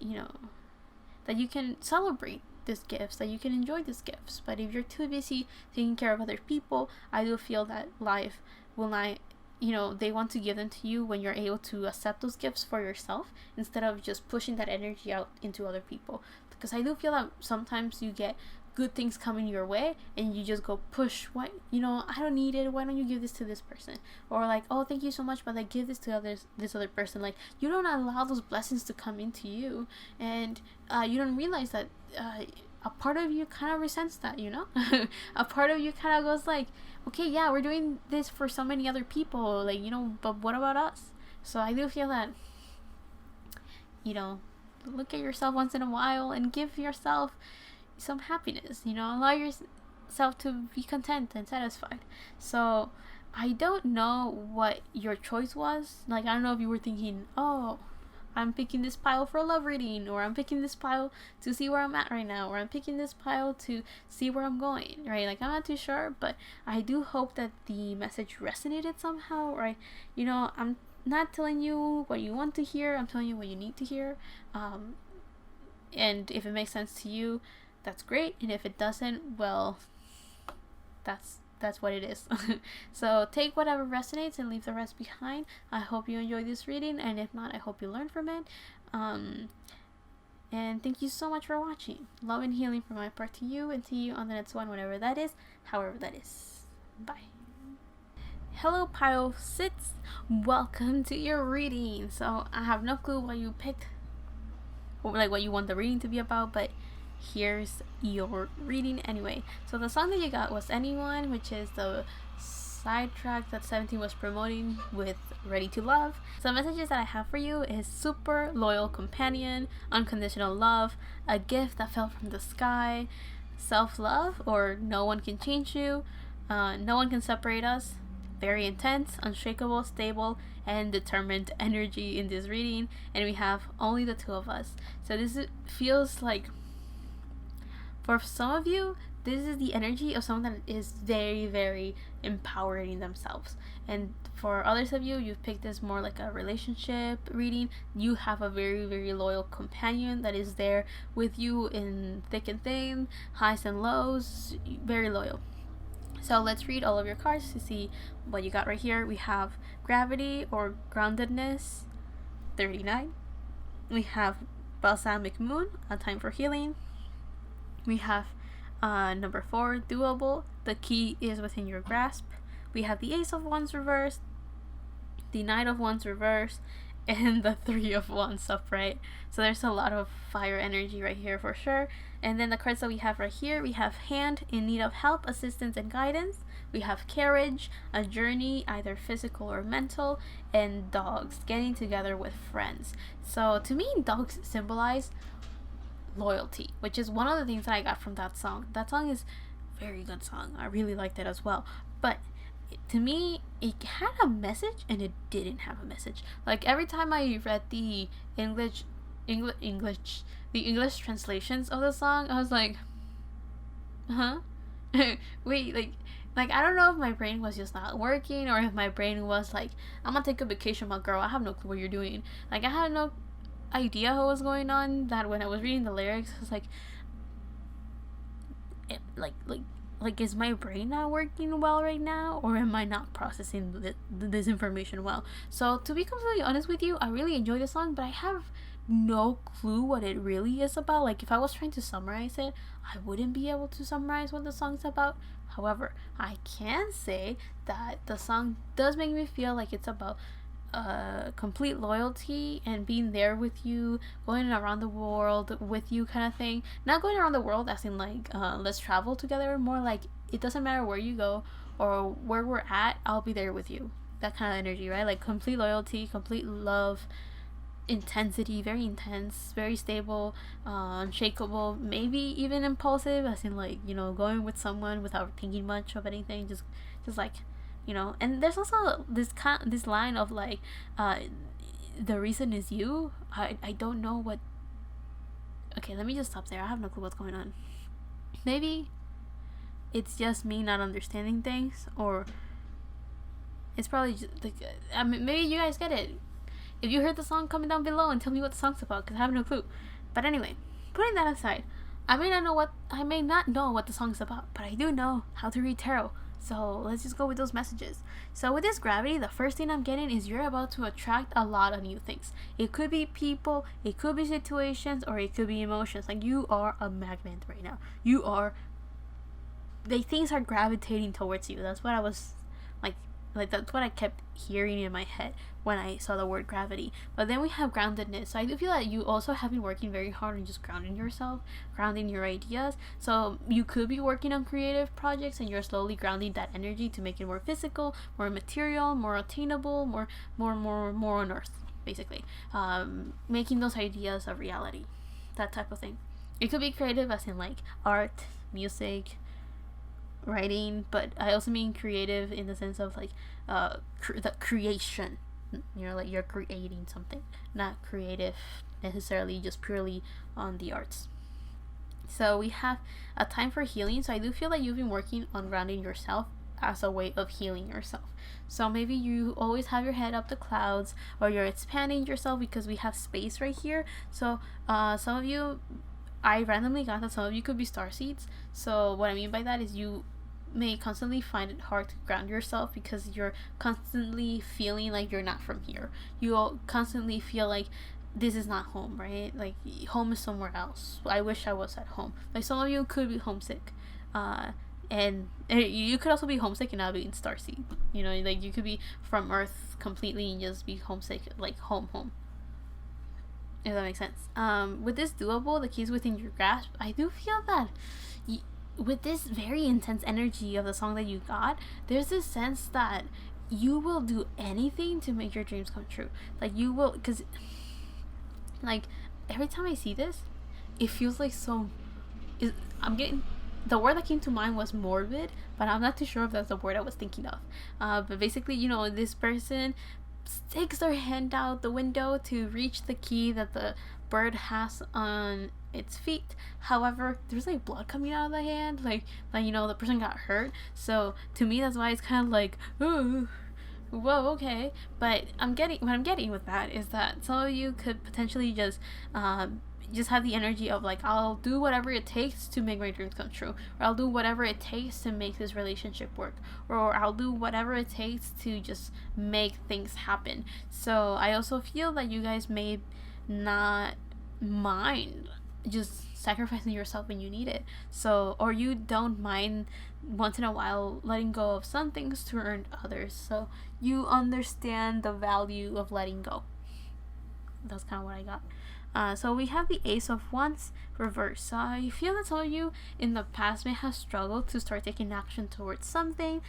that you can celebrate these gifts, that you can enjoy these gifts. But if you're too busy taking care of other people, I do feel that life will not, they want to give them to you when you're able to accept those gifts for yourself, instead of just pushing that energy out into other people. Because I do feel that sometimes you get good things coming your way and you just go push, what, I don't need it, why don't you give this to this person? Or like, oh, thank you so much, but like, give this to this other person. Like, you don't allow those blessings to come into you, and you don't realize that a part of you kind of resents that, a part of you kind of goes like, okay, yeah, we're doing this for so many other people, like, but what about us? So I do feel that, look at yourself once in a while and give yourself some happiness, allow yourself to be content and satisfied. So I don't know what your choice was. Like, I don't know if you were thinking, oh, I'm picking this pile for a love reading, or I'm picking this pile to see where I'm at right now, or I'm picking this pile to see where I'm going, right? Like, I'm not too sure, but I do hope that the message resonated somehow, right? I'm not telling you what you want to hear, I'm telling you what you need to hear. And if it makes sense to you, that's great. And if it doesn't, well, that's what it is. So take whatever resonates and leave the rest behind. I hope you enjoyed this reading, and if not, I hope you learned from it. And thank you so much for watching. Love and healing from my part to you, and see you on the next one, whenever that is, however that is. Bye. Hello, Pile 6. Welcome to your reading. So I have no clue what you picked, or like what you want the reading to be about, but here's your reading anyway. So the song that you got was Anyone, which is the side track that 17 was promoting with Ready to Love. So the messages that I have for you is super loyal companion, unconditional love, a gift that fell from the sky, self-love, or no one can change you, no one can separate us, very intense, unshakable, stable, and determined energy in this reading. And we have only the two of us. So this feels like, for some of you, this is the energy of someone that is very, very empowered in themselves. And for others of you, you've picked this more like a relationship reading. You have a very, very loyal companion that is there with you in thick and thin, highs and lows, very loyal. So let's read all of your cards to see what you got right here. We have Gravity, or Groundedness, 39. We have Balsamic Moon, A Time for Healing. We have number 4, Doable, the key is within your grasp. We have the Ace of Wands reversed, the Knight of Wands reversed, and the 3 of Wands upright. So there's a lot of fire energy right here for sure. And then the cards that we have right here, we have Hand, in need of help, assistance, and guidance. We have Carriage, a journey, either physical or mental, and Dogs, getting together with friends. So to me, dogs symbolize loyalty, which is one of the things that I got from that song. That song is a very good song. I really liked it as well. But to me, it had a message and it didn't have a message. Like, every time I read the English translations of the song, I was like, wait, like I don't know if my brain was just not working, or if my brain was like, I'm gonna take a vacation, but girl, I have no clue what you're doing. Like, I had no idea what was going on, that when I was reading the lyrics, I was like, like, is my brain not working well right now, or am I not processing this information well? So to be completely honest with you, I really enjoy the song, but I have no clue what it really is about. Like, if I was trying to summarize it, I wouldn't be able to summarize what the song's about. However, I can say that the song does make me feel like it's about complete loyalty and being there with you, going around the world with you, kind of thing. Not going around the world as in like let's travel together, more like it doesn't matter where you go or where we're at, I'll be there with you. That kind of energy, right? Like complete loyalty, complete love, intensity, very intense, very stable, unshakable, maybe even impulsive, as in like, you know, going with someone without thinking much of anything, just like, you know. And there's also this line of like, the reason is you. I don't know what. Okay, let me just stop there. I have no clue what's going on. Maybe it's just me not understanding things, or it's probably just like, I mean, maybe you guys get it. If you heard the song, comment down below and tell me what the song's about, because I have no clue. But anyway, putting that aside, I may not know what the song's about, but I do know how to read tarot. So let's just go with those messages. So with this gravity, the first thing I'm getting is you're about to attract a lot of new things. It could be people, it could be situations, or it could be emotions. Like, you are a magnet right now. You are, things are gravitating towards you. That's what I was like that's what I kept hearing in my head when I saw the word gravity. But then we have groundedness. So I do feel that you also have been working very hard on just grounding yourself, grounding your ideas. So you could be working on creative projects and you're slowly grounding that energy to make it more physical, more material, more attainable, more on earth, basically. Making those ideas a reality, that type of thing. It could be creative as in like art, music, writing, but I also mean creative in the sense of like the creation. You know, like you're creating something, not creative necessarily just purely on the arts. So we have a time for healing. So I do feel like you've been working on grounding yourself as a way of healing yourself. So maybe you always have your head up the clouds, or you're expanding yourself because we have space right here. So some of you, I randomly got that some of you could be starseeds. So what I mean by that is you may constantly find it hard to ground yourself because you're constantly feeling like you're not from here. You constantly feel like this is not home, right? Like home is somewhere else. I wish I was at home. Like some of you could be homesick, and you could also be homesick and not be in starseed. You know, like you could be from Earth completely and just be homesick, like home. If that makes sense. With this doable, the keys within your grasp. I do feel that with this very intense energy of the song that you got, there's this sense that you will do anything to make your dreams come true. Like you will, because like every time I see this, it feels like I'm getting, the word that came to mind was morbid, but I'm not too sure if that's the word I was thinking of. But basically, you know, this person sticks their hand out the window to reach the key that the bird has on its feet. However, there's like blood coming out of the hand, like you know, the person got hurt. So to me, that's why it's kind of like, ooh, whoa, okay. But what I'm getting with that is that some of you could potentially just have the energy of like, I'll do whatever it takes to make my dreams come true, or I'll do whatever it takes to make this relationship work, or I'll do whatever it takes to just make things happen. So I also feel that you guys may not mind just sacrificing yourself when you need it. So, or you don't mind once in a while letting go of some things to earn others. So you understand the value of letting go. That's kind of what I got. So we have the Ace of Wands reversed. So I feel that some of you in the past may have struggled to start taking action towards something.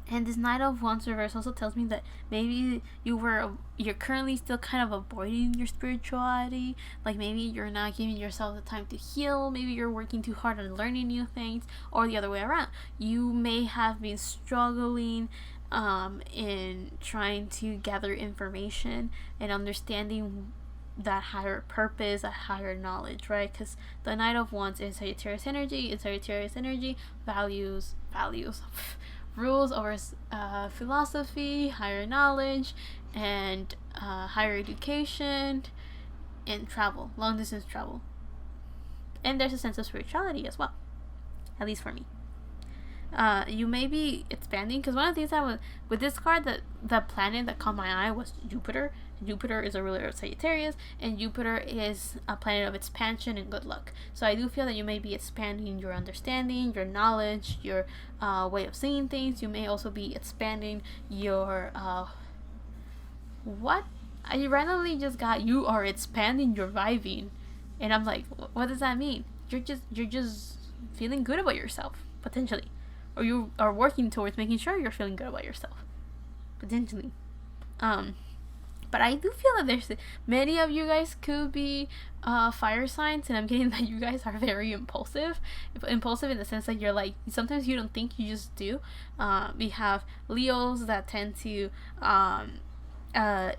And this Knight of Wands reverse also tells me that maybe you're currently still kind of avoiding your spirituality. Like maybe you're not giving yourself the time to heal. Maybe you're working too hard on learning new things, or the other way around. You may have been struggling in trying to gather information and understanding that higher purpose, that higher knowledge, right? Because the Knight of Wands is Sagittarius energy. It's Sagittarius energy, values, rules over philosophy, higher knowledge, and higher education, and travel, long distance travel. And there's a sense of spirituality as well. at least for me. You may be expanding, because one of the things I was with this card, that the planet that caught my eye was Jupiter. Jupiter is a ruler of Sagittarius, and Jupiter is a planet of expansion and good luck. So I do feel that you may be expanding your understanding, your knowledge, your way of seeing things. You may also be expanding your what? I randomly just got, you are expanding your vibing, and I'm like, what does that mean? You're just feeling good about yourself, potentially, or you are working towards making sure you're feeling good about yourself, potentially. But I do feel that there's many of you guys could be fire signs, and I'm getting that you guys are very impulsive in the sense that you're like, sometimes you don't think, you just do. We have Leos that tend to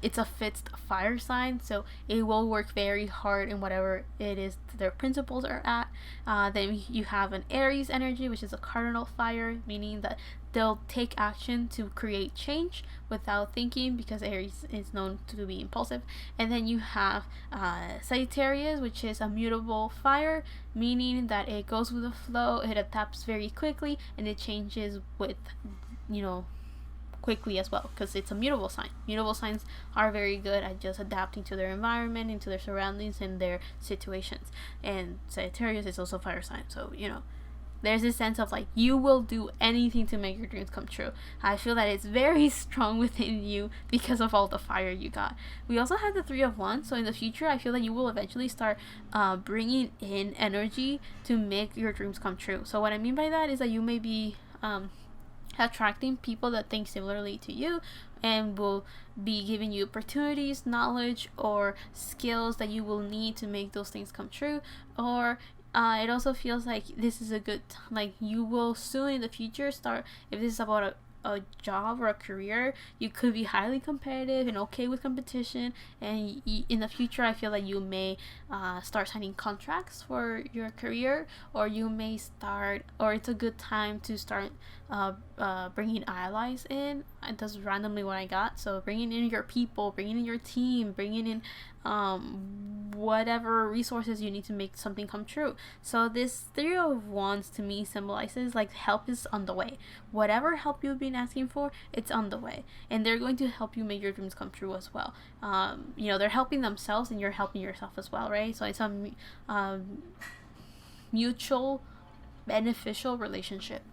it's a fixed fire sign, so it will work very hard in whatever it is their principles are at. Then you have an Aries energy, which is a cardinal fire, meaning that they'll take action to create change without thinking, because Aries is known to be impulsive. And then you have Sagittarius, which is a mutable fire, meaning that it goes with the flow, it adapts very quickly, and it changes with, quickly as well, because it's a mutable sign. Mutable signs are very good at just adapting to their environment, into their surroundings, and their situations. And Sagittarius is also fire sign, so there's this sense of like, you will do anything to make your dreams come true. I feel that it's very strong within you because of all the fire you got. We also have the Three of Wands, so in the future I feel that you will eventually start bringing in energy to make your dreams come true. So what I mean by that is that you may be attracting people that think similarly to you, and will be giving you opportunities, knowledge, or skills that you will need to make those things come true. Or it also feels like this is a good like you will soon in the future start, if this is about a job or a career, you could be highly competitive and okay with competition, and in the future I feel like you may start signing contracts for your career, or you may start, or it's a good time to start bringing allies in. That's randomly what I got. So bringing in your people, bringing in your team, bringing in whatever resources you need to make something come true. So this Three of Wands to me symbolizes like help is on the way. Whatever help you've been asking for, it's on the way, and they're going to help you make your dreams come true as well. They're helping themselves, and you're helping yourself as well, right? So it's a mutual beneficial relationship.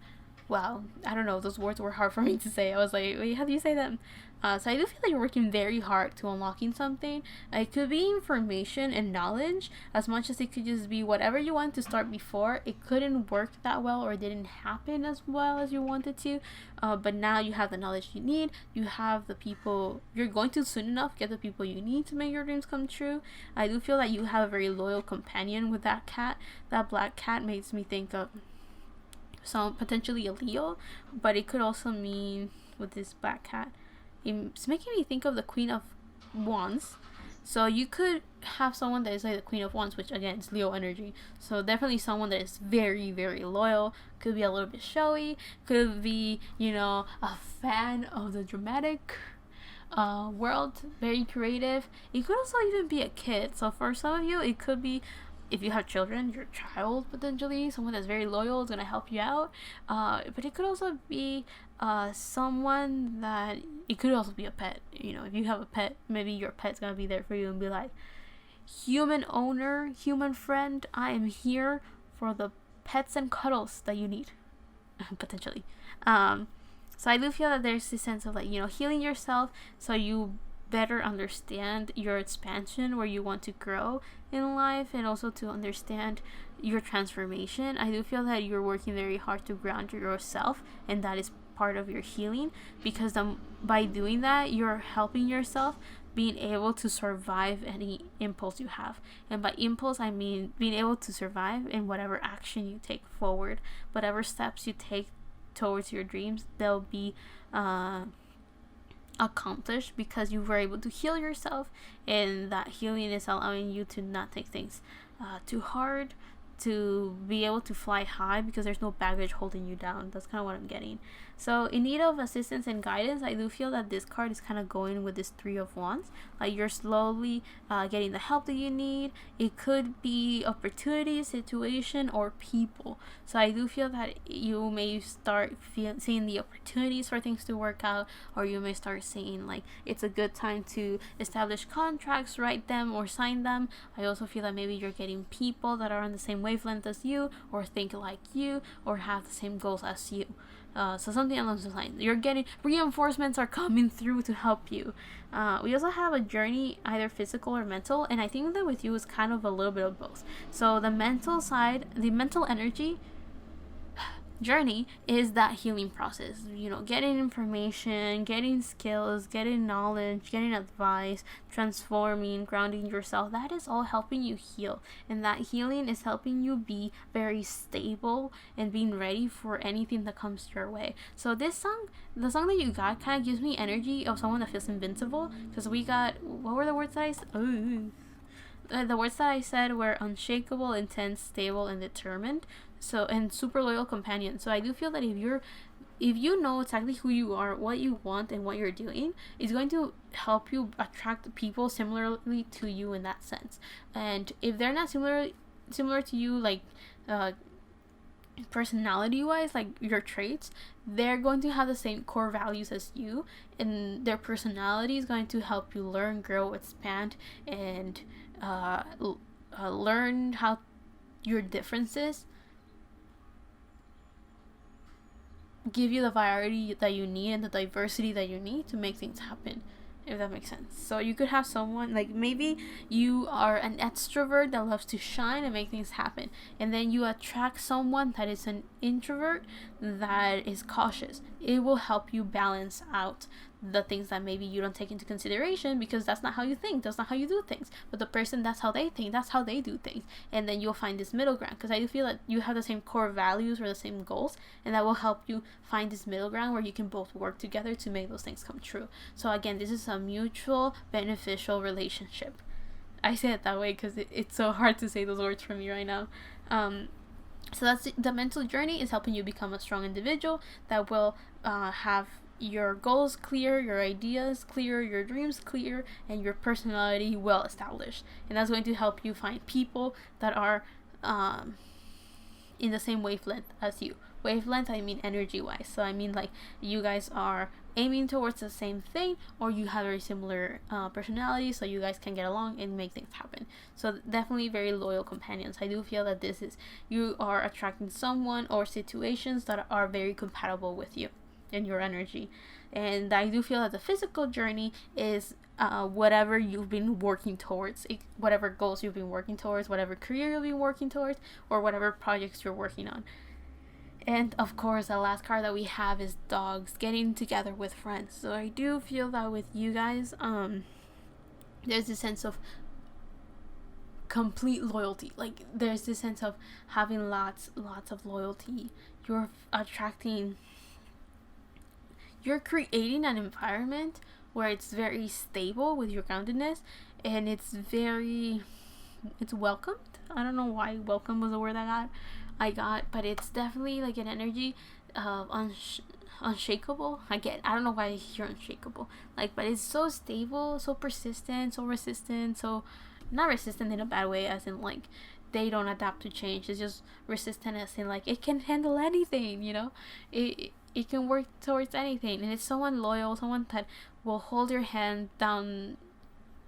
Wow, I don't know, those words were hard for me to say. I was like, wait, how do you say them? So I do feel like you're working very hard to unlocking something. It could be information and knowledge, as much as it could just be whatever you wanted to start before. It couldn't work that well, or it didn't happen as well as you wanted to. But now you have the knowledge you need. You have the people. You're going to soon enough get the people you need to make your dreams come true. I do feel that you have a very loyal companion with that cat. That black cat makes me think of potentially a Leo, but it could also mean, with this black cat, it's making me think of the Queen of Wands. So you could have someone that is like the Queen of Wands, which again is Leo energy. So definitely someone that is very, very loyal. Could be a little bit showy. Could be, a fan of the dramatic world. Very creative. It could also even be a kid. So for some of you, it could be, if you have children, your child potentially, someone that's very loyal is going to help you out. But it could also be someone that, it could also be a pet. If you have a pet, maybe your pet's going to be there for you and be like, human owner, human friend, I am here for the pets and cuddles that you need, potentially. So I do feel that there's this sense of like, healing yourself so you better understand your expansion, where you want to grow in life, and also to understand your transformation. I do feel that you're working very hard to ground yourself, and that is part of your healing, because by doing that, you're helping yourself being able to survive any impulse you have. And by impulse, I mean being able to survive in whatever action you take forward, whatever steps you take towards your dreams, they'll be accomplished because you were able to heal yourself, and that healing is allowing you to not take things too hard, to be able to fly high because there's no baggage holding you down. That's kind of what I'm getting. So in need of assistance and guidance, I do feel that this card is kind of going with this Three of Wands. Like you're slowly getting the help that you need. It could be opportunity, situation, or people. So I do feel that you may start seeing the opportunities for things to work out, or you may start seeing like it's a good time to establish contracts, write them, or sign them. I also feel that maybe you're getting people that are on the same wavelength as you, or think like you, or have the same goals as you. So something along those lines. You're getting reinforcements are coming through to help you. We also have a journey, either physical or mental, and I think that with you is kind of a little bit of both. So the mental side, the mental energy journey is that healing process, getting information, getting skills, getting knowledge, getting advice, transforming, grounding yourself. That is all helping you heal, and that healing is helping you be very stable and being ready for anything that comes your way. So this song, the song that you got, kind of gives me energy of someone that feels invincible, because we got, what were the words that I said? The words that I said were unshakable, intense, stable, and determined. So, and super loyal companion. So I do feel that if you know exactly who you are, what you want, and what you're doing, it's going to help you attract people similarly to you in that sense. And if they're not similar to you, like personality wise, like your traits, they're going to have the same core values as you, and their personality is going to help you learn, grow, expand, and learn how your differences give you the variety that you need and the diversity that you need to make things happen, if that makes sense. So you could have someone, like maybe you are an extrovert that loves to shine and make things happen, and then you attract someone that is an introvert that is cautious. It will help you balance out the things that maybe you don't take into consideration, because that's not how you think, that's not how you do things, but the person, that's how they think, that's how they do things. And then you'll find this middle ground, because I do feel that you have the same core values or the same goals, and that will help you find this middle ground where you can both work together to make those things come true. So again, this is a mutual beneficial relationship. I say it that way because it's so hard to say those words for me right now. So that's the mental journey, is helping you become a strong individual that will have your goals clear, your ideas clear, your dreams clear, and your personality well established. And that's going to help you find people that are in the same wavelength as you. Wavelength, I mean energy wise. So I mean like you guys are aiming towards the same thing, or you have very similar personalities, so you guys can get along and make things happen. So definitely very loyal companions. I do feel that this is, you are attracting someone or situations that are very compatible with you and your energy. And I do feel that the physical journey is whatever you've been working towards, whatever goals you've been working towards, whatever career you've been working towards, or whatever projects you're working on. And of course, the last card that we have is dogs, getting together with friends. So I do feel that with you guys, there's this sense of complete loyalty. Like there's this sense of having lots of loyalty. You're creating an environment where it's very stable with your groundedness, and it's welcomed. I don't know why welcome was a word I got, but it's definitely like an energy of unshakable. I don't know why you're unshakable, like, but it's so stable, so persistent, so resistant, so not resistant in a bad way, as in like they don't adapt to change. It's just resistant as in like it can handle anything, it can work towards anything. And it's someone loyal, someone that will hold your hand down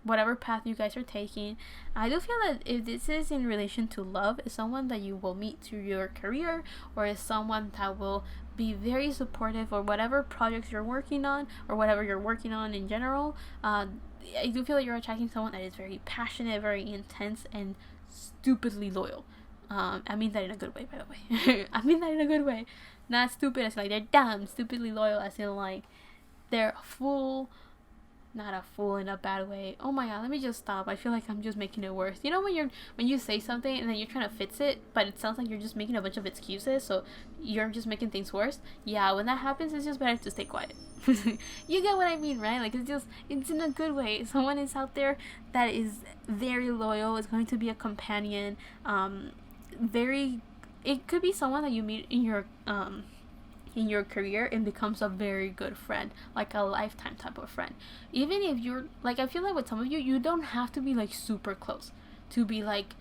whatever path you guys are taking. I do feel that if this is in relation to love, it's someone that you will meet through your career, or is someone that will be very supportive, or whatever projects you're working on, or whatever you're working on in general. I do feel that you're attracting someone that is very passionate, very intense, and stupidly loyal. I mean that in a good way, by the way. I mean that in a good way. Not stupid as in like they're dumb, stupidly loyal as in like they're a fool. Not a fool in a bad way. Oh my god, let me just stop. I feel like I'm just making it worse. You know when you say something and then you're trying to fix it, but it sounds like you're just making a bunch of excuses, so you're just making things worse? Yeah, when that happens, it's just better to stay quiet. You get what I mean, right? Like it's in a good way. Someone is out there that is very loyal, is going to be a companion. It could be someone that you meet in in your career and becomes a very good friend, like a lifetime type of friend. Even if you're like, I feel like with some of you, you don't have to be like super close to be like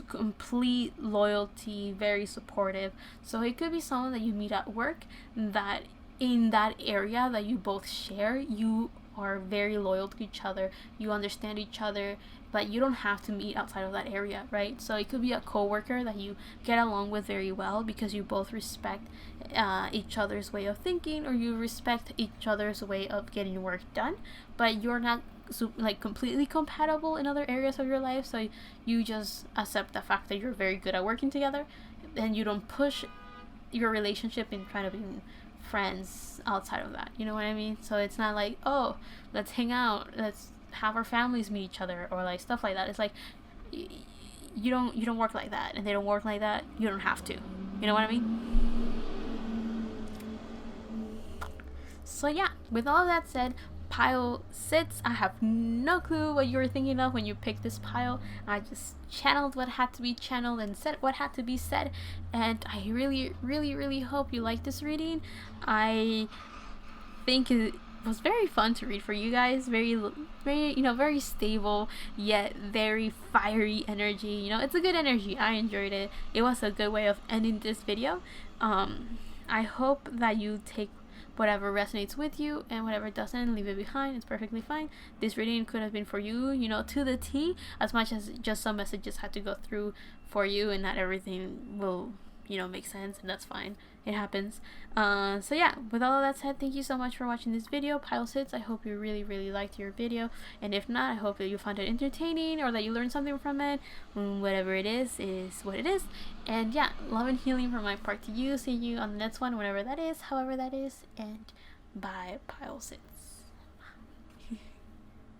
complete loyalty, very supportive. So it could be someone that you meet at work that in that area that you both share, you are very loyal to each other, you understand each other, but you don't have to meet outside of that area, right? So it could be a coworker that you get along with very well because you both respect each other's way of thinking, or you respect each other's way of getting work done, but you're not like completely compatible in other areas of your life. So you just accept the fact that you're very good at working together, and you don't push your relationship in trying to be friends outside of that. You know what I mean? So it's not like, oh, let's hang out, let's have our families meet each other, or like stuff like that. It's like you don't work like that, and they don't work like that. You don't have to. You know what I mean? So yeah, with all of that said, pile 6, I have no clue what you were thinking of when you picked this pile. I just channeled what had to be channeled and said what had to be said, and I really hope you like this reading. I think it was very fun to read for you guys. Very very stable yet very fiery energy. It's a good energy. I enjoyed it. It was a good way of ending this video. I hope that you take whatever resonates with you, and whatever doesn't, leave it behind. It's perfectly fine. This reading could have been for you, to the T, as much as just some messages had to go through for you, and not everything will make sense, and that's fine. It happens. So yeah, with all of that said, thank you so much for watching this video, Pile 6. I hope you really liked your video, and if not, I hope that you found it entertaining, or that you learned something from it. Whatever it is what it is. And yeah, love and healing from my part to you. See you on the next one, whenever that is, however that is, and bye, Pile 6.